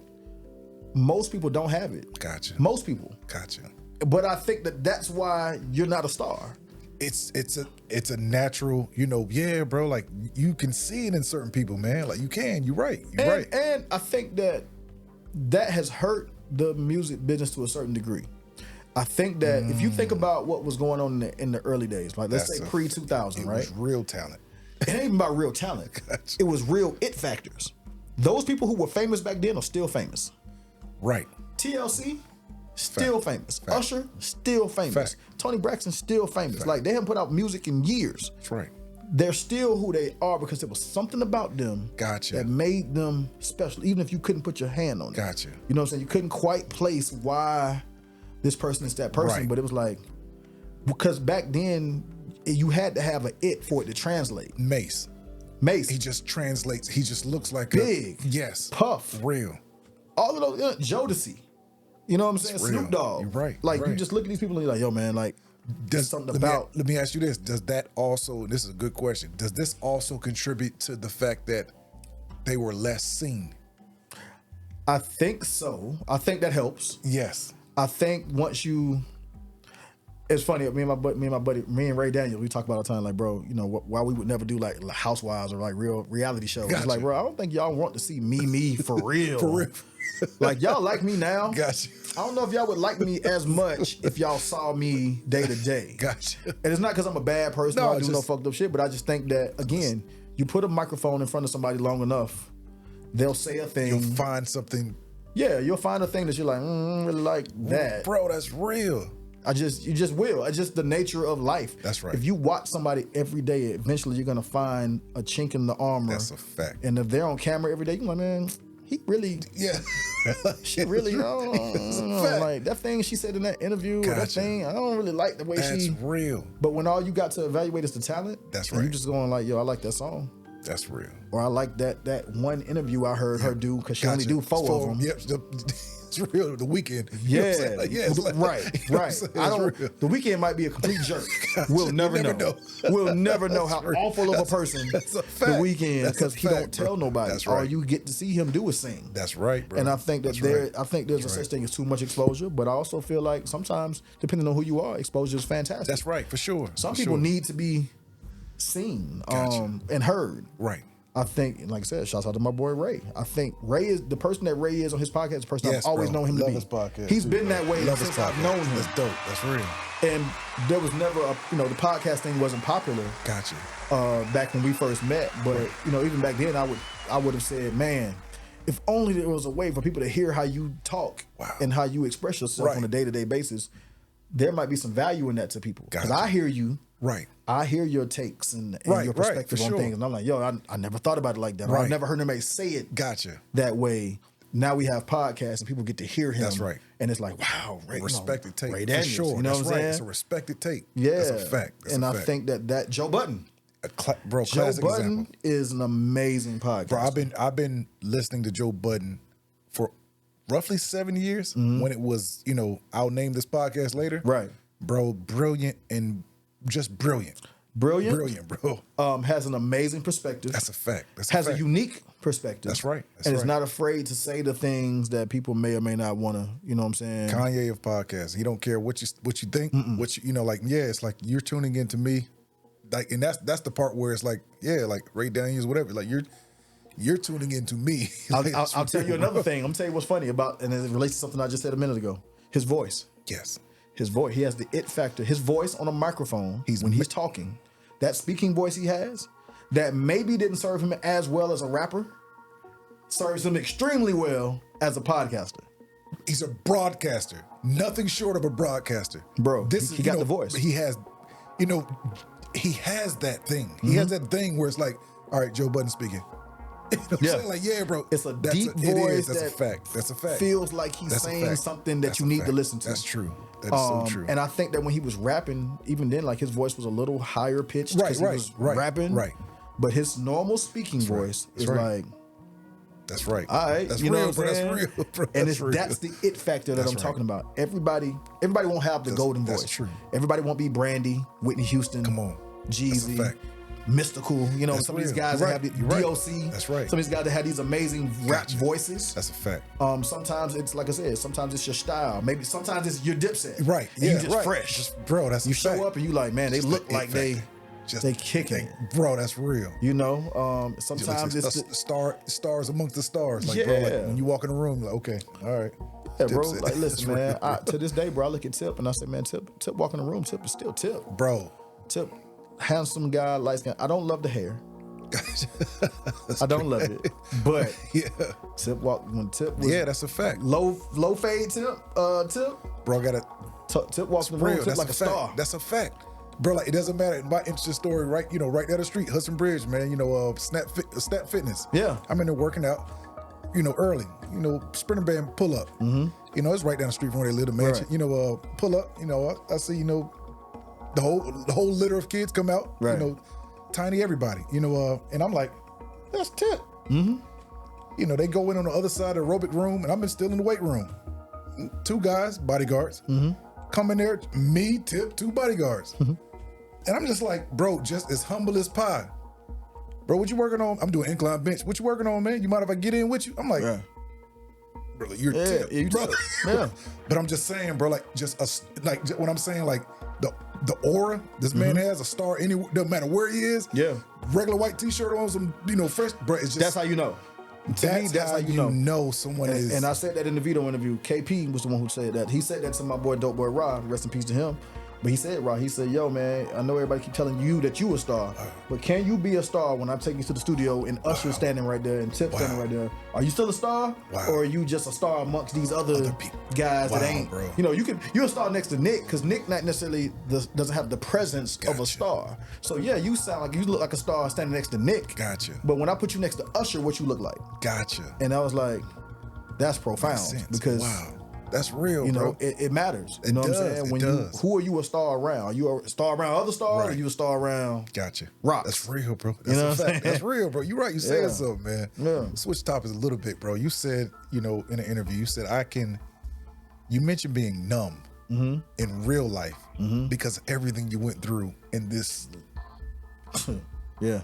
most people don't have it. Gotcha. Most people. Gotcha. But I think that that's why you're not a star. It's a natural, you know, yeah, bro. Like you can see it in certain people, man. Like you're right. You're right. And I think that has hurt the music business to a certain degree. I think that if you think about what was going on in the early days, like let's say pre-2000, right? It was real talent. It ain't even about real talent. Gotcha. It was real it factors. Those people who were famous back then are still famous. Right. TLC, still famous. Fact. Usher, still famous. Fact. Tony Braxton, still famous. Fact. Like they haven't put out music in years. That's right. They're still who they are because there was something about them that made them special, even if you couldn't put your hand on it. Gotcha. You know what I'm saying? You couldn't quite place why this person is that person, Right. but it was like, because back then you had to have an it for it to translate. Mace. He just translates. He just looks like big. Yes. Puff. Real. All of those, Jodeci. You know what I'm saying? It's real. Snoop Dogg. You're right. Like You're you right. just look at these people and you're like, yo, man, like there's something about. Let me ask you this: does that also? This is a good question. Does this also contribute to the fact that they were less seen? I think so. I think that helps. Yes. I think once you, it's funny. Me and Ray Daniels, we talk about all the time. Like, bro, you know why we would never do like Housewives or like real reality shows. Gotcha. It's like, bro, I don't think y'all want to see me for real. For real. Like y'all like me now. Gotcha. I don't know if y'all would like me as much if y'all saw me day to day. Gotcha. And it's not because I'm a bad person No, or I do no fucked up shit, but I just think that again, you put a microphone in front of somebody long enough, they'll say a thing. You'll find something. Yeah, you'll find a thing that you're like, really like that. Bro, that's real. You just will. It's just the nature of life. That's right. If you watch somebody every day, eventually you're gonna find a chink in the armor. That's a fact. And if they're on camera every day, you're like, man, he really, Yeah. she really, It's a fact. like that thing she said in that interview, or that Gotcha. thing, I don't really like the way That's she. real. But when all you got to evaluate is the talent, That's and right. you just going like, yo, I like that song, That's real. or I like that one interview I heard her do because she only do four of them. Yep. It's real. The Weekend. Yeah, it's like, right. you know what I'm saying? I It's don't. real. The Weeknd might be a complete jerk. Gotcha. We'll never You'll never know. know. We'll never know how That's real. awful of a person That's a The fact. Weeknd, That's a because he fact, don't tell bro. nobody. That's All right. you get to see him do is sing. That's right, bro. And I think that That's there's right. a such thing as too much exposure, but I also feel like sometimes, depending on who you are, exposure is fantastic. That's right, for sure. Some for people sure. need to be seen Gotcha. and heard. Right. I think, like I said, shouts out to my boy Ray. I think Ray is the person that Ray is on his podcast. The person Yes, I've always bro. known him Love to be. his podcast, He's too, been bro. that way Love his since I've podcast. known him. That's dope. That's real. And there was never the podcast thing wasn't popular Gotcha. back when we first met. But even back then, I would have said, man, if only there was a way for people to hear how you talk and how you express yourself Right. on a day-to-day basis. There might be some value in that to people because Gotcha. I hear you. Right. I hear your takes and Right, your right, perspective for on sure. things, and I'm like, yo, I never thought about it like that. Or I've Right. never heard anybody say it Gotcha. that way. Now we have podcasts and people get to hear him. That's right. And it's like, wow, Ray, Respected take. Ray for Daniels, sure. you know That's what I'm right. saying? It's a respected take. Yeah, That's a fact. That's and a I fact. think that Joe Budden, Bro, Joe classic Budden example. is an amazing podcast. Bro, I've been listening to Joe Budden for roughly 7 years. When it was, I'll name this podcast later. Right. Bro, brilliant and just brilliant. Brilliant, Brilliant, bro. has an amazing perspective. That's a fact. That's has a a fact. unique perspective. That's right. That's and right. is not afraid to say the things that people may or may not want to. You know what I'm saying? Kanye of podcasts. He don't care what you think. What you it's like you're tuning into me, like, and that's the part where it's like, yeah, like Ray Daniels, whatever. Like you're tuning into me. Like, I'll tell you another thing. I'm gonna tell you what's funny about, and it relates to something I just said a minute ago. His voice. Yes. His voice. He has the it factor. His voice on a microphone. When he's talking, that speaking voice he has, that maybe didn't serve him as well as a rapper, serves him extremely well as a podcaster. He's a broadcaster. Nothing short of a broadcaster. Bro, he got the voice. He has, he has that thing. He has that thing where it's like, all right, Joe Budden speaking. You know what I'm saying? Like, yeah, bro. It's a deep voice. That's a fact. That's a fact. Feels like he's saying something that you need to listen to. That's true. That is so true. And I think that when he was rapping, even then, like his voice was a little higher pitched. Right. Rapping. Right. But his normal speaking voice is like. That's right. All right, that's you know real, what I'm saying? That's real, bro. And that's the it factor that I'm talking about. Everybody won't have the golden voice. That's true. Everybody won't be Brandy, Whitney Houston, come on, Jeezy, Mystical. You know, that's some real. of these guys that have the DOC. That's right. Some of these guys that have these amazing rap voices. That's a fact. Sometimes it's like I said. Sometimes it's your style. Maybe sometimes it's your Dipset. Right. Yeah. You just fresh, bro. That's you show up and you like, man, they look like they kicking. Bro, that's real. You know, sometimes it's stars amongst the stars. Like, yeah. bro, like when you walk in the room, like, okay, all right. Yeah, bro. Like, listen, man. To this day, bro, I look at Tip and I say, man, Tip walk in the room. Tip is still Tip, bro. Tip, handsome guy, light skin. I don't love the hair. I don't love it, but Tip walk when Tip was that's a fact. Low fade Tip. Bro, Tip walks in the room. Tip like a star. That's a fact. Bro, like it doesn't matter. My interesting story, right? You know, right down the street, Hudson Bridge, man. You know, Snap Fitness. Yeah, I'm in there working out. You know, early. You know, sprinter band pull up. Mm-hmm. You know, it's right down the street from where they live, the mansion. Right. You know, pull up. You know, I see. You know, the whole litter of kids come out. Right. You know, tiny everybody. You know, and I'm like, that's Tip. Mm-hmm. You know, they go in on the other side of the aerobic room, and I'm still in the weight room. 2 guys, bodyguards. Mm-hmm. Come in there, me, Tip, 2 bodyguards. Mm-hmm. And I'm just like, bro, just as humble as pie. Bro, what you working on? I'm doing incline bench. What you working on, man? You mind if I get in with you? I'm like, bro, you're Tip, bro. Yeah. But I'm just saying, bro, like when I'm saying like the aura this man has, a star anywhere, doesn't matter where he is. Yeah. Regular white t-shirt on, some, you know, fresh, bro. It's just that's how you know. To me, that's how you know someone is. And I said that in the Vito interview. KP was the one who said that. He said that to my boy, Dope Boy Rod. Rest in peace to him. But he said, Rod, he said, yo, man, I know everybody keep telling you that you a star, but can you be a star when I take you to the studio and Usher standing right there and Tip standing right there? Are you still a star? Or are you just a star amongst these other guys that ain't? Bro. You know, you're a star next to Nick, because Nick not necessarily doesn't have the presence of a star. So yeah, you look like a star standing next to Nick. Gotcha. But when I put you next to Usher, what you look like? Gotcha. And I was like, that's profound, because that's real, you know, bro. It matters. You know what I'm saying? Who are you a star around? Are you a star around other stars, or are you a star around rocks? That's real, bro. That's a fact. That's real, bro. You're right. You said something, man. Yeah. Switch topics a little bit, bro. You said, you know, in an interview, you said you mentioned being numb in real life because of everything you went through in this. Yeah.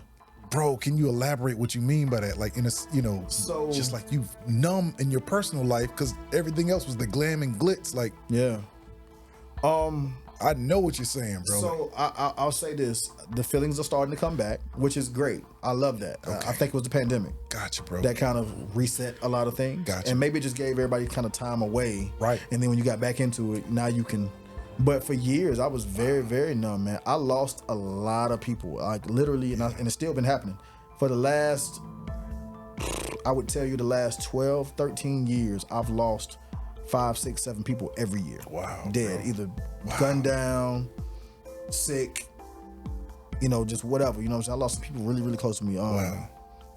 Bro, can you elaborate what you mean by that? Like, in a, you know, just like you numb in your personal life because everything else was the glam and glitz. Like, I know what you're saying, bro. So I'll say this: the feelings are starting to come back, which is great. I love that. Okay. I think it was the pandemic. Gotcha, bro. That kind of reset a lot of things. Gotcha. And maybe it just gave everybody kind of time away. Right. And then when you got back into it, now you can. But for years, I was very, very numb, man. I lost a lot of people, like literally, and it's still been happening. For the last, I would tell you the last 12, 13 years, I've lost 5, 6, 7 people every year. Wow. Dead, bro. either gunned down, sick, you know, just whatever. You know what I'm saying? I lost some people really, really close to me. Wow.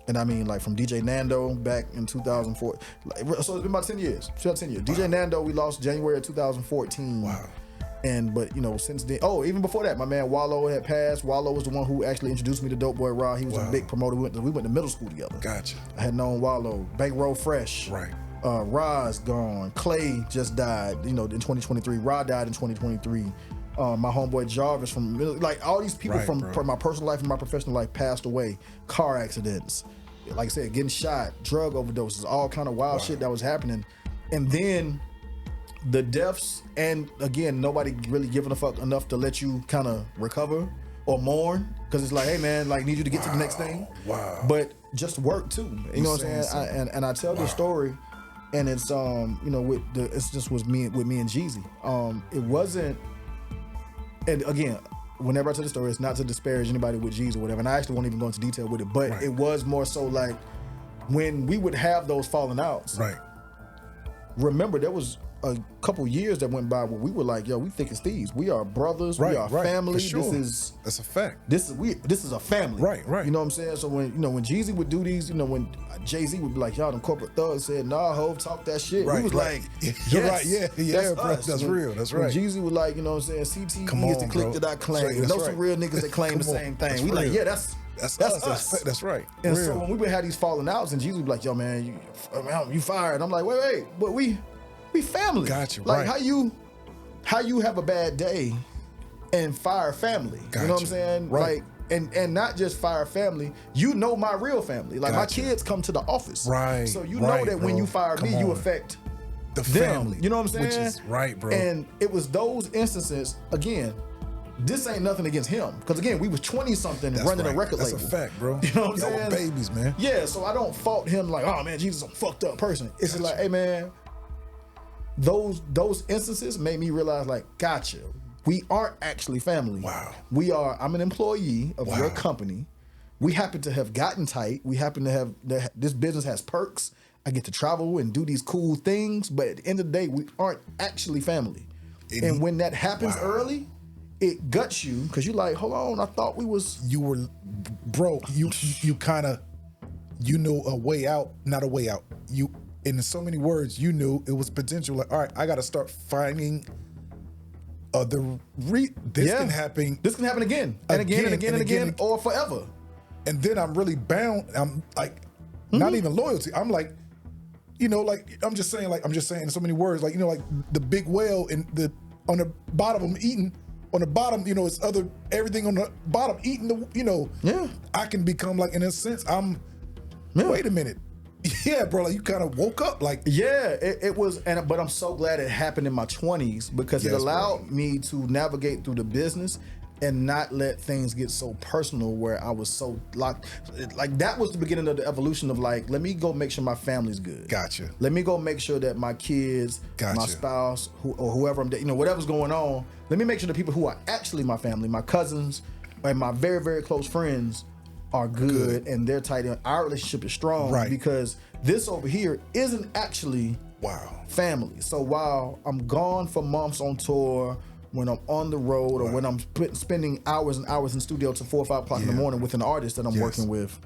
And I mean, like from DJ Nando back in 2004. So it's been about 10 years. 10 years. DJ Nando, we lost January of 2014. Wow. But you know, since then, even before that, my man Wallow had passed. Wallow was the one who actually introduced me to Dope Boy Rod. He was a big promoter. We went to middle school together. Gotcha. I had known Wallow. Bankroll Fresh. Right. Rod's gone. Clay just died. You know, in 2023. Rod died in 2023. My homeboy Jarvis from like all these people from my personal life and my professional life passed away. Car accidents, like I said, getting shot, drug overdoses, all kind of wild shit that was happening, and then the deaths, and again, nobody really giving a fuck enough to let you kind of recover or mourn, because it's like, hey man, like need you to get to the next thing. Wow. But just work too. You know what I'm saying? And I tell this story, and it's you know, it's just was me and Jeezy. It wasn't, and again, whenever I tell the story, it's not to disparage anybody with Jeezy or whatever, and I actually won't even go into detail with it, but it was more so like when we would have those falling outs. Right. Remember, there was a couple years that went by where we were like, yo, we thick as thieves. We are brothers. We are family. Sure. That's a fact. This is a family. Right. You know what I'm saying? So when Jeezy would do these, when Jay-Z would be like, y'all, them corporate thugs said, nah, Hov, talk that shit. We was like, you're right. Yeah, that's bro. us. That's real. That's right. When Jeezy was like, you know what I'm saying? CTE is the clique that I claim. Know some real niggas that claim the same thing. We like, yeah, that's us. That's right. And so when we would have these falling outs, and Jeezy would be like, yo, man, you fired. I'm like, wait, but we family. Got you. Like how you have a bad day and fire family. You know what I'm saying? Right. Like and not just fire family, my real family. Like my kids come to the office. Right. So know that when you fire me, you affect the them. family. You know what I'm saying? Which is right, bro. And it was those instances, again, this ain't nothing against him. Because again, we was 20-something running a record label. That's a fact, bro. You know what I'm Y'all saying? were babies, man. Yeah, so I don't fault him like, oh man, Jesus is a fucked up person. It's just like, hey man, those instances made me realize like, gotcha. We aren't actually family. Wow. I'm an employee of your company. We happen to have gotten tight. We happen to have, this business has perks. I get to travel and do these cool things. But at the end of the day, we aren't actually family. And when that happens early, it guts you because you're like, hold on, I thought we was. You were, bro, you kind of, a way out, not a way out. In so many words, you knew it was potential. Like, all right, I got to start finding this can happen. This can happen again and again, or forever. And then I'm really bound. I'm like, not even loyalty. I'm like, I'm just saying in so many words, like, like the big whale on the bottom I'm eating. On the bottom, it's everything on the bottom eating I can become like, in a sense, wait a minute. Yeah, bro, like you kind of woke up like. Yeah, it was, but I'm so glad it happened in my 20s because it allowed me to navigate through the business and not let things get so personal where I was so locked. Like that was the beginning of the evolution of like, let me go make sure my family's good. Gotcha. Let me go make sure that my kids, my spouse, or whoever I'm dating, whatever's going on, let me make sure the people who are actually my family, my cousins, and my very, very close friends are good and they're tight and our relationship is strong because this over here isn't actually family. So while I'm gone for months on tour, when I'm on the road or when I'm spending hours and hours in studio till 4 or 5 o'clock in the morning with an artist that I'm working with,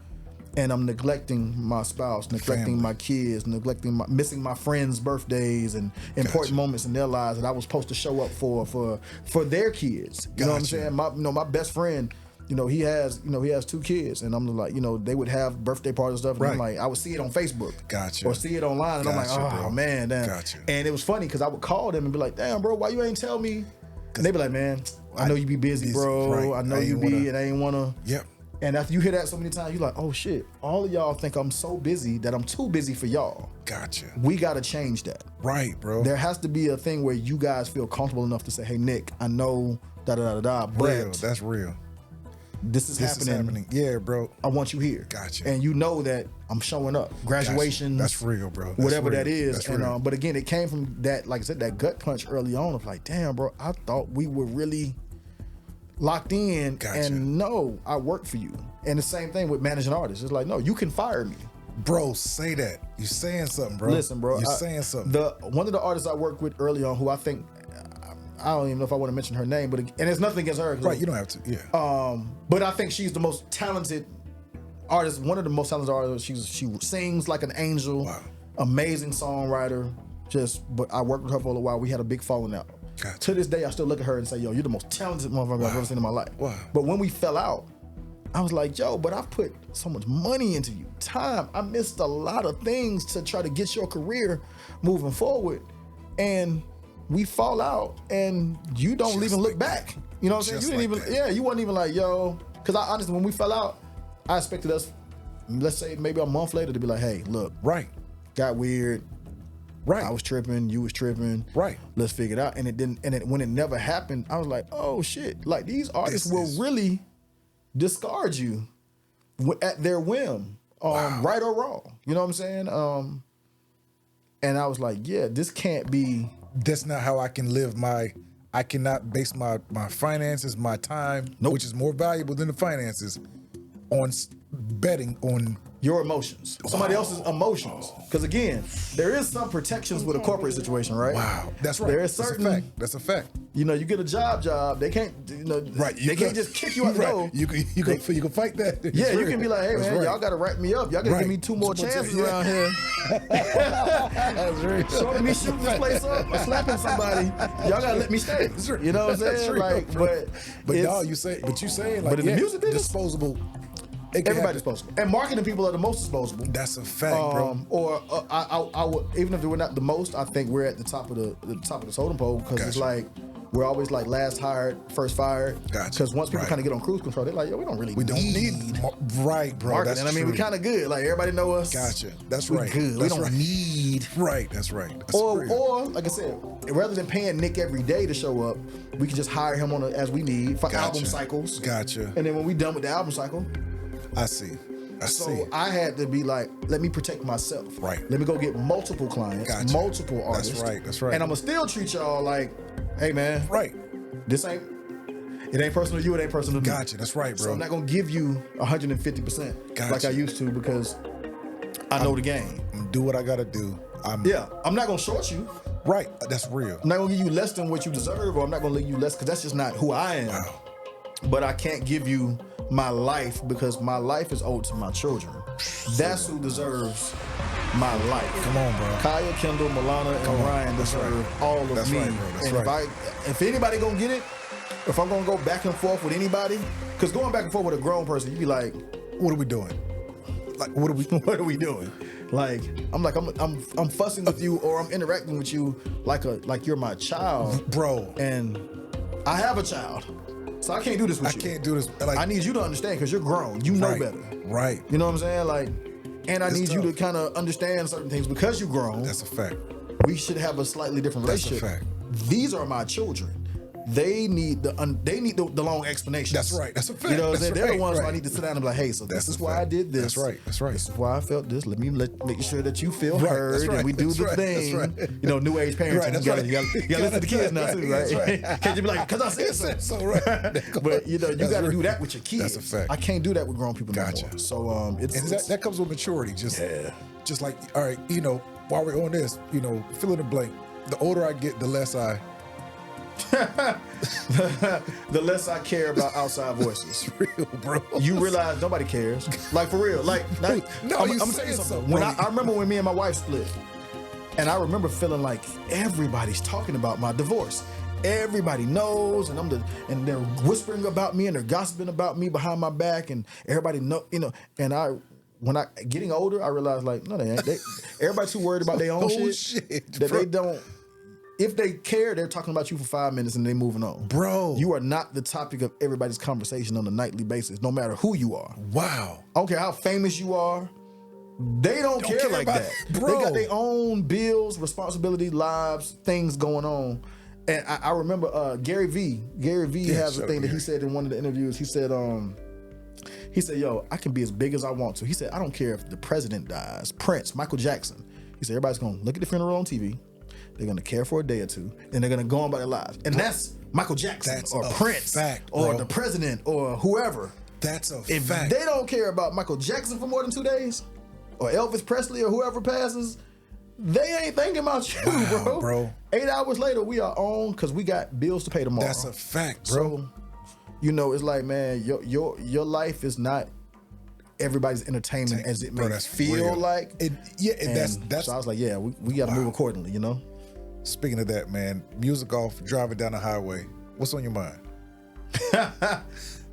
and I'm neglecting my spouse, neglecting my kids, missing my friends' birthdays and important moments in their lives that I was supposed to show up for their kids. You know what I'm saying? My best friend, he has 2 kids, and I'm like, they would have birthday parties and stuff. And I'm like, I would see it on Facebook, or see it online, and I'm like, oh man, damn. And it was funny because I would call them and be like, damn, bro, why you ain't tell me? And they be like, man, I know you be busy, bro. I know you be, and I ain't wanna. Yep. And after you hear that so many times, you're like, oh shit, all of y'all think I'm so busy that I'm too busy for y'all. Gotcha. We gotta change that. Right, bro. There has to be a thing where you guys feel comfortable enough to say, hey, Nick, I know but that's real. This is happening. Yeah, bro. I want you here. Gotcha. And you know that I'm showing up. Graduations. That's real, bro. Whatever that is. And but again, it came from that, like I said, that gut punch early on of like, damn, bro, I thought we were really locked in. And no, I work for you. And the same thing with managing artists. It's like, no, you can fire me. Bro, say that. You're saying something, bro. Listen, bro. You're saying something. One of the artists I worked with early on, who I think, I don't even know if I want to mention her name, and it's nothing against her. Right, you don't have to, yeah. But I think she's the most talented artist, one of the most talented artists. She sings like an angel. Wow. Amazing songwriter. But I worked with her for a little while. We had a big falling out. Gotcha. To this day, I still look at her and say, yo, you're the most talented motherfucker I've ever seen in my life. Wow. But when we fell out, I was like, yo, but I've put so much money into you, time. I missed a lot of things to try to get your career moving forward. And we fall out and you don't even look back. You know what I'm saying? You didn't even, you wasn't even like, yo, because I honestly, when we fell out, I expected us, let's say maybe a month later, to be like, hey, look, got weird. Right. I was tripping, you was tripping. Right. Let's figure it out. And it didn't, when it never happened, I was like, oh shit. Like these artists will really discard you at their whim, right or wrong. You know what I'm saying? And I was like, yeah, this can't be. That's not how I can live I cannot base my finances, my time, which is more valuable than the finances, on betting on your emotions, somebody else's emotions. Because again, there is some protections with a corporate situation, right? Wow, that's right. There is certain. That's a fact. You know, you get a job. They can't, right? They can't just kick you out the door. You can fight that. Yeah, you can be like, hey man, y'all got to wrap me up. Y'all got to give me 2 more chances around here. That's right. Short of me shooting this place up or slapping somebody, y'all got to let me stay. You know what I'm saying? Like, but dog, you saying like, but in the music business, disposable. Everybody's disposable, and marketing people are the most disposable. That's a fact, bro. Or I would, even if we're not the most, I think we're at the top of the totem pole because it's like we're always like last hired, first fired. Gotcha. Because once people kind of get on cruise control, they're like, yo, we don't need right, bro. Marketing. That's I mean, true. we kind of good. Like everybody know us. Gotcha. That's right. Good. That's we don't need. Right. That's right. That's or like I said, rather than paying Nick every day to show up, we can just hire him as we need for album cycles. Gotcha. And then when we done with the album cycle, I see. So I had to be like, let me protect myself. Right. Let me go get multiple clients, multiple artists. That's right. And I'm gonna still treat y'all like, hey man, right. It ain't personal to you, it ain't personal to me. Gotcha. That's right, bro. So I'm not gonna give you 150% like I used to because I know the game. Do what I gotta do. I'm not gonna short you. Right. That's real. I'm not gonna give you less than what you deserve, or I'm not gonna leave you less because that's just not who I am. Wow. But I can't give you my life because my life is owed to my children. That's who deserves my life. Come on, bro. Kaya, Kendall, Milana, and Ryan deserve all of me. Right, bro. That's right. If anybody gonna get it, if I'm gonna go back and forth with anybody, because going back and forth with a grown person, you be like, what are we doing? Like, what are we doing? Like, I'm fussing with you or I'm interacting with you like you're my child, bro. And I have a child. So I can't do this with you. I can't do this. Like, I need you to understand because you're grown. You know better. Right. You know what I'm saying? Like, and I need you to kind of understand certain things because you're grown. That's a fact. We should have a slightly different relationship. That's a fact. These are my children. They need the long explanations. That's right. That's a fact. You know what I'm saying? They're the ones who I need to sit down and be like, hey, so this is why I did this. That's right. That's right. This is why I felt this. Let me make sure that you feel heard and we do the thing. That's right. You know, new age parenting. You gotta listen to the kids now too, right? Right. Can't you be like, because I said so. Right. But you know, you got to do that with your kids. That's a fact. I can't do that with grown people Gotcha. anymore. So that comes with maturity. Just like, all right, you know, while we're on this, you know, fill in the blank. The older I get, the less I the less I care about outside voices. It's real, bro. You realize nobody cares. Like, for real. Like, I'm gonna tell you something. When I remember when me and my wife split, and I remember feeling like everybody's talking about my divorce. Everybody knows, and they're whispering about me and they're gossiping about me behind my back, and everybody know, you know. And when I getting older, I realized like, no, they ain't. Everybody's too worried about their own shit that bro. They don't. If they care, they're talking about you for 5 minutes and they're moving on. Bro. You are not the topic of everybody's conversation on a nightly basis, no matter who you are. Wow. I don't care how famous you are. They don't care like that. Bro. They got their own bills, responsibility, lives, things going on. And I remember Gary V. Has a thing that he said in one of the interviews. He said, yo, I can be as big as I want to. He said, I don't care if the president dies, Prince, Michael Jackson. He said, everybody's going to look at the funeral on TV. They're going to care for a day or two, and they're going to go on by their lives. And that's Michael Jackson or Prince or the president or whoever. That's a if fact. They don't care about Michael Jackson for more than 2 days or Elvis Presley or whoever passes, they ain't thinking about you, bro. 8 hours later, we are on because we got bills to pay tomorrow. That's a fact, bro. So, you know, it's like, man, your life is not everybody's entertainment as it may feel real. Like. That's so I was like, yeah, we got to move accordingly, you know? Speaking of that, man, music off, driving down the highway. What's on your mind?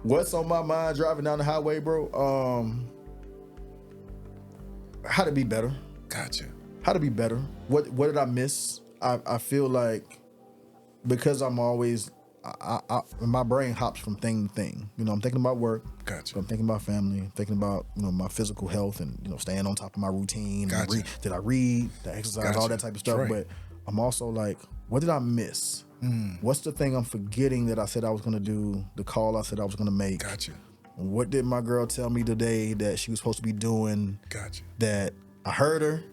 What's on my mind driving down the highway, bro? How to be better. Gotcha. How to be better. What did I miss? I feel like because I'm always my brain hops from thing to thing. You know, I'm thinking about work. Gotcha. I'm thinking about family. I'm thinking about, you know, my physical health and, you know, staying on top of my routine. Gotcha. Did I read? Did I exercise? All that type of stuff. Right. But I'm also like, what did I miss? What's the thing I'm forgetting that I said I was going to do? The call I said I was going to make. Gotcha. What did my girl tell me today that she was supposed to be doing? Gotcha. That I heard her,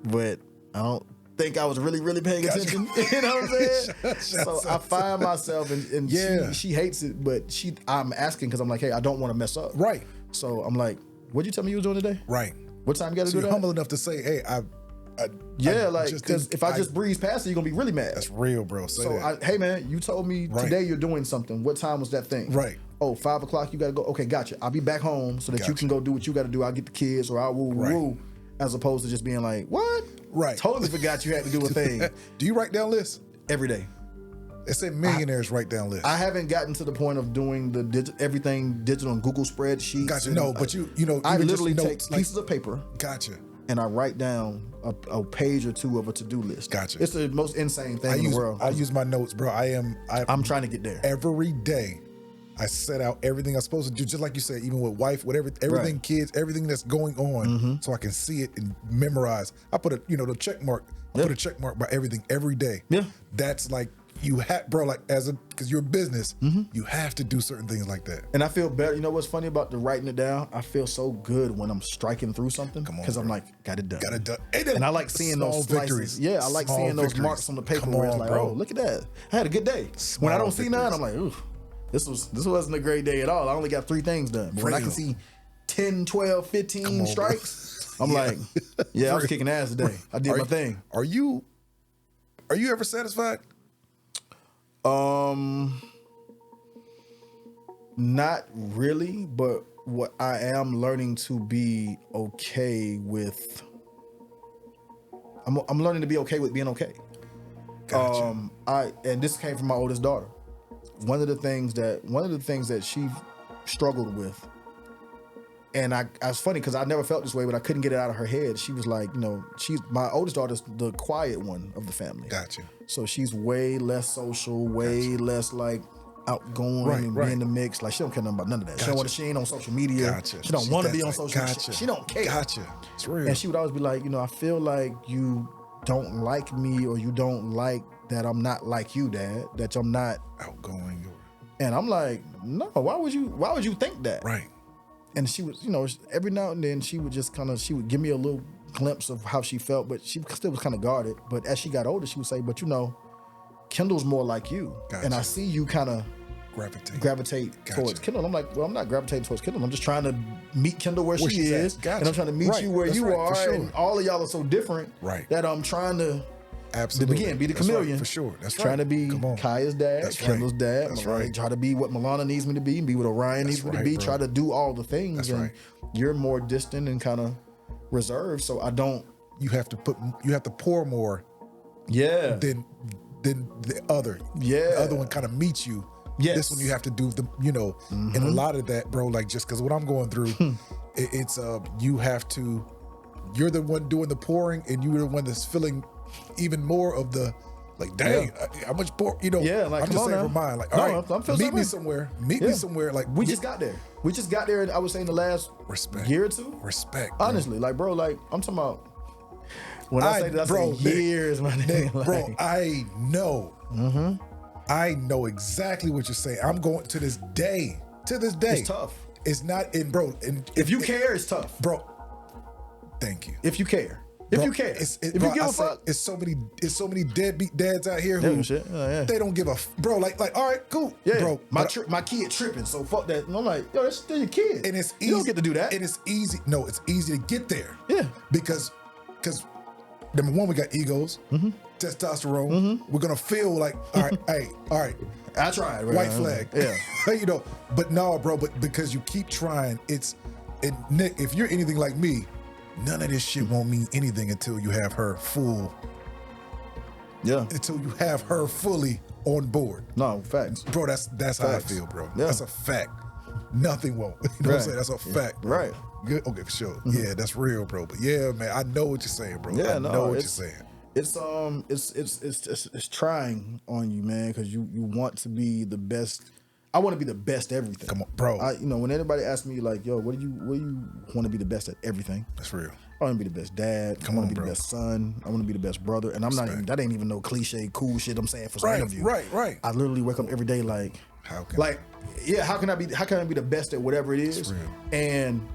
but I don't think I was really, really paying attention. You know what I'm saying? So I find myself, and she hates it, but I'm asking because I'm like, hey, I don't want to mess up. Right. So I'm like, what'd you tell me you was doing today? Right. What time you got to do that? You're humble enough to say, hey, because if I just breeze past it, you're gonna be really mad. That's real, bro. Hey man, you told me today you're doing something. What time was that thing? Right. Oh, 5 o'clock. You gotta go. Okay, gotcha. I'll be back home so that you can go do what you got to do. I'll get the kids, or I'll woo, as opposed to just being like, what? Right. Totally forgot you had to do a thing. Do you write down lists every day? They say millionaires write down lists. I haven't gotten to the point of doing the everything digital on Google spreadsheets. Gotcha. No, but you know, I literally take pieces of paper. Gotcha. And I write down a page or two of a to-do list. Gotcha. It's the most insane thing in the world. I use my notes, bro. I'm trying to get there. Every day, I set out everything I'm supposed to do, just like you said, even with wife, whatever, everything, kids, everything that's going on, so I can see it and memorize. I put the check mark. I put a check mark by everything every day. Yeah. That's like, you have, bro, like because you're a business, you have to do certain things like that. And I feel better. You know what's funny about the writing it down? I feel so good when I'm striking through something because I'm like, got it done. Got it done. And I like seeing those victories. Yeah, I like seeing those marks on the paper where it's like, oh, look at that. I had a good day. When I don't see none, I'm like, ooh, this wasn't a great day at all. I only got 3 things done. But when I can see 10, 12, 15 strikes, I'm like, yeah, I was kicking ass today. I did my thing. Are you ever satisfied? Not really, but what I am learning to be okay with. I'm learning to be okay with being okay. Gotcha. And this came from my oldest daughter. One of the things that she struggled with, and I was funny because I never felt this way, but I couldn't get it out of her head. She was like, my oldest daughter's the quiet one of the family. Gotcha. So she's way less social, way less like outgoing and be in the mix. Like she don't care nothing about none of that. She ain't on social media. She don't want to be on social media. She don't care. Gotcha. It's real. And she would always be like, I feel like you don't like me, or you don't like that I'm not like you, Dad. That I'm not outgoing. And I'm like, no. Why would you think that? Right. And she was, every now and then she would just she would give me a little glimpse of how she felt, but she still was kind of guarded. But as she got older, she would say, but Kendall's more like you. Gotcha. And I see you kind of gravitate towards Kendall. I'm like, well, I'm not gravitating towards Kendall. I'm just trying to meet Kendall where she is. Gotcha. And I'm trying to meet you where you are. Sure. And all of y'all are so different that I'm trying to be the chameleon. Right, for sure. That's trying to be Kaya's dad, Kendall's dad. That's Try to be what Milana needs me to be what Orion needs me to be. Bro. Try to do all the things. That's you're more distant and kind of reserved. So I don't. You have to pour more. Yeah. Than the other. Yeah. The other one kind of meets you. Yes. This one you have to do and a lot of that, bro, like just because what I'm going through, it's you're the one doing the pouring and you're the one that's feeling even more of the, like, dang, how much pour, like, I'm just saying for mine, like, all right, meet me somewhere, like. We just got there. And I would say in the last year or two. Respect, bro. Honestly, like, bro, like, I'm talking about, when I say that, I say years, my nigga. Like, bro, I know. I know exactly what you're saying. I'm going to this day. It's tough. It's not in, bro. If you care, it's tough. Bro, thank you. If you care. If you care. If you give a fuck. It's so many deadbeat dads out here who they don't give a bro. Like, all right, cool. Yeah, bro. My kid tripping, so fuck that. And I'm like, yo, that's still your kid. And it's easy. You don't get to do that. And it's easy. No, it's easy to get there. Yeah. Because number one, we got egos, testosterone. We're gonna feel like, all right. I tried. White flag. Yeah. But no, bro. But because you keep trying, Nick, if you're anything like me, none of this shit won't mean anything until you have her full. Yeah. Until you have her fully on board. No, facts. Bro, that's how I feel, bro. Yeah. That's a fact. Nothing won't. You know what I'm saying? That's a fact. Bro. Right. Good. Okay, for sure. Yeah, that's real, bro. But yeah, man, I know what you're saying, bro. Yeah, I know what you're saying. It's trying on you, man, because you want to be the best. I want to be the best at everything. Come on, bro. When anybody asks me like, yo, what do you want to be the best at everything? That's real. I want to be the best dad. I want to be the best son. I want to be the best brother. And I'm not even, that ain't even no cliche cool shit I'm saying for some interview. Right. I literally wake up every day like, how can I be the best at whatever it is? That's real. And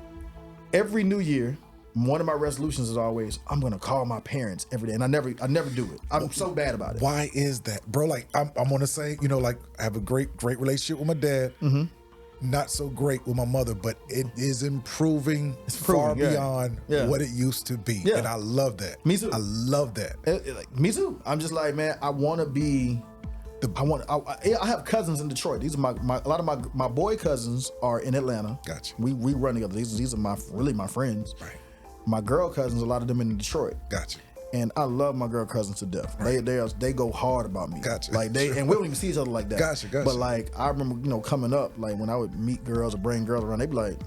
every new year, one of my resolutions is always, I'm gonna call my parents every day, and I never do it. I'm so bad about it. Why is that, bro? Like, I'm gonna say, like, I have a great relationship with my dad. not so great with my mother, but it is improving far beyond what it used to be. Yeah. And I love that. Me too. I love that. Me too. I'm just like, man, I want to be. I have cousins in Detroit. These are a lot of my boy cousins are in Atlanta. Gotcha. We run together. These are really my friends. Right. My girl cousins, a lot of them in Detroit. Gotcha. And I love my girl cousins to death. Right. They go hard about me. Gotcha. Like and we don't even see each other like that. Gotcha. But like I remember, coming up, like when I would meet girls or bring girls around, they'd be like,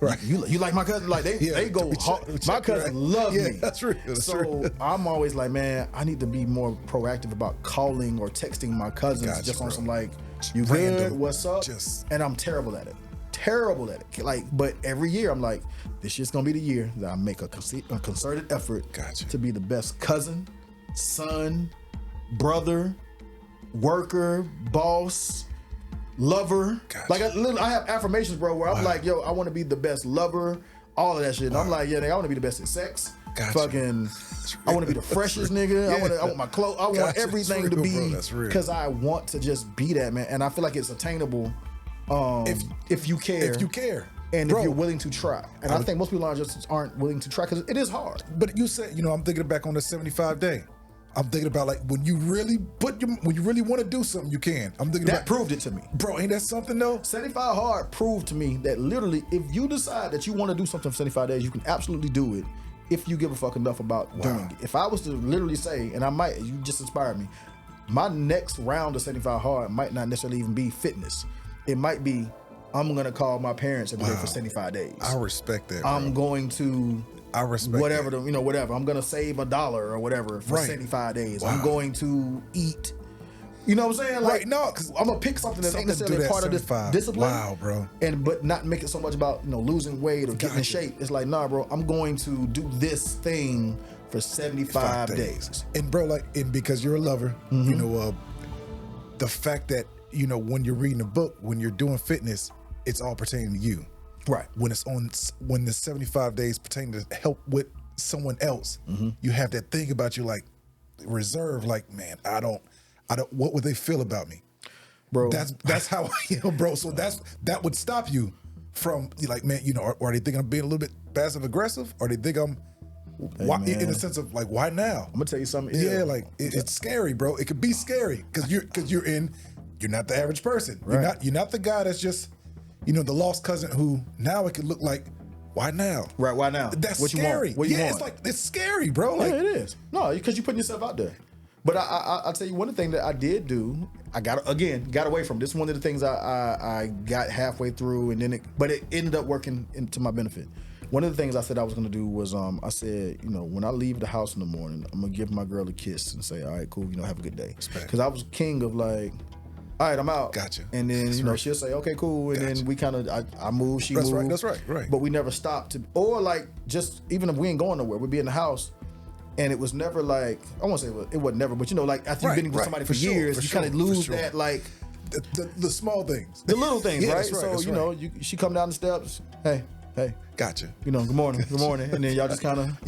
right. You like my cousin? Like they go hard. My cousin love me. That's real. So I'm always like, man, I need to be more proactive about calling or texting my cousins just on some like, you good? What's up? And I'm terrible at it. Like, but every year I'm like, this shit's gonna be the year that I make a concerted effort to be the best cousin, son, brother, worker, boss, lover. Like I have affirmations, bro, where I'm like, yo, I want to be the best lover, all of that shit. And I'm like, yeah, nigga, I want to be the best at sex. Fucking, I want to be the freshest nigga. Yeah. I want my clothes. I want everything to be, because I want to just be that, man. And I feel like it's attainable if you care. If you care. And if you're willing to try. And I think most people aren't willing to try, because it is hard. But you said, I'm thinking back on the 75 day. I'm thinking about like when you really want to do something, you can. I'm thinking that proved it to me, bro. Ain't that something though? 75 hard proved to me that literally, if you decide that you want to do something for 75 days, you can absolutely do it if you give a fuck enough about doing it. If I was to literally say, and you just inspired me, my next round of 75 hard might not necessarily even be fitness. It might be, I'm gonna call my parents every day for 75 days. I respect that. Bro. I'm going to. I respect whatever that. Whatever. I'm gonna save $1 or whatever for 75 days. I'm going to eat. You know what I'm saying? Like, no, because I'm gonna pick something that ain't necessarily part of this discipline. Wow, bro. But not make it so much about losing weight or getting in shape. It's like, nah, bro. I'm going to do this thing for 75 days. And bro, and because you're a lover, the fact that when you're reading a book, when you're doing fitness, it's all pertaining to you. Right. When the 75 days pertain to help with someone else, you have that thing about you, like reserve, like, man, I don't, what would they feel about me? Bro. That's how I am, bro. So that would stop you from, like, man, are they thinking I'm being a little bit passive aggressive? Or they think I'm, in a sense of like, why now? I'm gonna tell you something. Yeah, like it's scary, bro. It could be scary because you're not the average person. Right. You're not the guy that's just, the lost cousin who now it could look like, why now? Right, why now? That's what scary. You want? What you want? It's like, it's scary, bro. Like, yeah, it is. No, because you're putting yourself out there. But I'll tell you one of the things that I did do, I got away from. This is one of the things I got halfway through, and then it ended up working to my benefit. One of the things I said I was gonna do was I said, when I leave the house in the morning, I'm gonna give my girl a kiss and say, all right, cool, have a good day. Because I was king of like, all right, I'm out. Gotcha. And then she'll say, okay, cool, and then we kind of I move, she moves. That's right. But we never stopped or like, just even if we ain't going nowhere, we'd be in the house. And it was never like, I won't say it wasn't never, but like after you've been with somebody for years, you kind of lose that like the small things, the little things, right? So she come down the steps, hey, gotcha. Good morning, and then y'all just kind of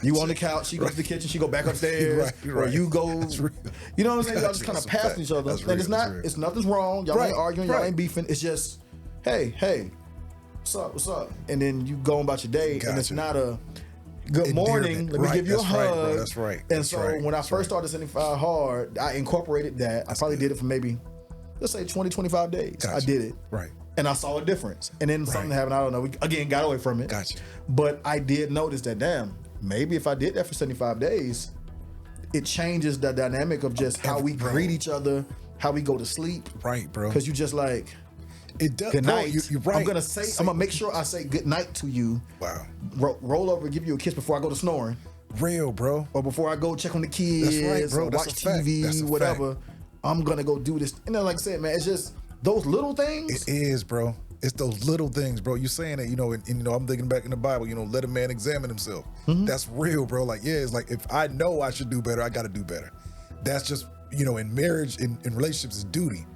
you on the couch, she goes to the kitchen, she go back upstairs, or you go, you know what I'm saying? Y'all just kind of pass each other, and it's nothing's wrong. Y'all ain't arguing, y'all ain't beefing. It's just, hey, what's up? And then you go about your day, and it's not a good morning. Let me give you a hug. That's right. And so when I first started 75 hard, I incorporated that. I probably did it for maybe, let's say 20, 25 days. Gotcha. I did it. Right. And I saw a difference. And then something happened. I don't know. We again got away from it. Gotcha. But I did notice that, damn, maybe if I did that for 75 days, it changes the dynamic of just how we greet each other, how we go to sleep. Right, bro. Because you just like, it does. Good night. You're right. I'm gonna make sure I say good night to you. Wow. Roll over, give you a kiss before I go to snoring. Real, bro. Or before I go check on the kids. That's right, bro. Watch TV, whatever. I'm gonna go do this. And then, like I said, man, it's just those little things. It is, bro. It's those little things, bro. You saying that, and I'm thinking back in the Bible, let a man examine himself. Mm-hmm. That's real, bro. Like, yeah, it's like, if I know I should do better, I got to do better. That's just, in marriage, in relationships, is duty.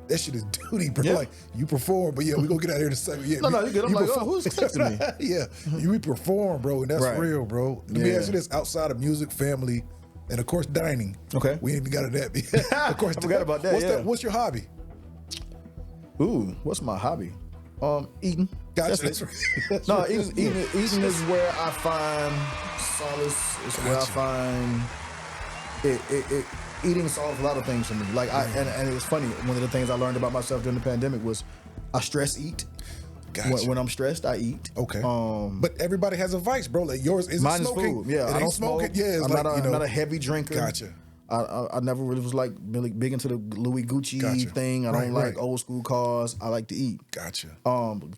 That shit is duty, bro. Yeah. Like, you perform, but yeah, we gonna get out of here in a second. Yeah, no, you get. I'm like, who's texting me? Yeah, we perform, bro, and that's real, bro. Let me ask you this: outside of music, family, and of course dining. Okay, we ain't even got to that. Of course, I forgot about that. What's your hobby? Ooh, what's my hobby? Eating. Gotcha. No, eating is where I find solace. It's where I find it. Eating solves a lot of things for me. Like and it's funny. One of the things I learned about myself during the pandemic was I stress eat. Gotcha. When I'm stressed, I eat. Okay. But everybody has a vice, bro. Like yours is mine smoking. Is food. Yeah, I don't smoke. Yeah, I'm not a heavy drinker. Gotcha. I never really was like really big into the Louis Gucci thing. I don't like old school cars. I like to eat. Gotcha.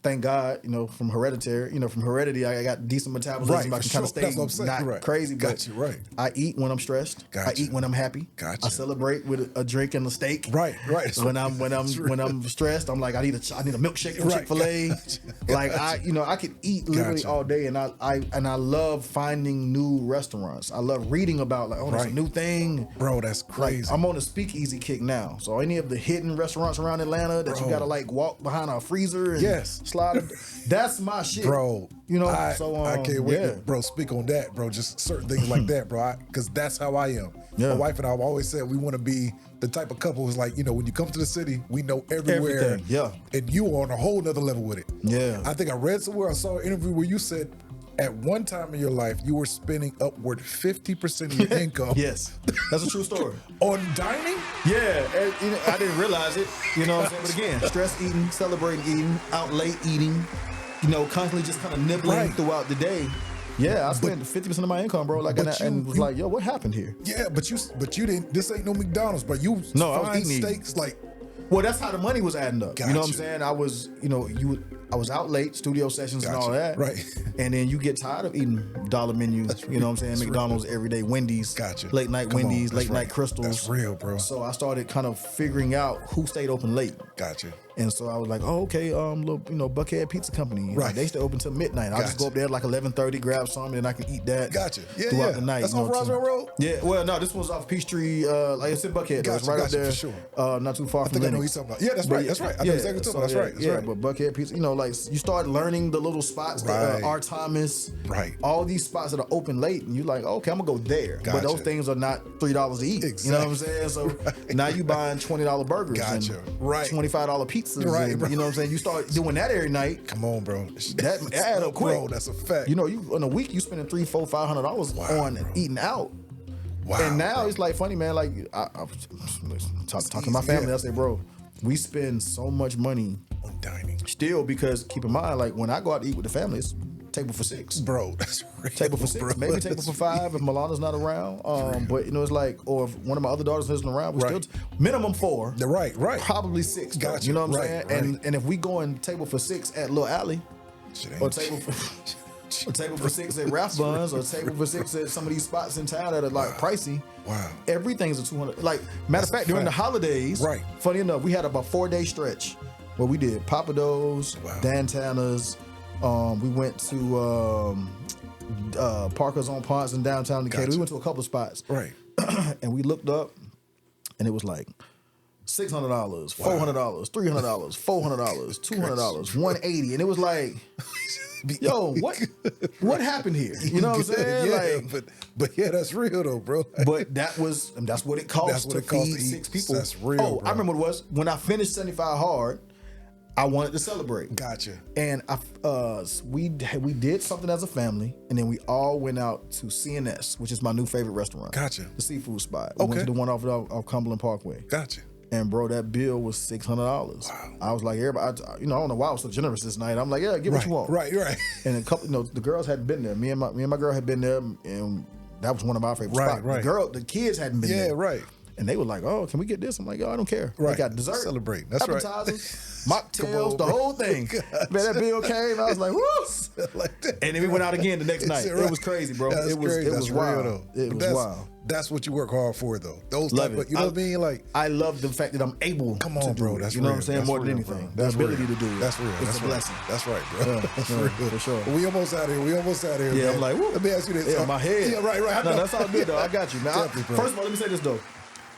Thank God, from heredity, I got decent metabolism. I can kind of stay not crazy, but I eat when I'm stressed. Gotcha. I eat when I'm happy. Gotcha. I celebrate with a drink and a steak. Right. When I'm stressed, I'm like I need a milkshake from Chick-fil-A. Gotcha. Like I could eat literally all day, and I love finding new restaurants. I love reading about there's a new thing. Bro, that's crazy. Like, I'm on a speakeasy kick now. So any of the hidden restaurants around Atlanta that you gotta walk behind a freezer and slide, that's my shit. Bro, I can't wait to, bro, speak on that, bro. Just certain things like that, bro. Because that's how I am. Yeah. My wife and I have always said we want to be the type of couple who's like, when you come to the city, we know everywhere. Everything. Yeah. And you are on a whole nother level with it. Yeah. I think I read somewhere, I saw an interview where you said at one time in your life, you were spending upward 50% of your income. Yes, that's a true story. On dining? Yeah, I didn't realize it. You know what I'm saying? But again, stress eating, celebrating eating, out late eating, constantly just kind of nibbling throughout the day. Yeah, I spent 50% of my income, bro. And was like, yo, what happened here? Yeah, but you didn't. This ain't no McDonald's, bro. I was eating steaks like. Well, that's how the money was adding up. Gotcha. You know what I'm saying? I was, I was out late, studio sessions and all that. Right. And then you get tired of eating dollar menus. You know what I'm saying? That's McDonald's every day, Wendy's. Late night Wendy's, late night Crystals. That's real, bro. So I started kind of figuring out who stayed open late. Gotcha. And so I was like, oh, okay, little, Buckhead Pizza Company. Right. They stay open till midnight. I'll just go up there like 11:30, grab something, and I can eat that. Gotcha. Throughout the night. That's on Roswell Road? Yeah. Well, no, this was off Peachtree. It's in Buckhead. Gotcha, it's right up there. For sure. Not too far from I think Lennox. I know you're talking about. Yeah, that's right. That's right. I know exactly what you're talking about. That's right. But Buckhead Pizza, you start learning the little spots, R. Thomas, all these spots that are open late, and you're like, okay, I'm gonna go there. Gotcha. But those things are not $3 to eat. Exactly. You know what I'm saying? So now you buying $20 burgers and $25 pizzas. Right, bro. You know what I'm saying? You start doing that every night. Come on, bro. That add up quick. Bro, that's a fact. You in a week you spending $300, $400, $500 on eating out. Wow. And now it's like funny, man. Like I talk to my family. I say, bro, we spend so much money on dining still because keep in mind, like when I go out to eat with the family, it's table for 6, bro. That's real, table for 6, bro. Maybe table for 5 if Milana's not around. But it's like, or if one of my other daughters isn't around, we're still minimum 4. Right. Probably 6. Gotcha. You know what I'm saying? Right. And if we go in table for 6 at Little Alley, or table for 6 at Ralph Buns, or table for 6 at some of these spots in town that are like pricey. Wow. Everything's a $200. Like matter of fact, during the holidays, funny enough, we had about a 4-day stretch where we did Papados, Dantana's. We went to Parker's on Ponce in downtown Decatur. We went to a couple of spots. Right. And we looked up, and it was like $600, $400, $300, $400, $200, $180, and it was like, yo, what happened here? You know what I'm saying? Yeah, but yeah, that's real though, bro. But that's what it costs to feed 6 people. That's real. Oh, bro. I remember what it was when I finished 75 Hard. I wanted to celebrate. Gotcha. And we did something as a family, and then we all went out to CNS, which is my new favorite restaurant. Gotcha. The seafood spot. We went to the one off Cumberland Parkway. Gotcha. And bro, that bill was $600. Wow. I was like, everybody, I don't know why I was so generous this night. I'm like, yeah, get what you want. Right. And a couple, the girls hadn't been there. Me and my girl had been there, and that was one of our favorite spots. Right. The kids hadn't been there. Yeah, right. And they were like, oh, can we get this? I'm like, yo, I don't care. Right. They got dessert, celebrate. That's appetizers, mocktails, the whole thing. Man, that bill came. I was like, woo! Like that. And then we went out again the next night. It was crazy, bro. It was wild. It was wild. That's what you work hard for, though. Those love type it. of, you know what I mean? Like, I love the fact that I'm able. Come on, bro. That's you know what I'm saying? More than anything, the ability to do it. That's real. It's a blessing. That's right, bro. That's real. For sure. We almost out here. Yeah, man. I'm like, woo. Let me ask you this. Yeah, my head. Yeah, right. No, that's all good though. I got you, man. Bro. First of all, let me say this though.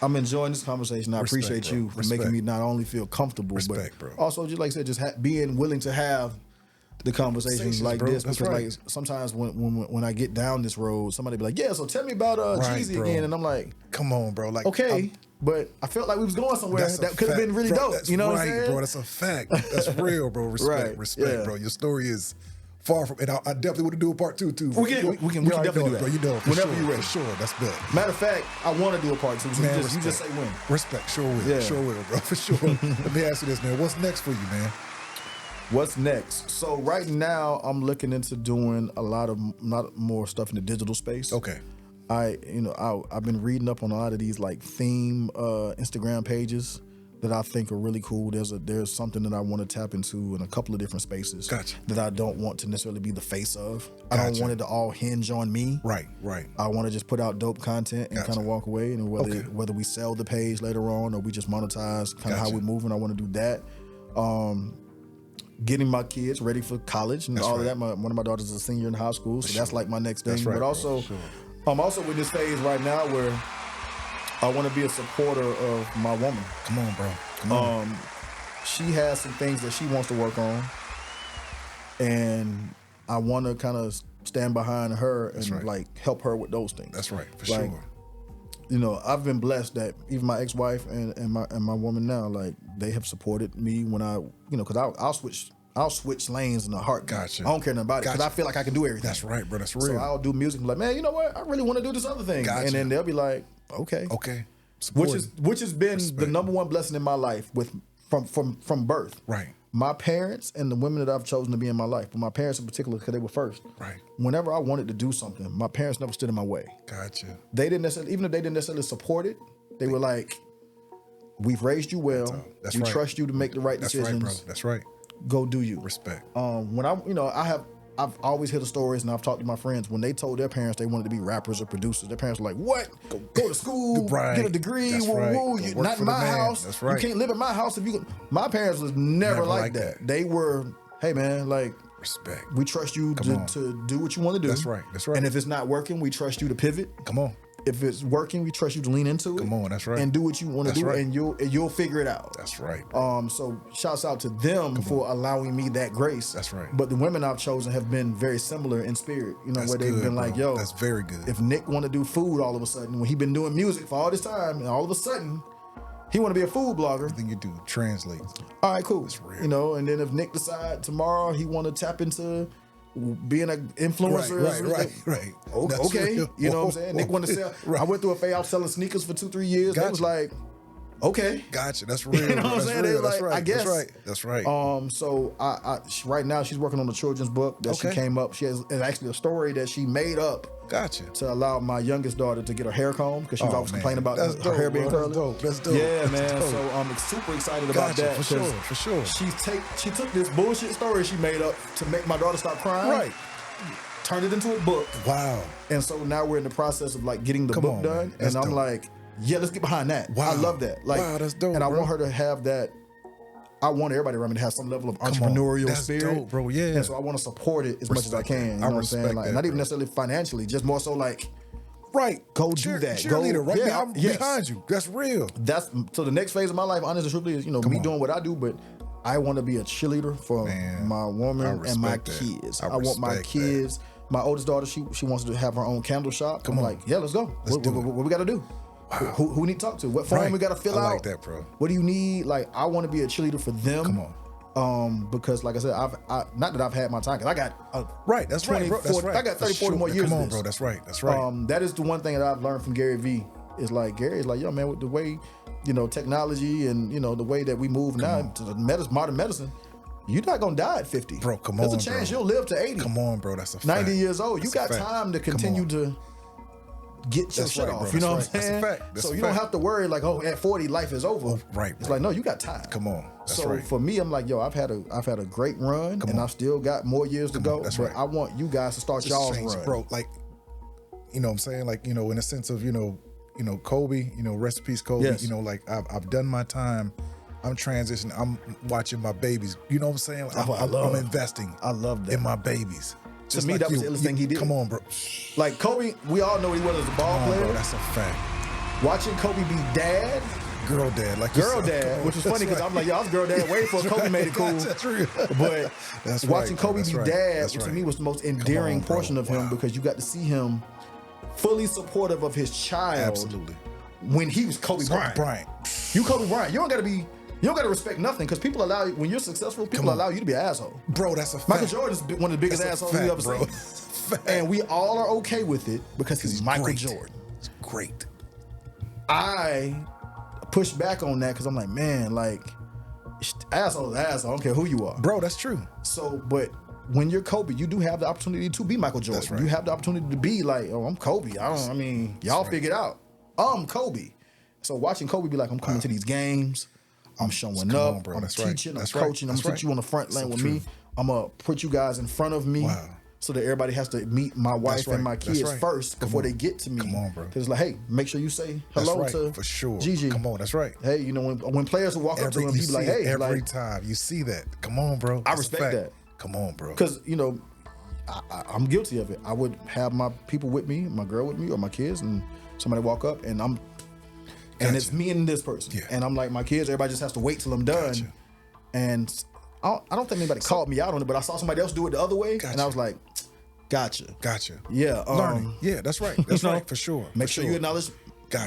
I'm enjoying this conversation. I appreciate you for making me not only feel comfortable, but also, just like I said, just being willing to have the conversations like this. Because like sometimes when I get down this road, somebody be like, yeah, so tell me about Jeezy again. And I'm like, come on, bro. Like, okay. but I felt like we was going somewhere that could have been really dope. You know what I'm saying? Bro, that's a fact. That's real, bro. Respect, bro. Your story is far from, and I definitely want to do a part 2 too. We can definitely do that. Bro, you know, whenever you're ready. For sure, that's good. Matter of fact, I want to do a part 2. So man, you just say when. Respect, sure will, bro, for sure. Let me ask you this, man. What's next for you, man? What's next? So right now, I'm looking into doing a lot more stuff in the digital space. Okay. I've been reading up on a lot of these like theme Instagram pages that I think are really cool. There's something that I want to tap into in a couple of different spaces. Gotcha. That I don't want to necessarily be the face of. Gotcha. I don't want it to all hinge on me. Right. I want to just put out dope content and kind of walk away. And whether we sell the page later on or we just monetize kind of how we're moving, I want to do that. Getting my kids ready for college and all of that. One of my daughters is a senior in high school, so that's like my next thing. But also, I'm also in this phase right now where I want to be a supporter of my woman. Come on, bro. Come on. She has some things that she wants to work on, and I want to kind of stand behind her and like help her with those things. That's right, for sure. You know, I've been blessed that even my ex-wife and my woman now, like they have supported me when because I'll switch lanes in a heartbeat. Gotcha. I don't care nothing about it because I feel like I can do everything. That's right, bro. That's real. So I'll do music and be like, man, you know what? I really want to do this other thing. Gotcha. And then they'll be like, okay. Supported. Which has been the number one blessing in my life from birth. Right. My parents and the women that I've chosen to be in my life, but my parents in particular because they were first. Right. Whenever I wanted to do something, my parents never stood in my way. Gotcha. They didn't necessarily, even if they didn't necessarily support it, they were like, we've raised you well. We trust you to make the right decisions. That's right, bro. That's right. Go do you. Respect. When I've always heard the stories, and I've talked to my friends when they told their parents they wanted to be rappers or producers. Their parents were like, "What? Go to school, get a degree. You're not in my house. That's right. You can't live in my house if you." My parents was never like that. They were, "Hey man, like respect. We trust you to do what you want to do. That's right. And if it's not working, we trust you to pivot. Come on. If it's working, we trust you to lean into it. Come on, that's right. And do what you want to do, and you'll figure it out. That's right. So shouts out to them for allowing me that grace. That's right. But the women I've chosen have been very similar in spirit. You know, that's where they've good, been like, yo, that's very good. If Nick want to do food all of a sudden, when he been doing music for all this time, and all of a sudden he want to be a food blogger. Everything you do translates. All right, cool. That's real. You know, and then if Nick decide tomorrow he want to tap into being an influencer, right. Okay, you know what I'm saying? Nick wanted to sell. I went through a phase. I was selling sneakers for 2-3 years. Gotcha. They was like, okay, gotcha. That's real. You know what I'm saying? They That's like, right. I guess. That's right. So right now she's working on a children's book that she came up. She has actually a story that she made up. Gotcha. To allow my youngest daughter to get her hair combed because she's always complaining about her hair being curly. That's dope. Yeah, man. So I'm super excited about that. For sure. She took this bullshit story she made up to make my daughter stop crying. Right. Turned it into a book. Wow. And so now we're in the process of like getting the book done. And I'm like, yeah, let's get behind that. Wow. I love that. Like, wow, that's dope. And I want her to have that. I want everybody around me to have some level of entrepreneurial spirit. That's dope, bro. Yeah. And so I want to support it as much as I can. You know what I'm saying? Like, not even necessarily financially, just more so like, go do that. Cheerleader, right behind you. That's real. So the next phase of my life, honestly, truthfully, is me doing what I do, but I want to be a cheerleader for my woman and my kids. I want my kids. My oldest daughter, she wants to have her own candle shop. I'm like, yeah, let's go. What we got to do? Wow. Who we need to talk to? What form we got to fill out? I like that, bro. What do you need? Like, I want to be a cheerleader for them. Come on. Because like I said, not that I've had my time, because I got that's 20, right, bro. That's right. I got 30, 40 more years. Come on, bro. That's right. That is the one thing that I've learned from Gary V. Is like, Gary is like, yo, man, with the way, technology and the way that we move now to the modern medicine, you're not gonna die at 50. Bro, come There's on, a chance bro. You'll live to 80. Come on, bro. That's a fact. 90 years old. You got time to continue to get your shit off. You know what I'm saying? That's a fact. So you don't have to worry like, at 40 life is over. Right. It's like, no, you got time. Come on. So for me, I'm like, yo, I've had a great run, and I've still got more years to go. But I want you guys to start y'all's run, bro. Like, you know what I'm saying? Like, in a sense of, Kobe, rest in peace, Kobe. Yes. Like I've done my time. I'm transitioning. I'm watching my babies. You know what I'm saying? I'm investing. I love that in my babies. To me, that was the illest thing he did. Come on, bro. Like Kobe, we all know what he was as a ball player. Bro, that's a fact. Watching Kobe be dad. Girl dad, which was funny because I'm like, I was girl dad way before Kobe made it cool. That's real. But watching Kobe be dad, to me, was the most endearing portion of him because you got to see him fully supportive of his child. Absolutely. when he was Kobe Bryant. You Kobe Bryant. You don't gotta respect nothing because people allow you, when you're successful, people allow you to be an asshole. Bro, that's a fact. Michael Jordan's one of the biggest assholes we ever seen. And we all are okay with it because he's Michael Jordan. It's great. I push back on that because I'm like, man, like, asshole is asshole. I don't care who you are. Bro, that's true. So, but when you're Kobe, you do have the opportunity to be Michael Jordan. That's right. You have the opportunity to be like, oh, I'm Kobe. Y'all figure it out. I'm Kobe. So watching Kobe be like, I'm coming to these games. I'm showing up. I'm teaching. I'm coaching. I'm gonna put you on the front lane with me. I'm gonna put you guys in front of me. Wow. So that everybody has to meet my wife and my kids first before they get to me. Come on, bro. Because it's like, hey, make sure you say hello to for sure. Gigi. Come on, that's right. Hey, you know, when players will walk up to him, he be like, hey. Every time you see that. Come on, bro. I respect that. Come on, bro. Because, you know, I'm guilty of it. I would have my people with me, my girl with me, or my kids, and somebody walk up, and and it's me and this person. Yeah. And I'm like, my kids, everybody just has to wait till I'm done. Gotcha. And I don't think anybody called me out on it, but I saw somebody else do it the other way, and I was like, Gotcha. Yeah. Learning. Yeah, that's right. That's right, for sure. Make sure you acknowledge.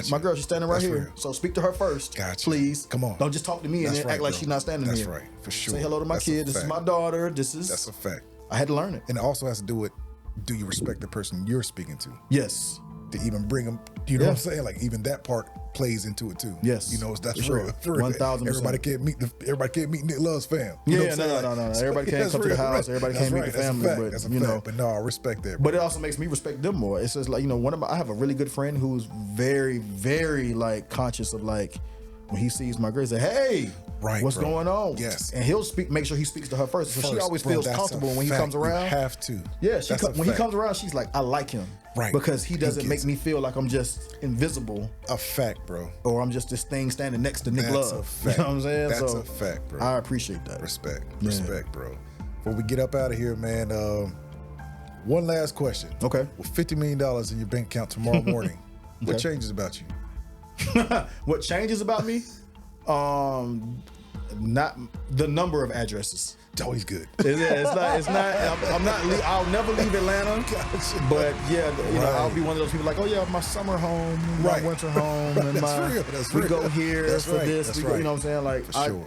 My girl, she's standing right here. Real. So speak to her first. Please. Come on. Don't just talk to me and then act like she's not standing here. That's right, for sure. Say hello to my kid. This is my daughter. That's a fact. I had to learn it. And it also has to do with, do you respect the person you're speaking to? Yes. To even bring them, you know what I'm saying? Like even that part plays into it too. Yes. You know, that's for real. Sure. 1000%. Everybody can't meet Nick Love's fam. No. Everybody can't come to the house. Everybody can't meet the family. That's a fact. But no, I respect that. Bro. But it also makes me respect them more. It's just like, you know, I have a really good friend who's very, very like conscious of like when he sees my girl, he say, hey, what's going on? Yes. And he'll make sure he speaks to her first. So she always feels comfortable when he comes around. You have to. Yeah, when he comes around, she's like, I like him. Right. Because he doesn't make me feel like I'm just invisible. A fact, bro. Or I'm just this thing standing next to Nick Love. A fact. You know what I'm saying? That's a fact, bro. I appreciate that. Respect, bro. Before we get up out of here, man, one last question. Okay. With $50 million in your bank account tomorrow morning, what changes about you? What changes about me? Not the number of addresses. It's always good. It's not. I'll never leave Atlanta. Gotcha. But yeah, you know, I'll be one of those people like, oh yeah, my summer home, my winter home, and we go here for this. You know what I'm saying? Like, for sure.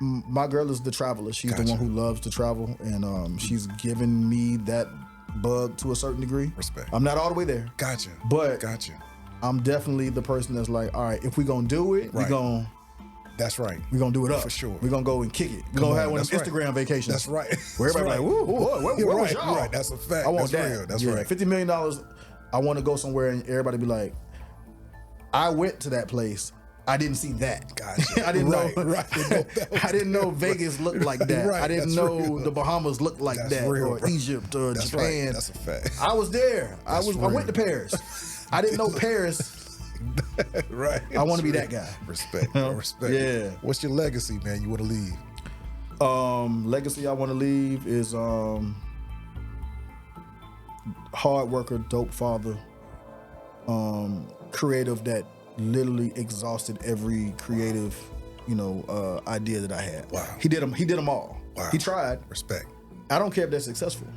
My girl is the traveler. She's the one who loves to travel, and she's given me that bug to a certain degree. Respect. I'm not all the way there. Gotcha. But I'm definitely the person that's like, all right, if we gonna do it, we gonna. That's right. We're going to do it up. For sure. We're going to go and kick it. We're going to have one of them Instagram vacations. That's right. Where everybody like, woo, where was y'all? Right. That's a fact. I want that's that. Real. That's right. $50 million, I want to go somewhere and everybody be like, I went to that place. I didn't see that. Gotcha. I didn't know. I didn't know Vegas looked like that. I didn't know the Bahamas looked like that, or Egypt, or Japan. Right. That's a fact. I was there. I went to Paris. I didn't know Paris. Right. I want to be that guy. Respect. Yeah. What's your legacy, man, you want to leave? Legacy I want to leave is hard worker, dope father, creative that literally exhausted every creative, idea that I had. Wow. He did them all. Wow. He tried. Respect. I don't care if they're successful.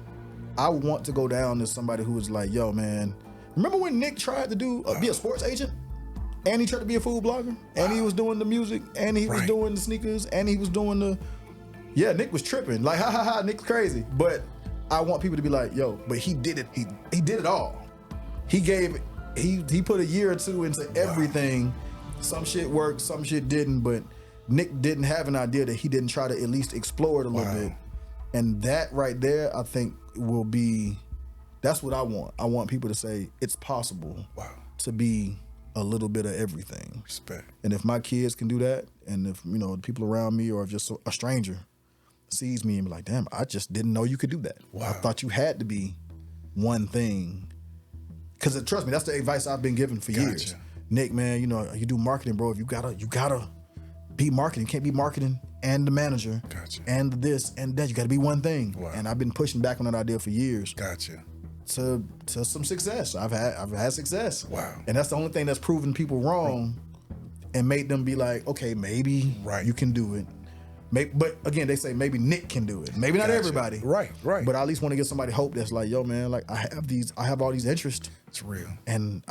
I want to go down as somebody who was like, yo, man, remember when Nick tried to be a sports agent? And he tried to be a food blogger? And he was doing the music, and he was doing the sneakers, and he was doing Nick was tripping. Like, ha, Nick's crazy. But I want people to be like, yo, but he did it. He did it all. He put a year or two into everything. Some shit worked, some shit didn't, but Nick didn't have an idea that he didn't try to at least explore it a little bit. And that right there, I think that's what I want. I want people to say it's possible to be a little bit of everything. Respect. And if my kids can do that, and if the people around me or if just a stranger sees me and be like, damn, I just didn't know you could do that. Wow. I thought you had to be one thing. Because trust me, that's the advice I've been given for years. Nick, man, you do marketing, bro. You gotta be marketing. You can't be marketing and the manager and this and that. You gotta be one thing. Wow. And I've been pushing back on that idea for years. Gotcha. To some success. I've had success. Wow. And that's the only thing that's proven people wrong and made them be like, okay, maybe you can do it. But again, they say maybe Nick can do it. Maybe not everybody. Right. But I at least want to give somebody hope that's like, yo, man, like I have all these interests. It's real. And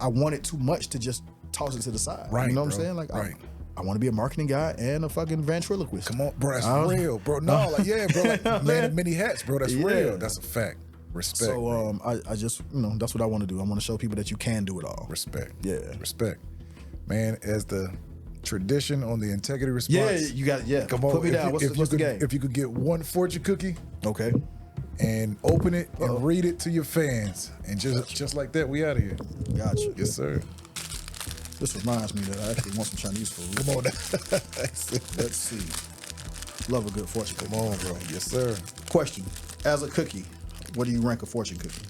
I want it too much to just toss it to the side. Right, you know what bro. I'm saying? Like, right. I want to be a marketing guy and a fucking ventriloquist. Come on, bro. That's real, bro. No, like, yeah, bro. Like, man of many hats, bro. That's real. That's a fact. Respect. So I just, that's what I want to do. I want to show people that you can do it all. Respect. Yeah. Respect. Man, as the tradition on the integrity response. Yeah, you got it. Yeah. Come on. Put me down. What's the game? If you could get one fortune cookie. Okay. And open it and read it to your fans. And just like that, we out of here. Gotcha. Yes, sir. This reminds me that I actually want some Chinese food. Come on. Let's see. Love a good fortune cookie. Come on, bro. Yes, sir. Question. As a cookie, what do you rank a fortune cookie?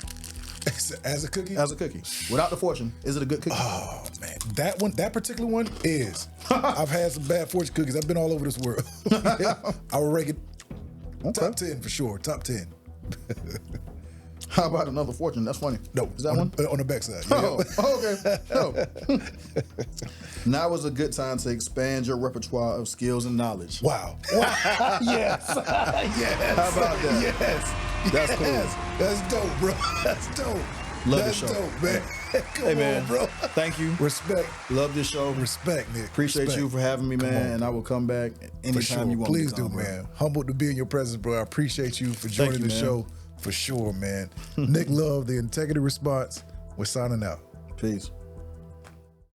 As a cookie? As a cookie. Without the fortune, is it a good cookie? Oh, man. That particular one is. I've had some bad fortune cookies. I've been all over this world. I would rank it top 10 for sure. Top 10. How about another fortune? That's funny. No. Is that one? On the backside. Yeah. Okay. Now is a good time to expand your repertoire of skills and knowledge. Wow. Yes. Yes. How about that? Yes. That's cool. Yes. That's dope, bro. That's dope. Love That's the show. dope, man. Come man. on, bro. Thank you. Respect. Love this show. Respect, Nick. Appreciate Respect. you for having me, man. And I will come back anytime you want Please me to do, come, man. Humbled to be in your presence, bro. I appreciate you for joining you, the man. show for sure, man. Nick Love, the Integrity Response. We're signing out. Peace.